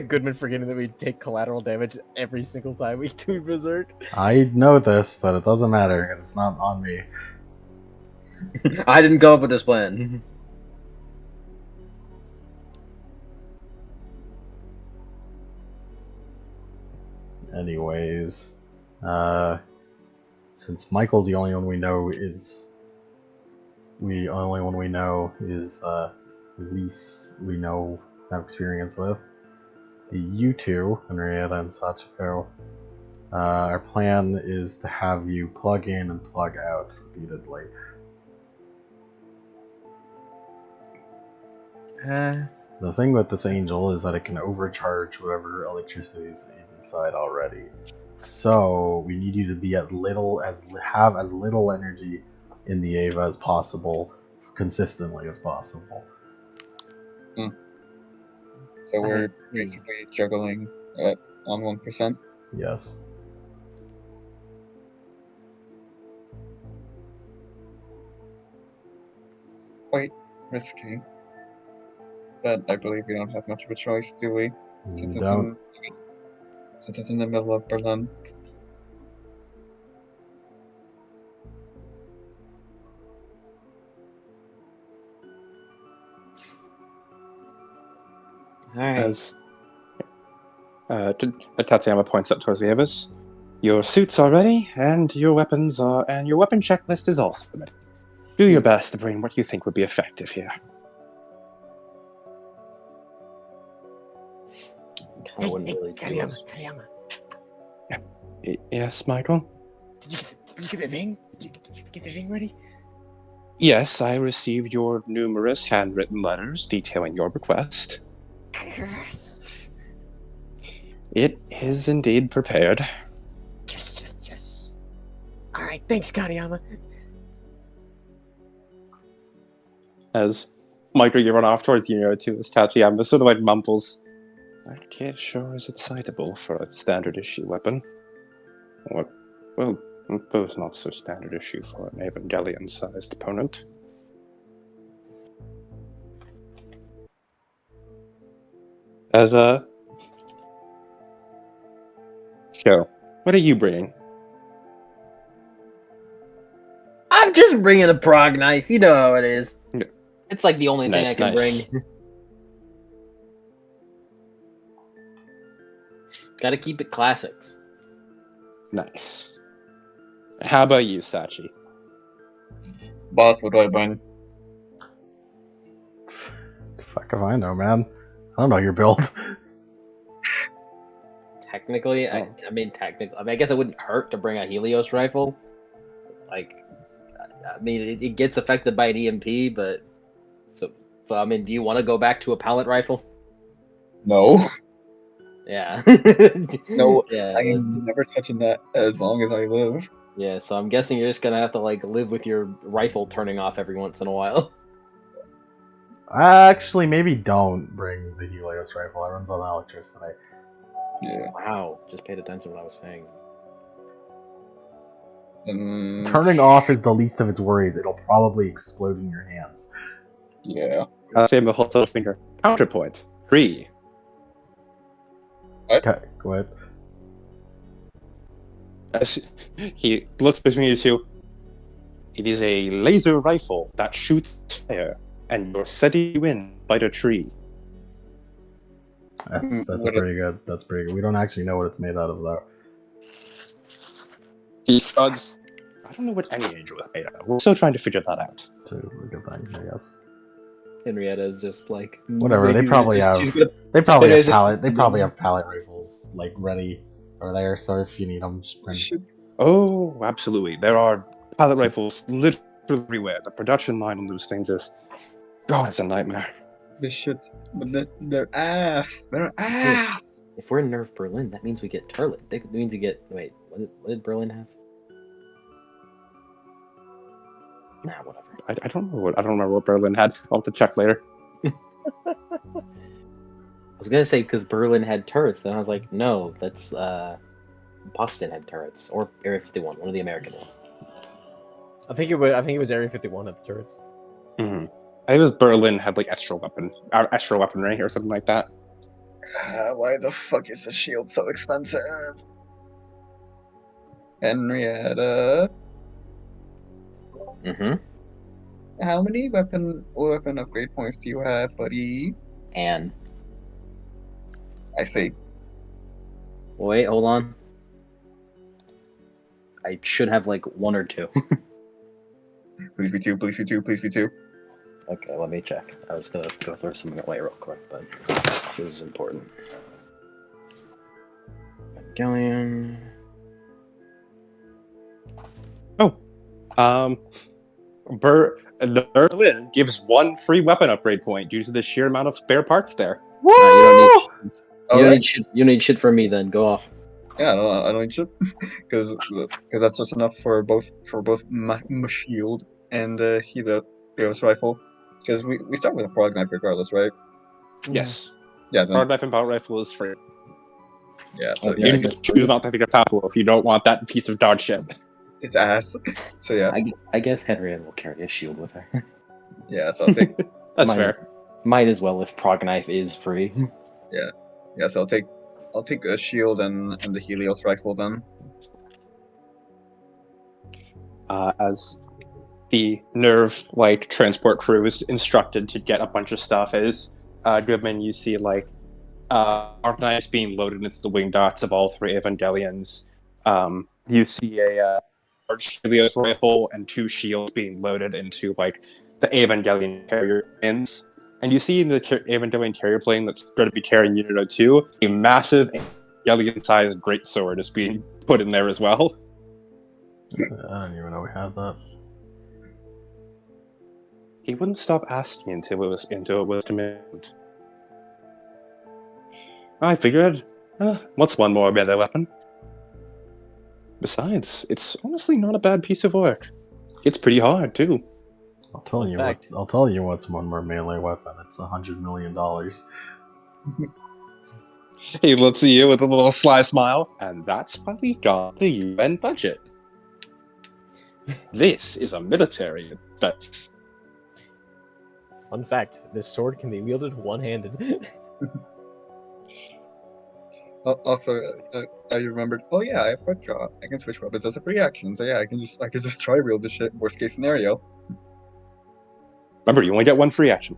Speaker 5: Goodman forgetting that we take collateral damage every single time we do berserk.
Speaker 2: I know this, but it doesn't matter because it's not on me.
Speaker 1: I didn't come up with this plan.
Speaker 2: Anyways, since Michael's the only one we know is least we know have experience with. You two, Henrietta and Sachiko, our plan is to have you plug in and plug out repeatedly. The thing with this angel is that it can overcharge whatever electricity is inside already. So we need you to be have as little energy in the Eva as possible, consistently as possible.
Speaker 3: So we're basically juggling on 1%?
Speaker 2: Yes.
Speaker 3: It's quite risky. But I believe we don't have much of a choice, do we? Since it's in the middle of Berlin.
Speaker 1: All right.
Speaker 4: As Tatsuyama points up towards the Evas, Your suits are ready, and your weapon checklist is also ready. Do your best to bring what you think would be effective here.
Speaker 6: I wouldn't really do this.
Speaker 7: Kariyama.
Speaker 4: Yes, Michael?
Speaker 7: Did you get the ring? Did you get the ring ready?
Speaker 4: Yes, I received your numerous handwritten letters detailing your request.
Speaker 7: Yes.
Speaker 4: It is indeed prepared.
Speaker 7: Yes. All right, thanks, Kariyama.
Speaker 4: As Michael, you run off towards to as Tatiyama sort of like mumbles, "That kid sure is excitable for a standard issue weapon. Well, both not so standard issue for an Evangelion-sized opponent." So, what are you bringing?
Speaker 6: I'm just bringing a prog knife. You know how it is.
Speaker 4: Yeah.
Speaker 6: It's like the only thing I can bring. Gotta keep it classics.
Speaker 4: Nice. How about you, Sachi?
Speaker 3: Boss, what do I bring?
Speaker 2: Fuck if I know, man. I don't know your build.
Speaker 6: Technically, I guess it wouldn't hurt to bring a Helios rifle. Like, I mean, it gets affected by an EMP, but so I mean, do you want to go back to a pallet rifle?
Speaker 3: No.
Speaker 6: Yeah.
Speaker 3: No,
Speaker 6: Yeah.
Speaker 3: I am never touching that as long as I live.
Speaker 6: Yeah, so I'm guessing you're just gonna have to like live with your rifle turning off every once in a while.
Speaker 2: Actually, maybe don't bring the Helios rifle. It runs on electricity.
Speaker 3: Yeah.
Speaker 6: Wow, just paid attention to what I was saying.
Speaker 2: Turning off is the least of its worries. It'll probably explode in your hands.
Speaker 3: Yeah.
Speaker 4: I'll say my whole little finger. Counterpoint. 3.
Speaker 2: Okay, go ahead.
Speaker 4: As he looks between you two. It is a laser rifle that shoots fire, and you're setting you in by the tree.
Speaker 2: That's pretty good. That's pretty good. We don't actually know what it's made out of, though.
Speaker 4: He studs. I don't know what any angel is made out of. We're still trying to figure that out.
Speaker 2: Too a good thing, I guess.
Speaker 6: Henrietta is just like
Speaker 2: Whatever. They probably have. They probably have pallet rifles like ready over there. So if you need them, just bring.
Speaker 4: Oh, absolutely. There are pallet rifles literally everywhere. The production line on those things is. Oh, it's a nightmare.
Speaker 3: This shit's. They're ass. They're ass.
Speaker 6: If we're in NERV Berlin, that means we get turlet. That means you get. Wait, what did Berlin have? Nah, whatever.
Speaker 4: I don't remember what Berlin had. I'll have to check later.
Speaker 6: I was gonna say because Berlin had turrets, then I was like, no, that's Boston had turrets or Area 51, one of the American ones.
Speaker 5: I think it was Area 51 at the turrets.
Speaker 4: Mm-hmm. I think it was Berlin had like extra weaponry or something like that.
Speaker 3: Why the fuck is the shield so expensive? Henrietta.
Speaker 6: Mm-hmm.
Speaker 3: How many weapon upgrade points do you have, buddy?
Speaker 6: And
Speaker 3: I say.
Speaker 6: wait, hold on. I should have like 1 or 2.
Speaker 3: Please be 2. Please be 2. Please be 2.
Speaker 6: Okay, let me check. I was gonna go throw something away real quick, but this is important. Evangelion.
Speaker 4: Berlin gives 1 free weapon upgrade point due to the sheer amount of spare parts there.
Speaker 6: You don't need shit from me then. Go off.
Speaker 3: Yeah, I don't need shit because that's just enough for both my shield and Helios rifle. Because we start with a prog knife regardless, right?
Speaker 4: Yes.
Speaker 3: Yeah. Then,
Speaker 4: Hard knife and power rifle is free.
Speaker 3: yeah. So
Speaker 6: Okay.
Speaker 3: yeah,
Speaker 4: You choose not to take a powerful if you don't want that piece of dog shit.
Speaker 3: it's ass. So yeah.
Speaker 6: I guess Henrietta will carry a shield with her.
Speaker 3: Yeah. So I'll take.
Speaker 4: That's fair.
Speaker 6: Might as well if prog knife is free.
Speaker 3: Yeah. So I'll take a shield and the Helios rifle then.
Speaker 4: As the NERV transport crew is instructed to get a bunch of stuff, as Goodman, you see arc knives being loaded into the wing dots of all 3 Evangelions. you see a large Helios rifle and 2 shields being loaded into like the Evangelion carrier planes. And you see in the Evangelion carrier plane that's going to be carrying Unit 02, a massive Evangelion-sized greatsword is being put in there as well.
Speaker 2: I don't even know we had that.
Speaker 4: He wouldn't stop asking until it was commissioned. I figured, what's one more melee weapon? Besides, it's honestly not a bad piece of work. It's pretty hard too.
Speaker 2: I'll tell
Speaker 5: Fun
Speaker 2: you
Speaker 5: fact.
Speaker 2: what. I'll tell you what's one more melee weapon. It's $100 million.
Speaker 4: He looks at you with a little sly smile, and that's why we got the UN budget. This is a military expense.
Speaker 5: Fun fact: this sword can be wielded one-handed.
Speaker 3: Also, I remembered. Oh yeah, I have quick draw. I can switch weapons as a free action. So yeah, I can just try wield this shit. Worst case scenario.
Speaker 4: Remember, you only get one free action.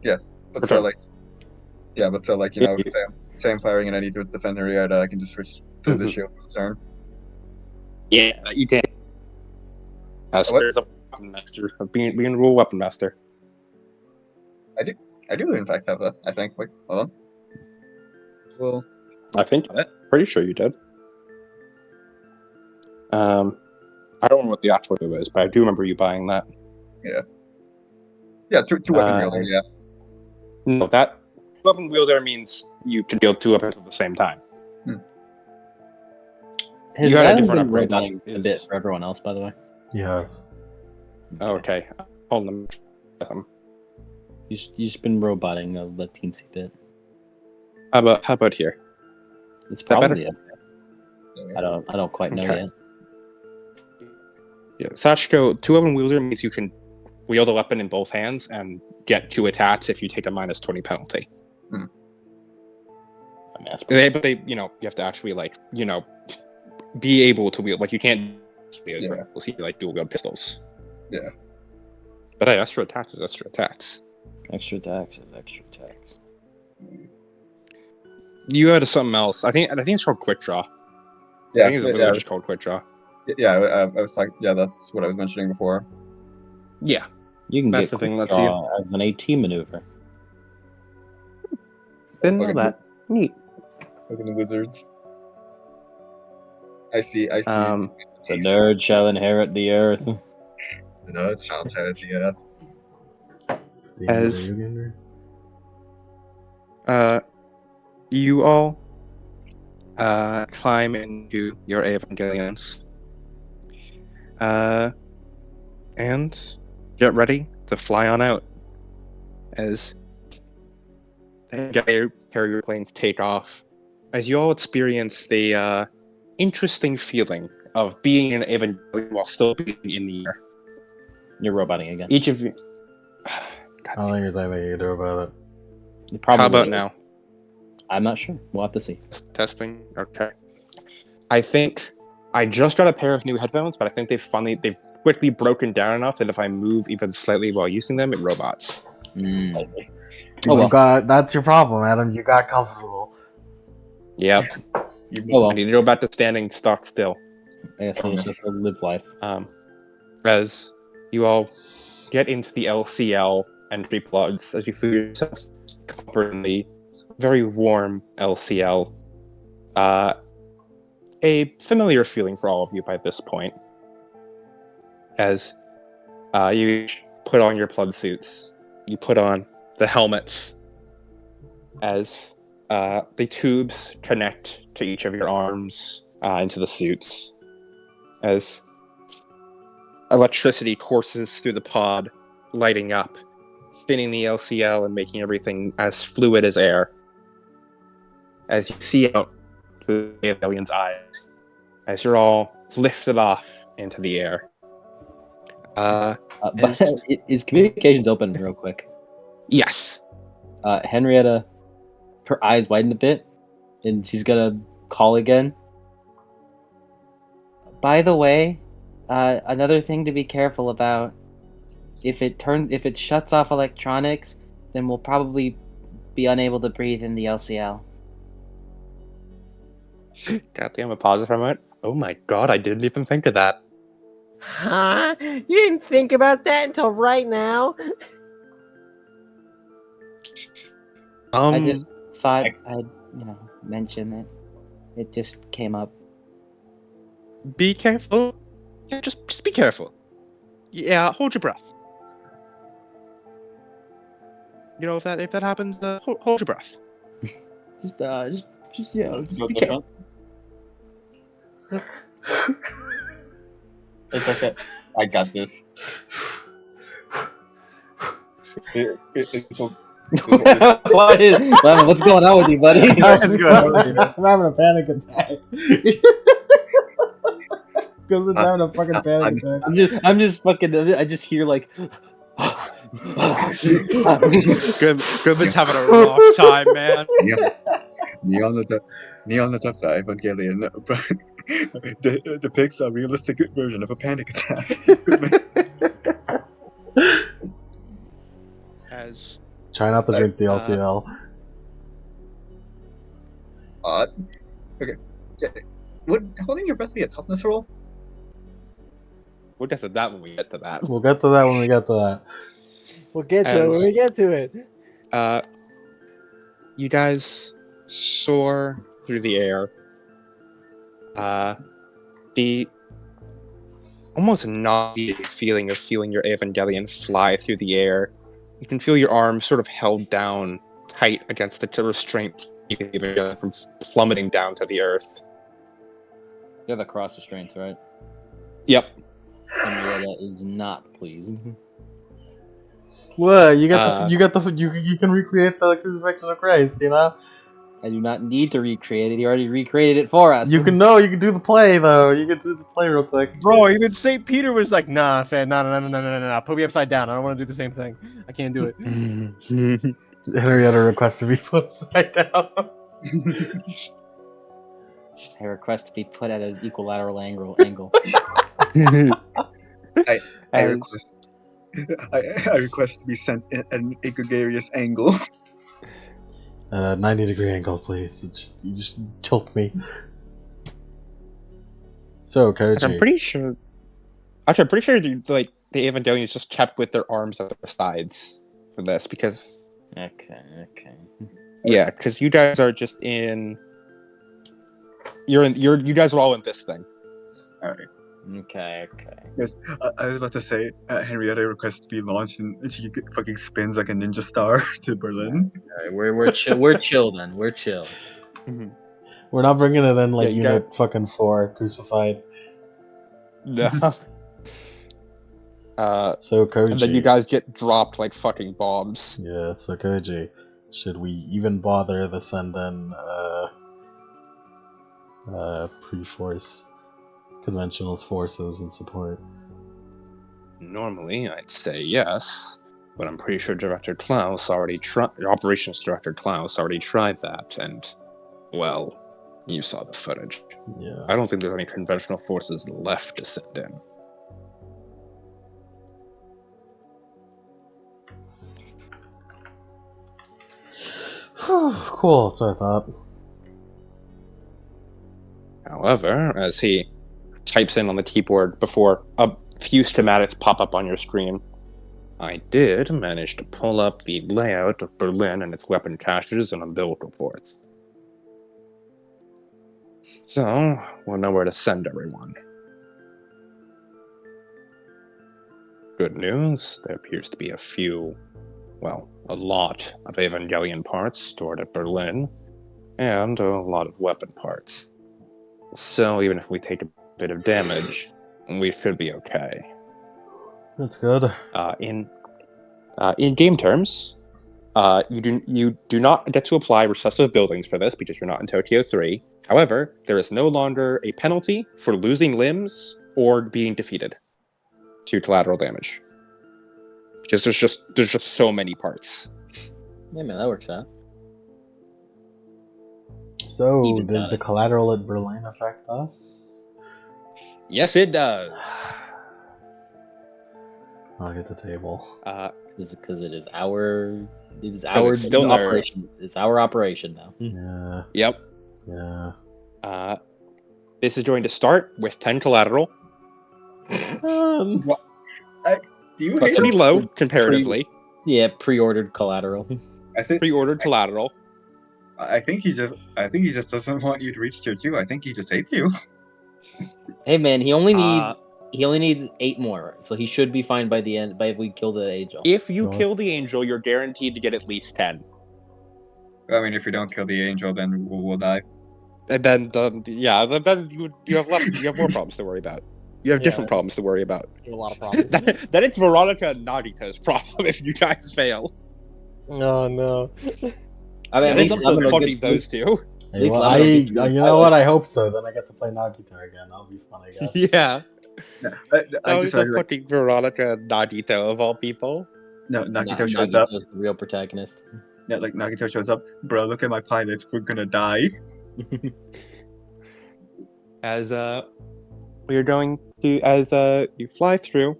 Speaker 3: But
Speaker 4: Return.
Speaker 3: so like same firing, and I need to defend area. I can just switch to the shield for the turn.
Speaker 4: Yeah, you can. As
Speaker 3: What?
Speaker 4: there's a weapon master, being a rule weapon master.
Speaker 3: I do in fact have that. I think. Wait, hold on. Well,
Speaker 4: I think pretty sure you did. I don't know what the actual do is, but I do remember you buying that.
Speaker 3: yeah, two weapon wielder. Yeah.
Speaker 4: No, that weapon wielder means you can wield 2 weapons at the same time.
Speaker 6: Has
Speaker 4: You had a
Speaker 6: Adam
Speaker 4: different
Speaker 6: been
Speaker 4: upgrade that
Speaker 6: roboting a
Speaker 4: is-
Speaker 6: bit for everyone else, by the way?
Speaker 2: Yes.
Speaker 4: Okay, hold on.
Speaker 6: You've been roboting a teensy bit.
Speaker 4: How about here?
Speaker 6: It's
Speaker 4: that better?
Speaker 6: probably okay. I don't quite know
Speaker 4: Okay.
Speaker 6: yet.
Speaker 4: Yeah, Sachiko, 2 weapon wielder means you can wield a weapon in both hands and get 2 attacks if you take a -20 penalty.
Speaker 6: I mean, that's
Speaker 4: But they, you have to actually be able to wield. Like you can't wield rifles. You dual wield pistols.
Speaker 3: Yeah.
Speaker 4: But hey, extra attacks is extra attacks.
Speaker 6: extra attacks is extra attacks.
Speaker 4: You had something else. I think it's called quick draw.
Speaker 3: Yeah.
Speaker 4: I think it's literally just called quick draw.
Speaker 3: Yeah. I was like, yeah, that's what I was mentioning before.
Speaker 4: Yeah.
Speaker 6: You can
Speaker 4: That's
Speaker 6: get
Speaker 4: the thing,
Speaker 6: quick
Speaker 4: let's see.
Speaker 6: draw as an AT maneuver.
Speaker 4: Didn't know that. Neat.
Speaker 3: Look at the wizards. I see.
Speaker 6: The nerd shall inherit the earth.
Speaker 3: No, it's Sean Hannity, yeah.
Speaker 4: As you all climb into your Evangelions and get ready to fly on out as the carrier planes take off, as you all experience the interesting feeling of being in Evangelion while still being in the air.
Speaker 6: You're roboting again.
Speaker 4: Each of you.
Speaker 2: I don't think there's anything you can do about it.
Speaker 6: Probably
Speaker 4: How about
Speaker 6: is.
Speaker 4: now?
Speaker 6: I'm not sure. We'll have to see.
Speaker 4: Testing. Okay. I think I just got a pair of new headphones, but I think they've quickly broken down enough that if I move even slightly while using them, it robots.
Speaker 2: That's your problem, Adam. You got comfortable.
Speaker 4: Yep. I need to go back to standing stock still.
Speaker 6: I guess we'll just have to live life.
Speaker 4: As you all get into the LCL entry plugs, as you feel yourselves covered in the very warm LCL. A familiar feeling for all of you by this point. As you put on your plug suits, you put on the helmets, as the tubes connect to each of your arms into the suits, as electricity courses through the pod, lighting up, thinning the LCL and making everything as fluid as air. As you see out through the alien's eyes, as you're all lifted off into the air.
Speaker 6: But is communications open real quick?
Speaker 4: Yes.
Speaker 6: Henrietta, her eyes widen a bit, and she's gonna call again. By the way, another thing to be careful about: if it shuts off electronics, then we'll probably be unable to breathe in the LCL.
Speaker 4: Goddamn, a pause for a moment. Oh my god, I didn't even think of that.
Speaker 7: Huh? You didn't think about that until right now?
Speaker 6: I just thought I'd, mention it. It just came up.
Speaker 4: Be careful. Yeah, just be careful. Yeah, hold your breath. You know, if that happens, hold your breath.
Speaker 6: Just just
Speaker 3: Go
Speaker 6: be
Speaker 3: to
Speaker 6: careful.
Speaker 3: front. It's okay. I got this. It's okay.
Speaker 6: What's going on with you, buddy?
Speaker 5: Let's go.
Speaker 2: I'm having a panic attack. Goodman's having a fucking panic attack.
Speaker 6: I'm just fucking. I just hear like.
Speaker 4: Goodman's having a rough time, man.
Speaker 3: Neon attacks Evangelion depicts a realistic version of a panic attack.
Speaker 4: As
Speaker 2: Try not to drink the LCL.
Speaker 3: Okay. Would holding your breath be a toughness roll?
Speaker 4: we'll get to that when we get to that.
Speaker 2: We'll get to that when we get to that.
Speaker 5: We'll get to it when we get to it.
Speaker 4: You guys soar through the air. The almost nauseating feeling of feeling your Evangelion fly through the air. You can feel your arms sort of held down tight against the restraints, keeping Evangelion from plummeting down to the earth.
Speaker 6: You're the cross restraints, right?
Speaker 4: Yep.
Speaker 6: Henrietta is not pleased.
Speaker 2: What? You can recreate the crucifixion of Christ, you know?
Speaker 6: I do not need to recreate it. He already recreated it for us.
Speaker 2: You can do the play though. You can do the play real quick.
Speaker 5: Bro, even St. Peter was like, nah, fam, no. Put me upside down. I don't want to do the same thing. I can't do it.
Speaker 2: Henrietta requests to be put upside down.
Speaker 6: I request to be put at an equilateral angle.
Speaker 3: I request to be sent at an egregious angle.
Speaker 2: At a 90-degree angle, please. You just tilt me. So, Koji.
Speaker 4: I'm pretty sure. Actually, I'm pretty sure the Evangelions just kept with their arms at their sides for this because.
Speaker 6: Okay.
Speaker 4: Yeah, because you guys are just in. You guys are all in this thing.
Speaker 3: All right.
Speaker 6: Okay.
Speaker 3: Yes, I was about to say Henrietta requests to be launched and she fucking spins like a ninja star to Berlin.
Speaker 6: All right, we're chill. We're chill then. We're chill.
Speaker 4: Mm-hmm.
Speaker 2: We're not bringing it in like
Speaker 4: Yeah,
Speaker 2: Unit fucking 4 crucified.
Speaker 4: No.
Speaker 2: So Koji.
Speaker 4: And then you guys get dropped like fucking bombs.
Speaker 2: Yeah, so Koji. Should we even bother to send in pre-force conventional forces in support?
Speaker 4: Normally, I'd say yes, but I'm pretty sure Operations Director Klaus already tried that, and, well, you saw the footage.
Speaker 2: Yeah.
Speaker 4: I don't think there's any conventional forces left to send in.
Speaker 2: Cool, that's what I thought.
Speaker 4: However, as he types in on the keyboard before a few schematics pop up on your screen, I did manage to pull up the layout of Berlin and its weapon caches and umbilical ports. So, we'll know where to send everyone. Good news, there appears to be a lot of Evangelion parts stored at Berlin, and a lot of weapon parts. So even if we take a bit of damage, we should be okay.
Speaker 2: That's good.
Speaker 4: In game terms, you do not get to apply recessive buildings for this because you're not in Tokyo 3. However, there is no longer a penalty for losing limbs or being defeated to collateral damage. Because there's just so many parts.
Speaker 6: Yeah, man, that works out.
Speaker 2: So,
Speaker 6: Even
Speaker 2: does
Speaker 6: time.
Speaker 2: the collateral at Berlin affect us?
Speaker 4: Yes, it does.
Speaker 2: I'll get the table.
Speaker 6: Because it is our
Speaker 4: it's still
Speaker 6: operation. It's our operation now.
Speaker 2: Yeah.
Speaker 4: Yep.
Speaker 2: Yeah.
Speaker 4: This is going to start with 10 collateral.
Speaker 3: What? Do you
Speaker 1: But
Speaker 3: hate
Speaker 4: Pretty
Speaker 3: him?
Speaker 4: low comparatively.
Speaker 1: Pre-ordered collateral.
Speaker 3: I think
Speaker 4: Pre-ordered collateral.
Speaker 3: I think he just doesn't want you to reach tier 2. I think he just hates you.
Speaker 1: Hey man, he only needs 8 more, so he should be fine by the end. By if we kill the angel.
Speaker 4: If you kill the angel, you're guaranteed to get at least 10.
Speaker 3: I mean, if you don't kill the angel, then we'll die.
Speaker 4: And then you have more problems to worry about. You have different problems to worry about.
Speaker 5: A lot of problems.
Speaker 4: Then it's Veronica and Nagito's problem if you guys fail.
Speaker 5: Oh no.
Speaker 1: I mean, at least I'm gonna
Speaker 4: fucking those two.
Speaker 2: Hey, well, you know what? I hope so. Then I get to play Nagito again. That'll be fun, I guess.
Speaker 4: Yeah.
Speaker 3: I just
Speaker 4: the fucking Veronica and Nagito of all people.
Speaker 3: No, Nagito shows up.
Speaker 1: Nagito's the real protagonist.
Speaker 3: Yeah, like Nagito shows up. Bro, look at my pilots. We're gonna die.
Speaker 4: As we are going to you fly through,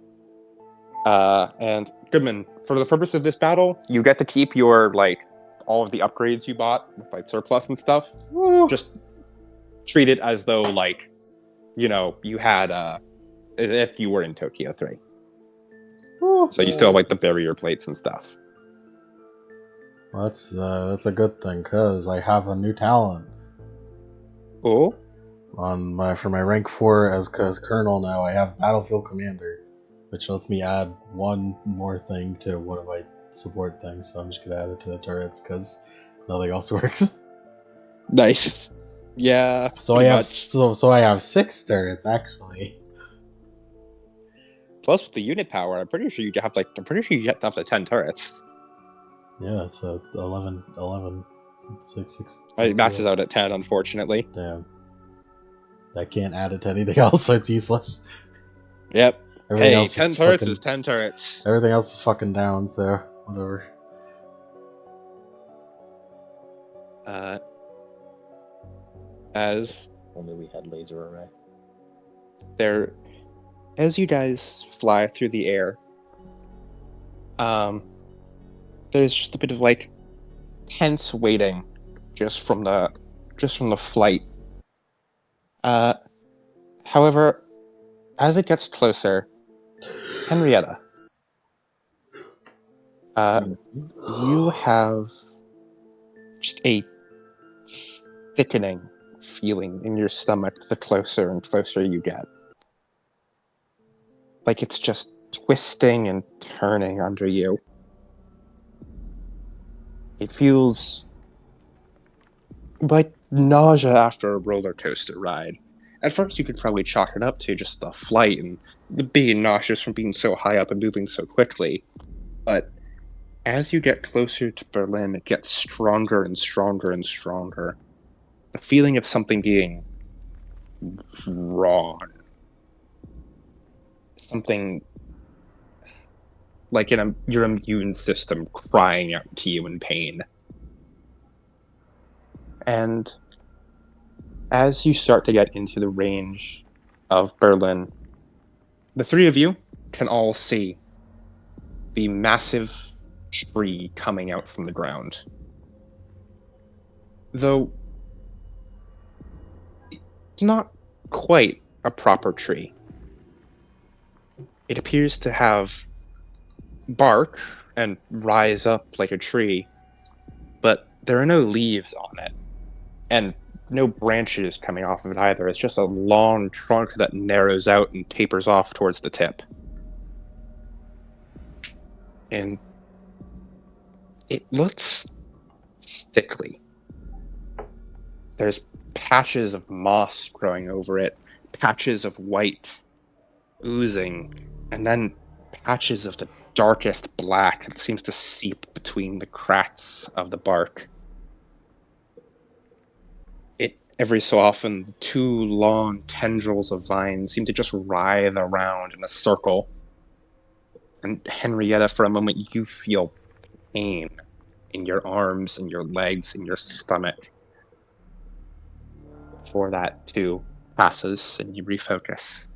Speaker 4: and Goodman, for the purpose of this battle, you get to keep your all of the upgrades you bought with surplus and stuff.
Speaker 2: Woo.
Speaker 4: Just treat it as though you had if you were in Tokyo 3.
Speaker 2: Woo.
Speaker 4: So you still have the barrier plates and stuff.
Speaker 2: Well, that's a good thing because I have a new talent.
Speaker 4: Oh.
Speaker 2: For my rank 4 as Colonel now, I have Battlefield Commander, which lets me add one more thing to one of my support things. So I'm just gonna add it to the turrets because nothing else works.
Speaker 4: Nice. Yeah.
Speaker 2: So I have 6 turrets actually.
Speaker 4: Plus with the unit power, I'm pretty sure you have you get up to 10 turrets.
Speaker 2: Yeah, so 11, 6.
Speaker 4: It matches out at 10, unfortunately.
Speaker 2: Damn. I can't add it to anything else, so it's useless.
Speaker 4: Yep.
Speaker 2: Everything
Speaker 4: Hey,
Speaker 2: else
Speaker 4: 10
Speaker 2: is
Speaker 4: turrets
Speaker 2: fucking,
Speaker 4: is 10 turrets.
Speaker 2: Everything else is fucking down, so whatever.
Speaker 4: As
Speaker 1: Only we had laser array.
Speaker 4: as you guys fly through the air, there's just a bit of tense waiting just from the flight. However, as it gets closer, Henrietta, you have just a thickening feeling in your stomach the closer and closer you get. It's just twisting and turning under you. It feels like nausea after a roller coaster ride. At first, you could probably chalk it up to just the flight and being nauseous from being so high up and moving so quickly. But as you get closer to Berlin, it gets stronger and stronger and stronger. The feeling of something being wrong. Something your immune system crying out to you in pain. And as you start to get into the range of Berlin, the three of you can all see the massive tree coming out from the ground. Though it's not quite a proper tree. It appears to have bark and rise up like a tree, but there are no leaves on it, and no branches coming off of it either. It's just a long trunk that narrows out and tapers off towards the tip. And it looks sickly. There's patches of moss growing over it, patches of white oozing, and then patches of the darkest black that seems to seep between the cracks of the bark. Every so often, the two long tendrils of vines seem to just writhe around in a circle. And Henrietta, for a moment, you feel pain in your arms and your legs and your stomach. Before that, too, passes and you refocus.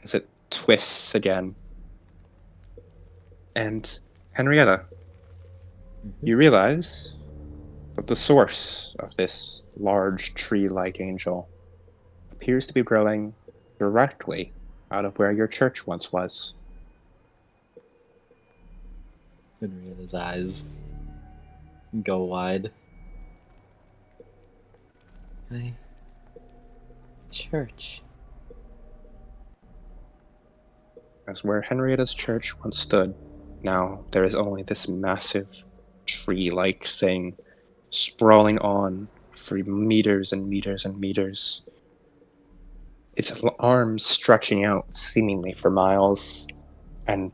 Speaker 4: As it twists again. And Henrietta, you realize But the source of this large tree-like angel appears to be growing directly out of where your church once was.
Speaker 1: Henrietta's eyes go wide. My church.
Speaker 4: As where Henrietta's church once stood, now there is only this massive tree-like thing sprawling on for meters and meters and meters. Its arms stretching out seemingly for miles, and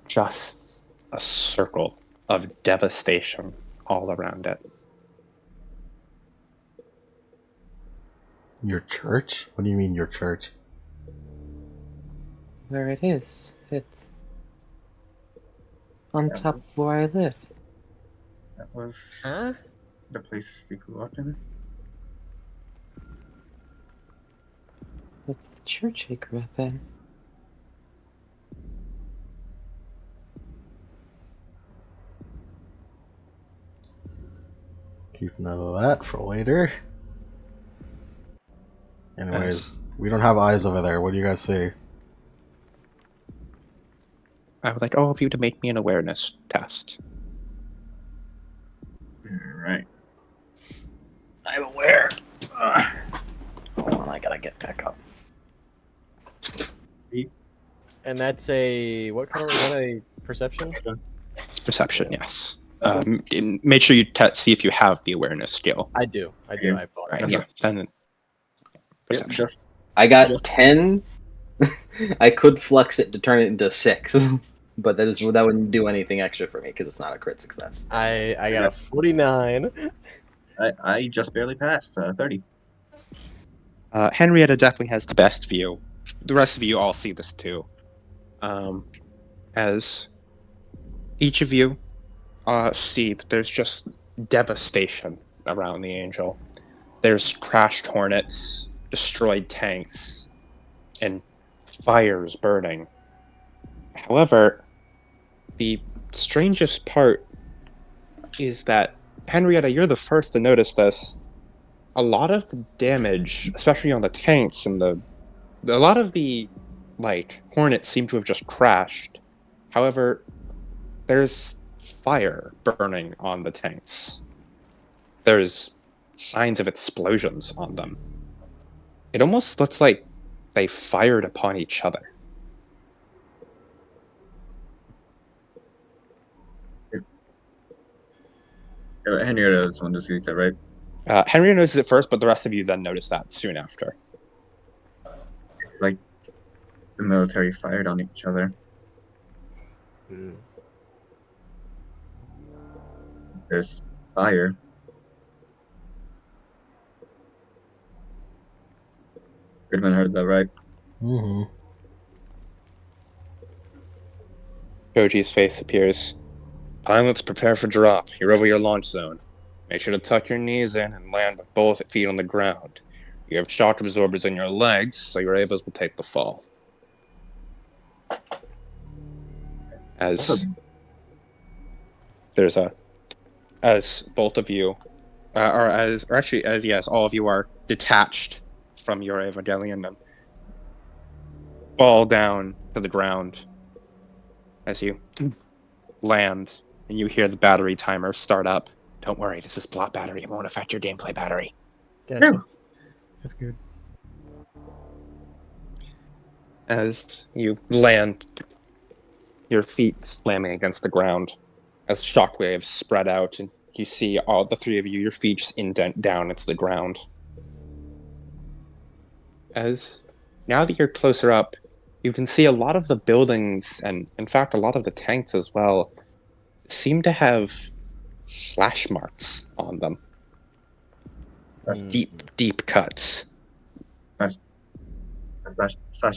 Speaker 4: just a circle of devastation all around it.
Speaker 2: Your church? What do you mean your church?
Speaker 1: Where it is. It's on top of where I live.
Speaker 3: That was
Speaker 7: Huh?
Speaker 3: the place you grew up in.
Speaker 1: That's the church I grew up in.
Speaker 2: Keep note of that for later. Anyways, we don't have eyes over there. What do you guys say?
Speaker 4: I would like all of you to make me an awareness test.
Speaker 3: Right.
Speaker 1: I'm aware. Hold on, I gotta get back up.
Speaker 5: And that's a what color? Is that a perception?
Speaker 4: Perception, yes. Make sure you see if you have the awareness skill.
Speaker 5: I do. I
Speaker 4: Right,
Speaker 5: apologize.
Speaker 4: yeah. Then perception.
Speaker 1: I got 10. I could flex it to turn it into 6, but that wouldn't do anything extra for me because it's not a crit success.
Speaker 5: I got a 49.
Speaker 3: I just barely passed 30.
Speaker 4: Henrietta definitely has the best view. The rest of you all see this too. As each of you see that there's just devastation around the angel. There's crashed hornets, destroyed tanks, and fires burning. However, the strangest part is that, Henrietta, you're the first to notice this. A lot of the damage, especially on the tanks and a lot of the hornets seem to have just crashed. However, there's fire burning on the tanks. There's signs of explosions on them. It almost looks like they fired upon each other.
Speaker 3: Henrietta is one to see that, right?
Speaker 4: Henrietta notices it first, but the rest of you then notice that soon after.
Speaker 3: It's like the military fired on each other. There's fire. Goodman heard that, right?
Speaker 2: Mm-hmm.
Speaker 4: Koji's face appears. Pilots, prepare for drop. You're over your launch zone. Make sure to tuck your knees in and land with both feet on the ground. You have shock absorbers in your legs, so your AVAs will take the fall. As both of you, as all of you are detached from your Evangelion and fall down to the ground as you land and you hear the battery timer start up. Don't worry, this is plot battery. It won't affect your gameplay battery.
Speaker 5: Gotcha. That's good.
Speaker 4: As you land, your feet slamming against the ground as shockwaves spread out, and you see all the three of you, your feet just indent down into the ground. As now that you're closer up, you can see a lot of the buildings, and in fact a lot of the tanks as well, seem to have slash marks on them. Deep cuts.
Speaker 3: Slash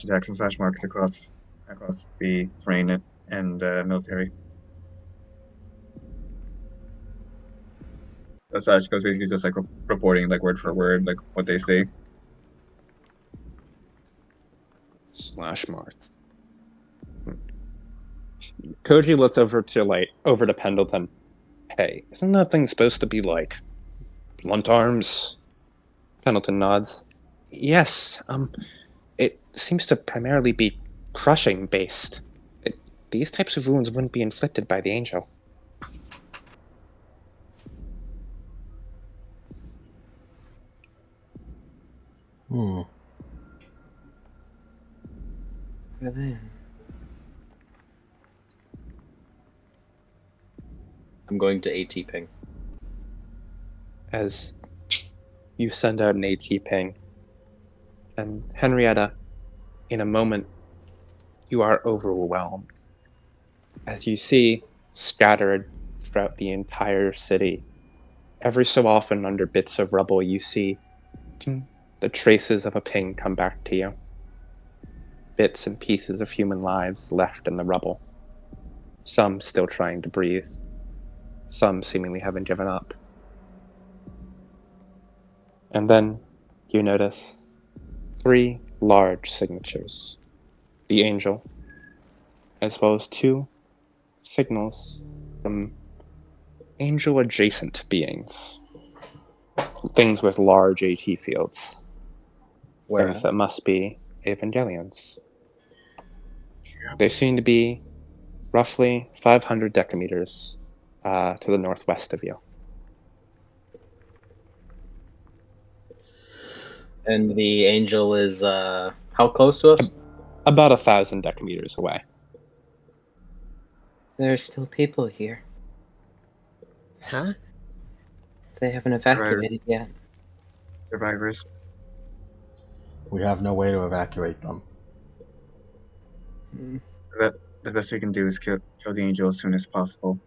Speaker 3: attacks and slash marks across the terrain and military. Slash goes basically just like reporting like word for word like what they say.
Speaker 4: Slash marks. Koji looked over to Pendleton. Hey, isn't that thing supposed to be Blunt arms. Pendleton nods. Yes, it seems to primarily be crushing based. These types of wounds wouldn't be inflicted by the angel.
Speaker 2: Hmm.
Speaker 1: Berlin. I'm going to AT ping.
Speaker 4: As you send out an AT ping, and Henrietta, in a moment, you are overwhelmed. As you see, scattered throughout the entire city, every so often under bits of rubble, you see the traces of a ping come back to you. Bits and pieces of human lives left in the rubble. Some still trying to breathe. Some seemingly having given up. And then you notice 3 large signatures. The angel, as well as 2 signals from angel-adjacent beings. Things with large AT fields.
Speaker 1: Where?
Speaker 4: Things that must be Evangelions. They seem to be roughly 500 decameters to the northwest of you.
Speaker 1: And the angel is how close to us?
Speaker 4: About 1,000 decameters away.
Speaker 1: There are still people here.
Speaker 7: Huh?
Speaker 1: They haven't evacuated yet.
Speaker 3: Survivors.
Speaker 2: We have no way to evacuate them.
Speaker 3: The best we can do is kill the angel as soon as possible.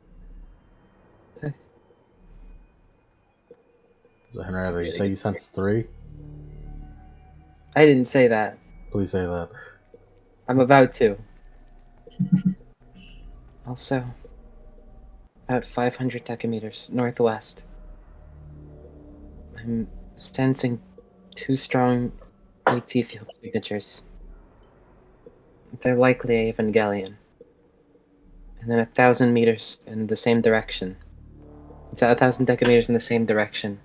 Speaker 2: So Henrietta, you say you sense 3?
Speaker 1: I didn't say that.
Speaker 2: Please say that.
Speaker 1: I'm about to. Also, about 500 decameters northwest. I'm sensing 2 strong AT field signatures. They're likely Evangelion. And then 1,000 meters in the same direction. It's 1,000 decameters in the same direction.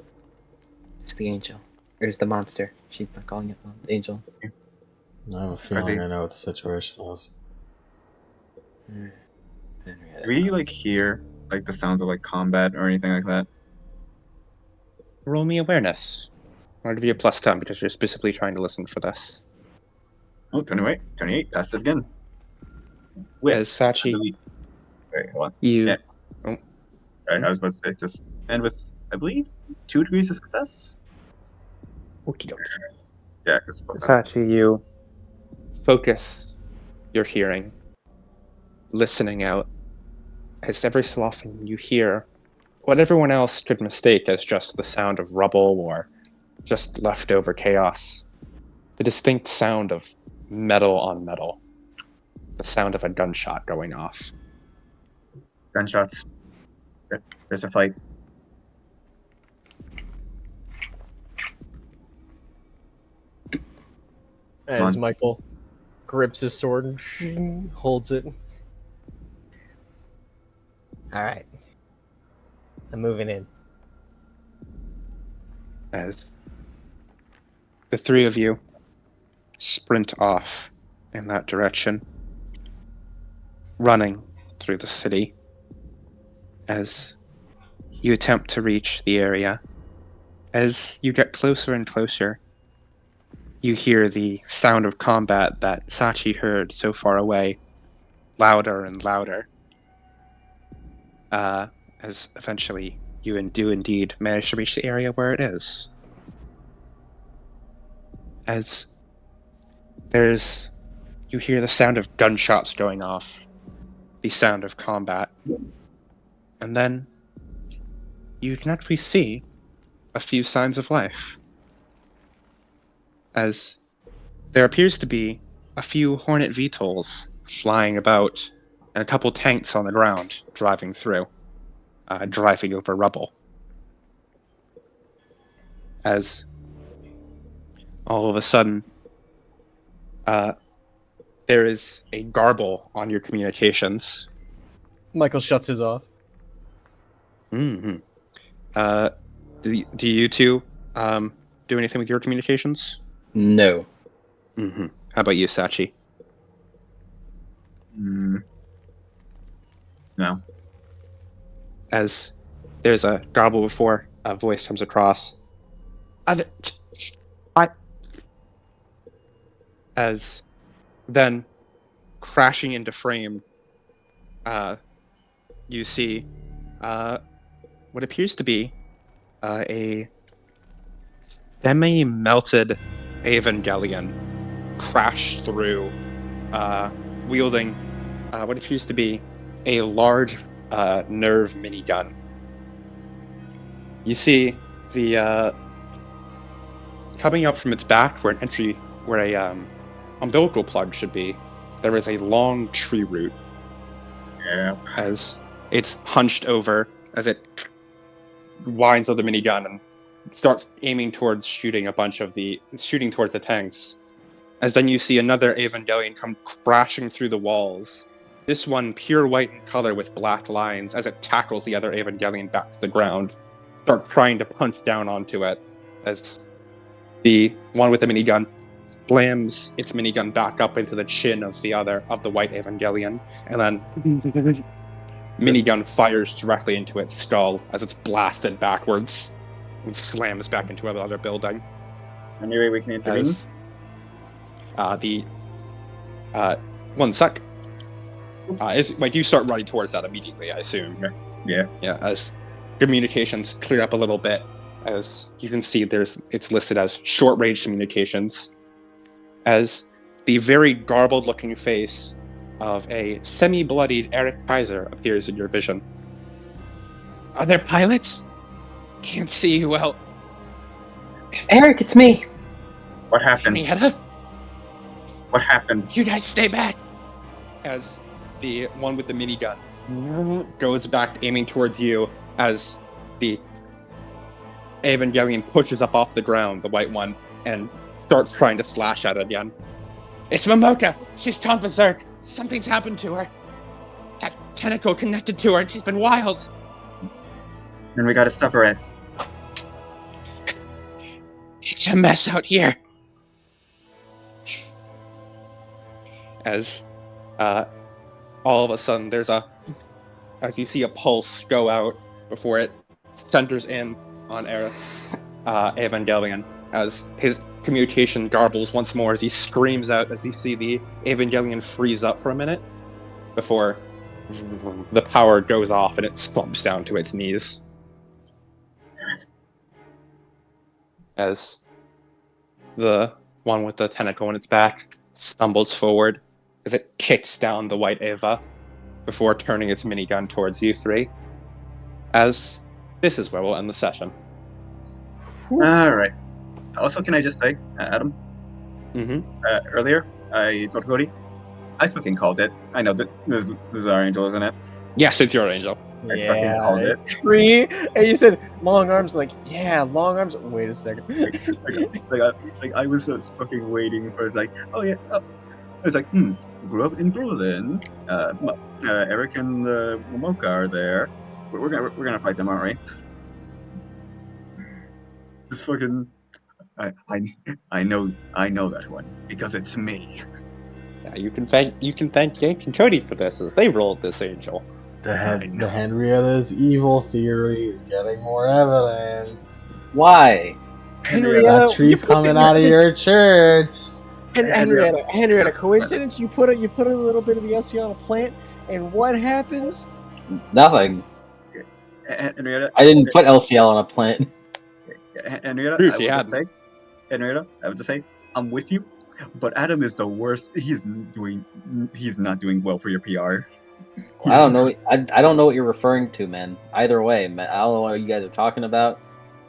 Speaker 1: It's the angel. Or is the monster. She's not calling it the angel.
Speaker 2: I have a feeling I know what the situation is.
Speaker 3: Do we like hear like the sounds of like combat or anything like that?
Speaker 4: Roll me awareness. Or to be a plus 10 because you're specifically trying to listen for this.
Speaker 3: Oh, 28. That's it again. With
Speaker 4: As Sachi,
Speaker 3: wait, hold on.
Speaker 4: you...
Speaker 3: Yeah.
Speaker 4: Oh.
Speaker 3: Sorry, I was about to say just and with I believe 2 degrees of success.
Speaker 4: Okie dokie.
Speaker 3: Yeah, because
Speaker 4: Sachi, you focus your hearing, listening out, as every so often you hear what everyone else could mistake as just the sound of rubble or just leftover chaos. The distinct sound of metal on metal. The sound of a gunshot going off.
Speaker 3: gunshots. There's a fight.
Speaker 5: As Michael grips his sword and holds it.
Speaker 7: All right. I'm moving in.
Speaker 4: As the 3 of you sprint off in that direction, running through the city as you attempt to reach the area. As you get closer and closer, you hear the sound of combat that Sachi heard so far away, louder and louder, as eventually you do indeed manage to reach the area where it is. As you hear the sound of gunshots going off, the sound of combat, and then you can actually see a few signs of life. As there appears to be a few Hornet VTOLs flying about, and a couple tanks on the ground driving through, driving over rubble. As all of a sudden, there is a garble on your communications.
Speaker 5: Michael shuts his off.
Speaker 4: Mm-hmm. Do you two do anything with your communications?
Speaker 1: No.
Speaker 4: Mm-hmm. How about you, Sachi?
Speaker 3: No.
Speaker 4: As there's a garble before a voice comes across. As then crashing into frame, you see what appears to be a semi-melted Evangelion crash through, wielding what appears to be a large NERV minigun. You see the coming up from its back where a umbilical plug should be, there is a long tree root.
Speaker 3: Yeah.
Speaker 4: As it's hunched over, as it winds up the minigun and starts aiming towards shooting towards the tanks. As then you see another Evangelion come crashing through the walls. This one pure white in color with black lines as it tackles the other Evangelion back to the ground. Start trying to punch down onto it as the one with the minigun slams its minigun back up into the chin of the white Evangelion, and then minigun fires directly into its skull as it's blasted backwards and slams back into another building.
Speaker 3: Any way we can intervene?
Speaker 4: One sec. You start running towards that immediately, I assume.
Speaker 3: Yeah.
Speaker 4: Yeah, as communications clear up a little bit, as you can see it's listed as short-range communications, as the very garbled-looking face of a semi-bloodied Eric Kaiser appears in your vision. Are there pilots? Can't see you well.
Speaker 1: Eric, it's me.
Speaker 3: What happened?
Speaker 4: Henrietta?
Speaker 3: What happened?
Speaker 4: You guys stay back! As the one with the minigun goes back aiming towards you as the Evangelion pushes up off the ground, the white one, and starts trying to slash at it again. It's Momoka! She's gone berserk! Something's happened to her! That tentacle connected to her and she's been wild!
Speaker 3: Then we gotta separate.
Speaker 4: It's a mess out here! As all of a sudden as you see a pulse go out before it centers in on Eric's Evangelion, as his communication garbles once more as he screams out as you see the Evangelion freeze up for a minute before the power goes off and it slumps down to its knees. As the one with the tentacle on its back stumbles forward as it kicks down the white Eva before turning its minigun towards you three. As this is where we'll end the session.
Speaker 3: Alright. Also, can I just say, Adam? Earlier, I told Cody, I fucking called it. I know that this is our angel, isn't it?
Speaker 4: Yes, it's your angel.
Speaker 3: I fucking called it.
Speaker 5: Tree, and you said long arms. Like, yeah, long arms. Wait a second.
Speaker 3: I was just fucking waiting for it's like, oh yeah. It's like, grew up in Berlin. Eric and Momoka are there. We're gonna fight them, aren't we? Just fucking. I know that one because it's me.
Speaker 4: Yeah, you can thank Jake and Cody for this, as they rolled this angel.
Speaker 2: The Henrietta's evil theory is getting more evidence.
Speaker 1: Why?
Speaker 5: Henrietta,
Speaker 2: That tree's coming out of your church.
Speaker 5: Henrietta, coincidence? You put a little bit of the LC on a plant, and what happens?
Speaker 1: Nothing.
Speaker 3: Henrietta,
Speaker 1: I didn't put LCL on a plant.
Speaker 3: Henrietta, I would just say, I'm with you, but Adam is the worst. He's not doing well for your PR.
Speaker 1: I don't know. I don't know what you're referring to, man. Either way, man, I don't know what you guys are talking about.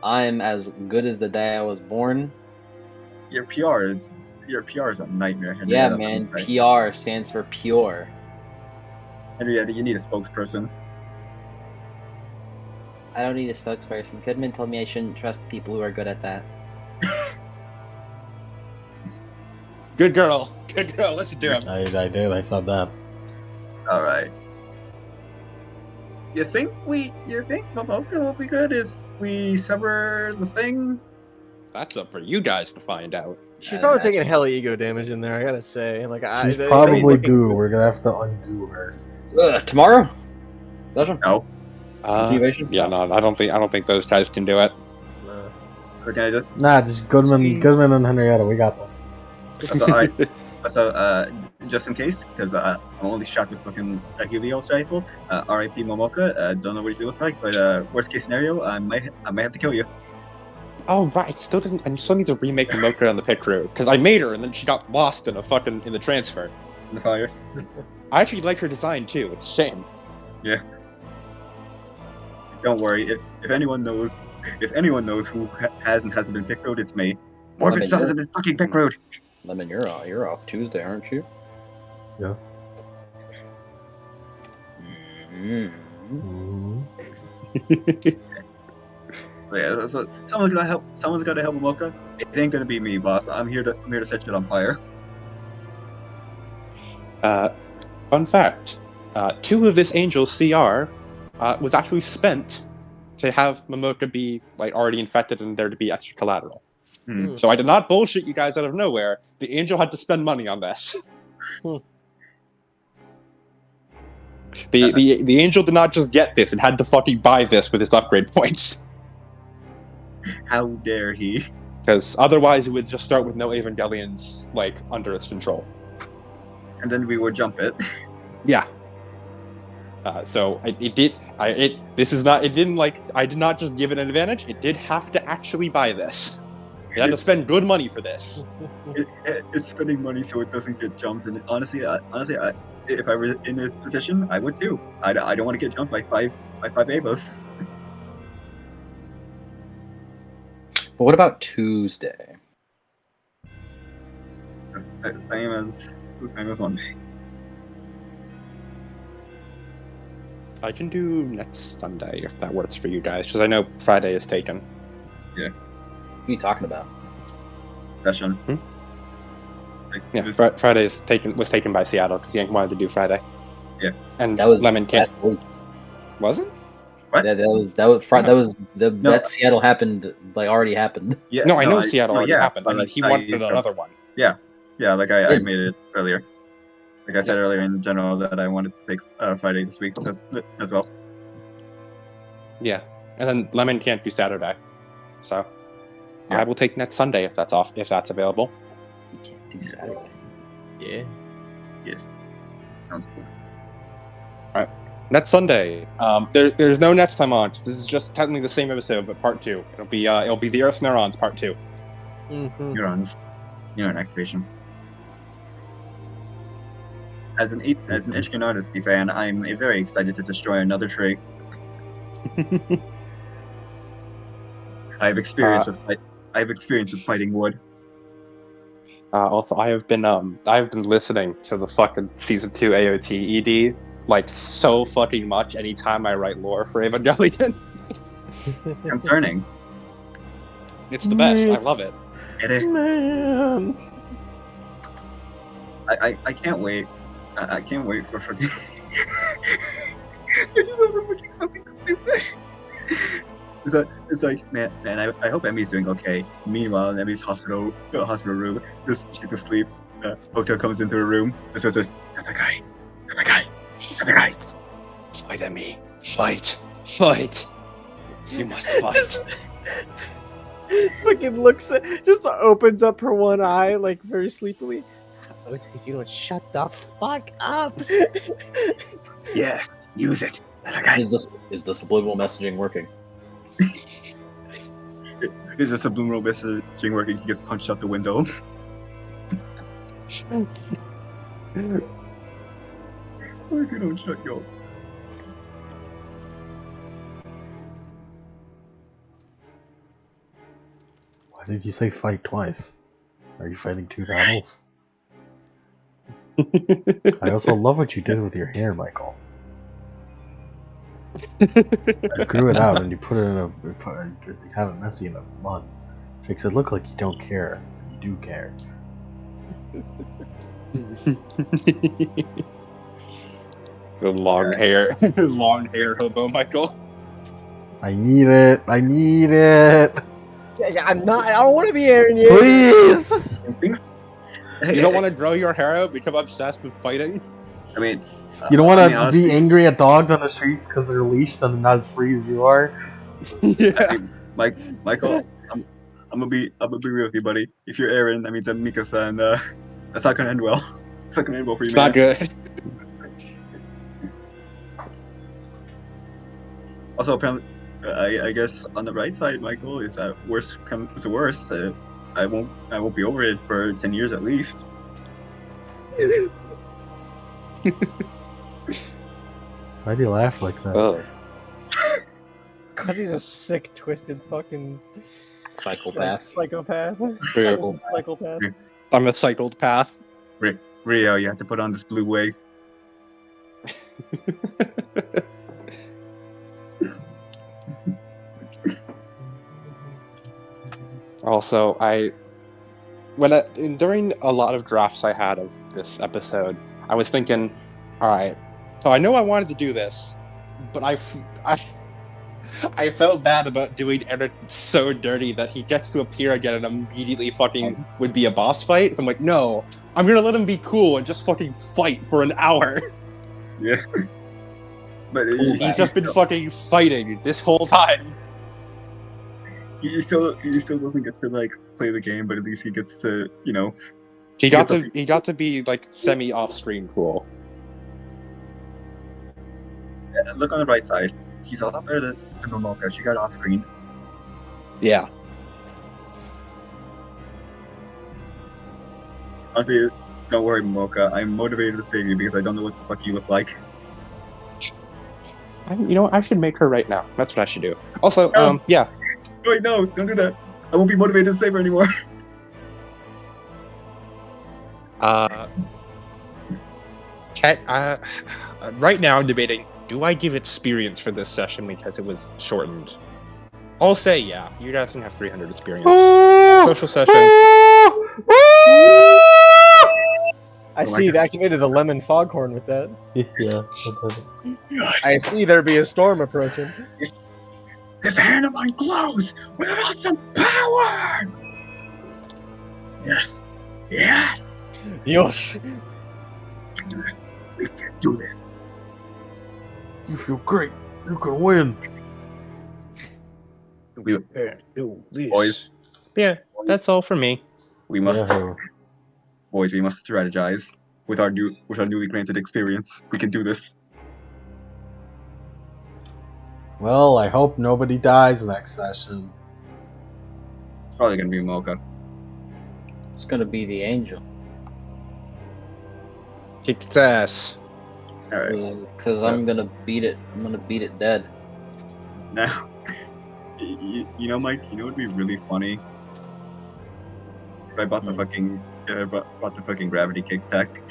Speaker 1: I'm as good as the day I was born.
Speaker 3: Your PR is a nightmare, Henrietta.
Speaker 1: Yeah, man. PR stands for pure.
Speaker 3: Henrietta, you need a spokesperson.
Speaker 1: I don't need a spokesperson. Goodman told me I shouldn't trust people who are good at that.
Speaker 4: Good girl. Listen to him.
Speaker 2: I did. I saw that.
Speaker 3: All right. You think Momoka will be good if we sever the thing?
Speaker 4: That's up for you guys to find out.
Speaker 5: She's probably taking hella ego damage in there. I gotta say, like,
Speaker 2: She's probably goo. We're gonna have to undo her.
Speaker 1: Tomorrow? Doesn't?
Speaker 3: No.
Speaker 1: Continuation?
Speaker 4: Yeah, no, I don't think those guys can do it.
Speaker 5: No.
Speaker 3: Okay,
Speaker 2: Just Goodman and Henrietta. We got this.
Speaker 3: Just in case, because I'm only shot with fucking a Helios rifle. R.I.P. Momoka. Don't know what you look like, but worst case scenario, I might have to kill you.
Speaker 4: Oh right, I still need to remake Momoka on the pit crew because I made her and then she got lost in the transfer.
Speaker 3: In the fire.
Speaker 4: I actually like her design too. It's a shame.
Speaker 3: Yeah. Don't worry. If anyone knows who has and hasn't been pick road, it's me. Morbid Sun hasn't been fucking pick road.
Speaker 1: Lemon, you're off Tuesday, aren't you?
Speaker 2: Yeah.
Speaker 3: Yeah, so someone's gotta help Momoka. It ain't gonna be me, boss. I'm here to set shit on fire.
Speaker 4: Fun fact: 2 of this angel's CR was actually spent to have Momoka be like already infected and there to be extra collateral. So I did not bullshit you guys out of nowhere. The angel had to spend money on this. The angel did not just get this; it had to fucking buy this with its upgrade points.
Speaker 3: How dare he?
Speaker 4: Because otherwise, it would just start with no Evangelions like under its control.
Speaker 3: And then we would jump it.
Speaker 4: Yeah. So I did not just give it an advantage. It did have to actually buy this. It had to spend good money for this.
Speaker 3: It's spending money so it doesn't get jumped. And honestly, if I were in a position, I would too. I don't want to get jumped by five Avos.
Speaker 1: But what about Tuesday?
Speaker 3: It's the same as Monday.
Speaker 4: I can do next Sunday if that works for you guys, because I know Friday is taken.
Speaker 3: Yeah.
Speaker 1: What are you talking about?
Speaker 3: Session.
Speaker 4: Yeah, Friday was taken by Seattle because Yank wanted to do Friday.
Speaker 3: Yeah,
Speaker 4: and
Speaker 1: that was
Speaker 4: Lemon can't.
Speaker 1: Last week.
Speaker 4: Was it?
Speaker 3: What?
Speaker 1: That Seattle happened already happened.
Speaker 3: Yeah.
Speaker 4: No, I know Seattle already happened. I mean, he wanted another one.
Speaker 3: Yeah. Like I made it earlier. Like I said earlier in general that I wanted to take Friday this week as well.
Speaker 4: Yeah, and then Lemon can't do Saturday, so I will take next Sunday if that's available.
Speaker 1: You can't do Saturday.
Speaker 5: Yeah.
Speaker 3: Yes. Sounds cool.
Speaker 4: All right. Next Sunday. There's no next time on. This is just technically the same episode, but part 2. It'll be the Earth's Neurons part 2.
Speaker 5: Mm-hmm.
Speaker 3: Neurons. Neuron activation. As an Ishkin Odyssey fan, I'm very excited to destroy another tree. I've experience with fighting wood.
Speaker 4: Also, I have been listening to the fucking season 2 AOT ED like so fucking much anytime I write lore for Evangelion.
Speaker 3: Concerning.
Speaker 4: It's the best. I love it.
Speaker 2: Man.
Speaker 3: I can't wait. I can't wait for fucking. I just overlooking something stupid. It's like man, I hope Emmy's doing okay. Meanwhile, in Emmy's hospital room, she's asleep. Hotel comes into her room. Just whispers, "Not that guy. Not that guy. Not that guy.
Speaker 4: Fight, Emmy. Fight. Fight. You must fight."
Speaker 5: Fucking just opens up her one eye like very sleepily. If you don't shut the fuck up.
Speaker 3: Yes, use it.
Speaker 1: Is the subliminal messaging working?
Speaker 3: Is the subliminal messaging working? He gets punched out the window. If you don't shut your.
Speaker 2: Why did you say fight twice? Are you fighting 2 battles? I also love what you did with your hair, Michael. You grew it out and you put it in you have it messy in a bun. Makes it look like you don't care. You do care.
Speaker 4: The long hair hobo, Michael.
Speaker 2: I need it. I need it.
Speaker 5: I'm not. I don't want to be Aaron yet.
Speaker 2: Please.
Speaker 4: You don't want to grow your hair out, become obsessed with fighting?
Speaker 3: I mean,
Speaker 2: You don't
Speaker 3: I
Speaker 2: want
Speaker 3: mean,
Speaker 2: to
Speaker 3: honestly,
Speaker 2: be angry at dogs on the streets because they're leashed and not as free as you are.
Speaker 4: Yeah.
Speaker 3: I mean, Michael, I'm gonna be real with you, buddy. If you're Aaron, that means I'm Mikasa, and that's not gonna end well. It's not gonna end well for you,
Speaker 4: It's
Speaker 3: man.
Speaker 4: not good.
Speaker 3: Also, apparently, I guess on the right side, Michael, if that worst comes to worst, I won't be over it for 10 years at least.
Speaker 2: Why do you laugh like that?
Speaker 4: Ugh.
Speaker 5: Because he's a sick, twisted fucking
Speaker 6: Psychopath.
Speaker 5: psychopath.
Speaker 4: Beautiful.
Speaker 5: Psychopath.
Speaker 4: I'm a cycled path.
Speaker 3: Rio, you have to put on this blue wig.
Speaker 4: Also, during a lot of drafts I had of this episode, I was thinking, all right, so I know I wanted to do this, but I felt bad about doing Eric so dirty that he gets to appear again and immediately fucking would be a boss fight. So I'm like, no, I'm gonna let him be cool and just fucking fight for an hour.
Speaker 3: Yeah. But
Speaker 4: He's just been fucking fighting this whole time.
Speaker 3: he still doesn't get to like play the game, but at least he gets to, you know.
Speaker 4: He got to be like semi off screen cool.
Speaker 3: Look on the right side. He's a lot better than Momoka. She got off screen.
Speaker 4: Yeah.
Speaker 3: Honestly, don't worry, Momoka. I'm motivated to save you because I don't know what the fuck you look like.
Speaker 4: You know what? I should make her right now. That's what I should do. Also, yeah.
Speaker 3: Wait, no, don't do that. I won't be motivated to save her anymore.
Speaker 4: Right now I'm debating, do I give experience for this session because it was shortened? I'll say yeah. You guys can have 300 experience. Social session.
Speaker 5: I see you've activated the lemon foghorn with that.
Speaker 2: Yeah.
Speaker 5: I see there be a storm approaching.
Speaker 3: This Hannibal glows with an awesome power! Yes. Yes!
Speaker 5: Yosh!
Speaker 3: We can do this. We can do this.
Speaker 2: You feel great. You can win.
Speaker 3: We, boys,
Speaker 4: Yeah, that's all for me.
Speaker 3: we must,
Speaker 2: Yeah.
Speaker 3: boys, we must strategize with our newly granted experience. We can do this.
Speaker 2: Well, I hope nobody dies next session.
Speaker 3: It's probably gonna be Mocha.
Speaker 6: It's gonna be the angel.
Speaker 4: Kick its ass.
Speaker 3: All right.
Speaker 6: Because I'm gonna beat it. I'm gonna beat it dead.
Speaker 3: Now, you know, Mike. You know, it'd be really funny if I bought the fucking bought the fucking gravity kick tech.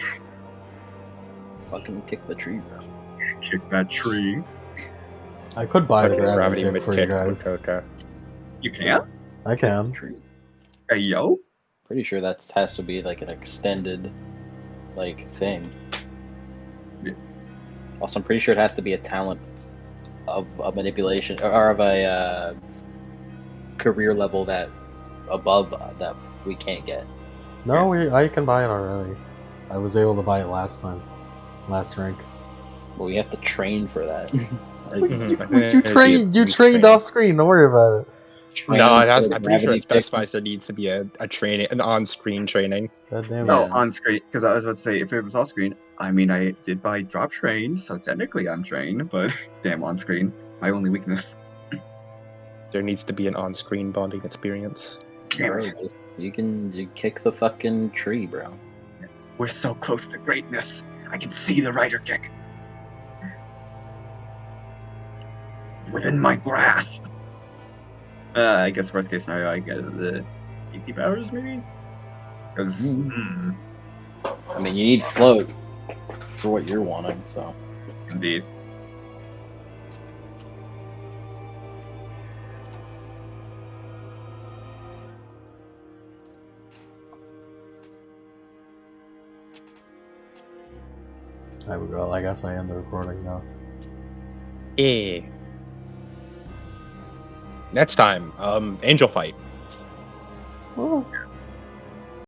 Speaker 6: Fucking kick the tree, bro.
Speaker 3: Kick that tree.
Speaker 2: I could buy the
Speaker 4: Fucking
Speaker 2: gravity kick
Speaker 4: mid
Speaker 2: for you
Speaker 4: kick
Speaker 2: guys.
Speaker 4: Makoto.
Speaker 3: You can't.
Speaker 2: I can.
Speaker 6: Tree.
Speaker 3: Hey, yo.
Speaker 6: Pretty sure that has to be like an extended, like thing.
Speaker 3: Yeah.
Speaker 6: Also, I'm pretty sure it has to be a talent of a manipulation or of a career level that above that we can't get.
Speaker 2: No, I can buy it already. I was able to buy it last rank.
Speaker 6: But we have to train for that.
Speaker 2: You trained off screen. Don't worry about it.
Speaker 4: No,
Speaker 6: Training for
Speaker 4: I'm pretty sure
Speaker 6: gravity
Speaker 4: it specifies there needs to be a training, an on-screen training.
Speaker 2: God damn it.
Speaker 3: No,
Speaker 6: Yeah.
Speaker 3: on screen. Because I was about to say, if it was off screen, I mean, I did buy drop train, so technically I'm trained, but damn, on screen, my only weakness.
Speaker 4: There needs to be an on-screen bonding experience.
Speaker 3: Damn it.
Speaker 6: You kick the fucking tree, bro.
Speaker 3: We're so close to greatness. I can see the rider kick. Within my grasp. I guess worst case scenario, I get the 80 powers maybe? Because,
Speaker 6: I mean, you need float for what you're wanting, so.
Speaker 3: indeed.
Speaker 2: There we go. I guess I end the recording now.
Speaker 4: Yeah. Next time, Angel Fight.
Speaker 2: Oh.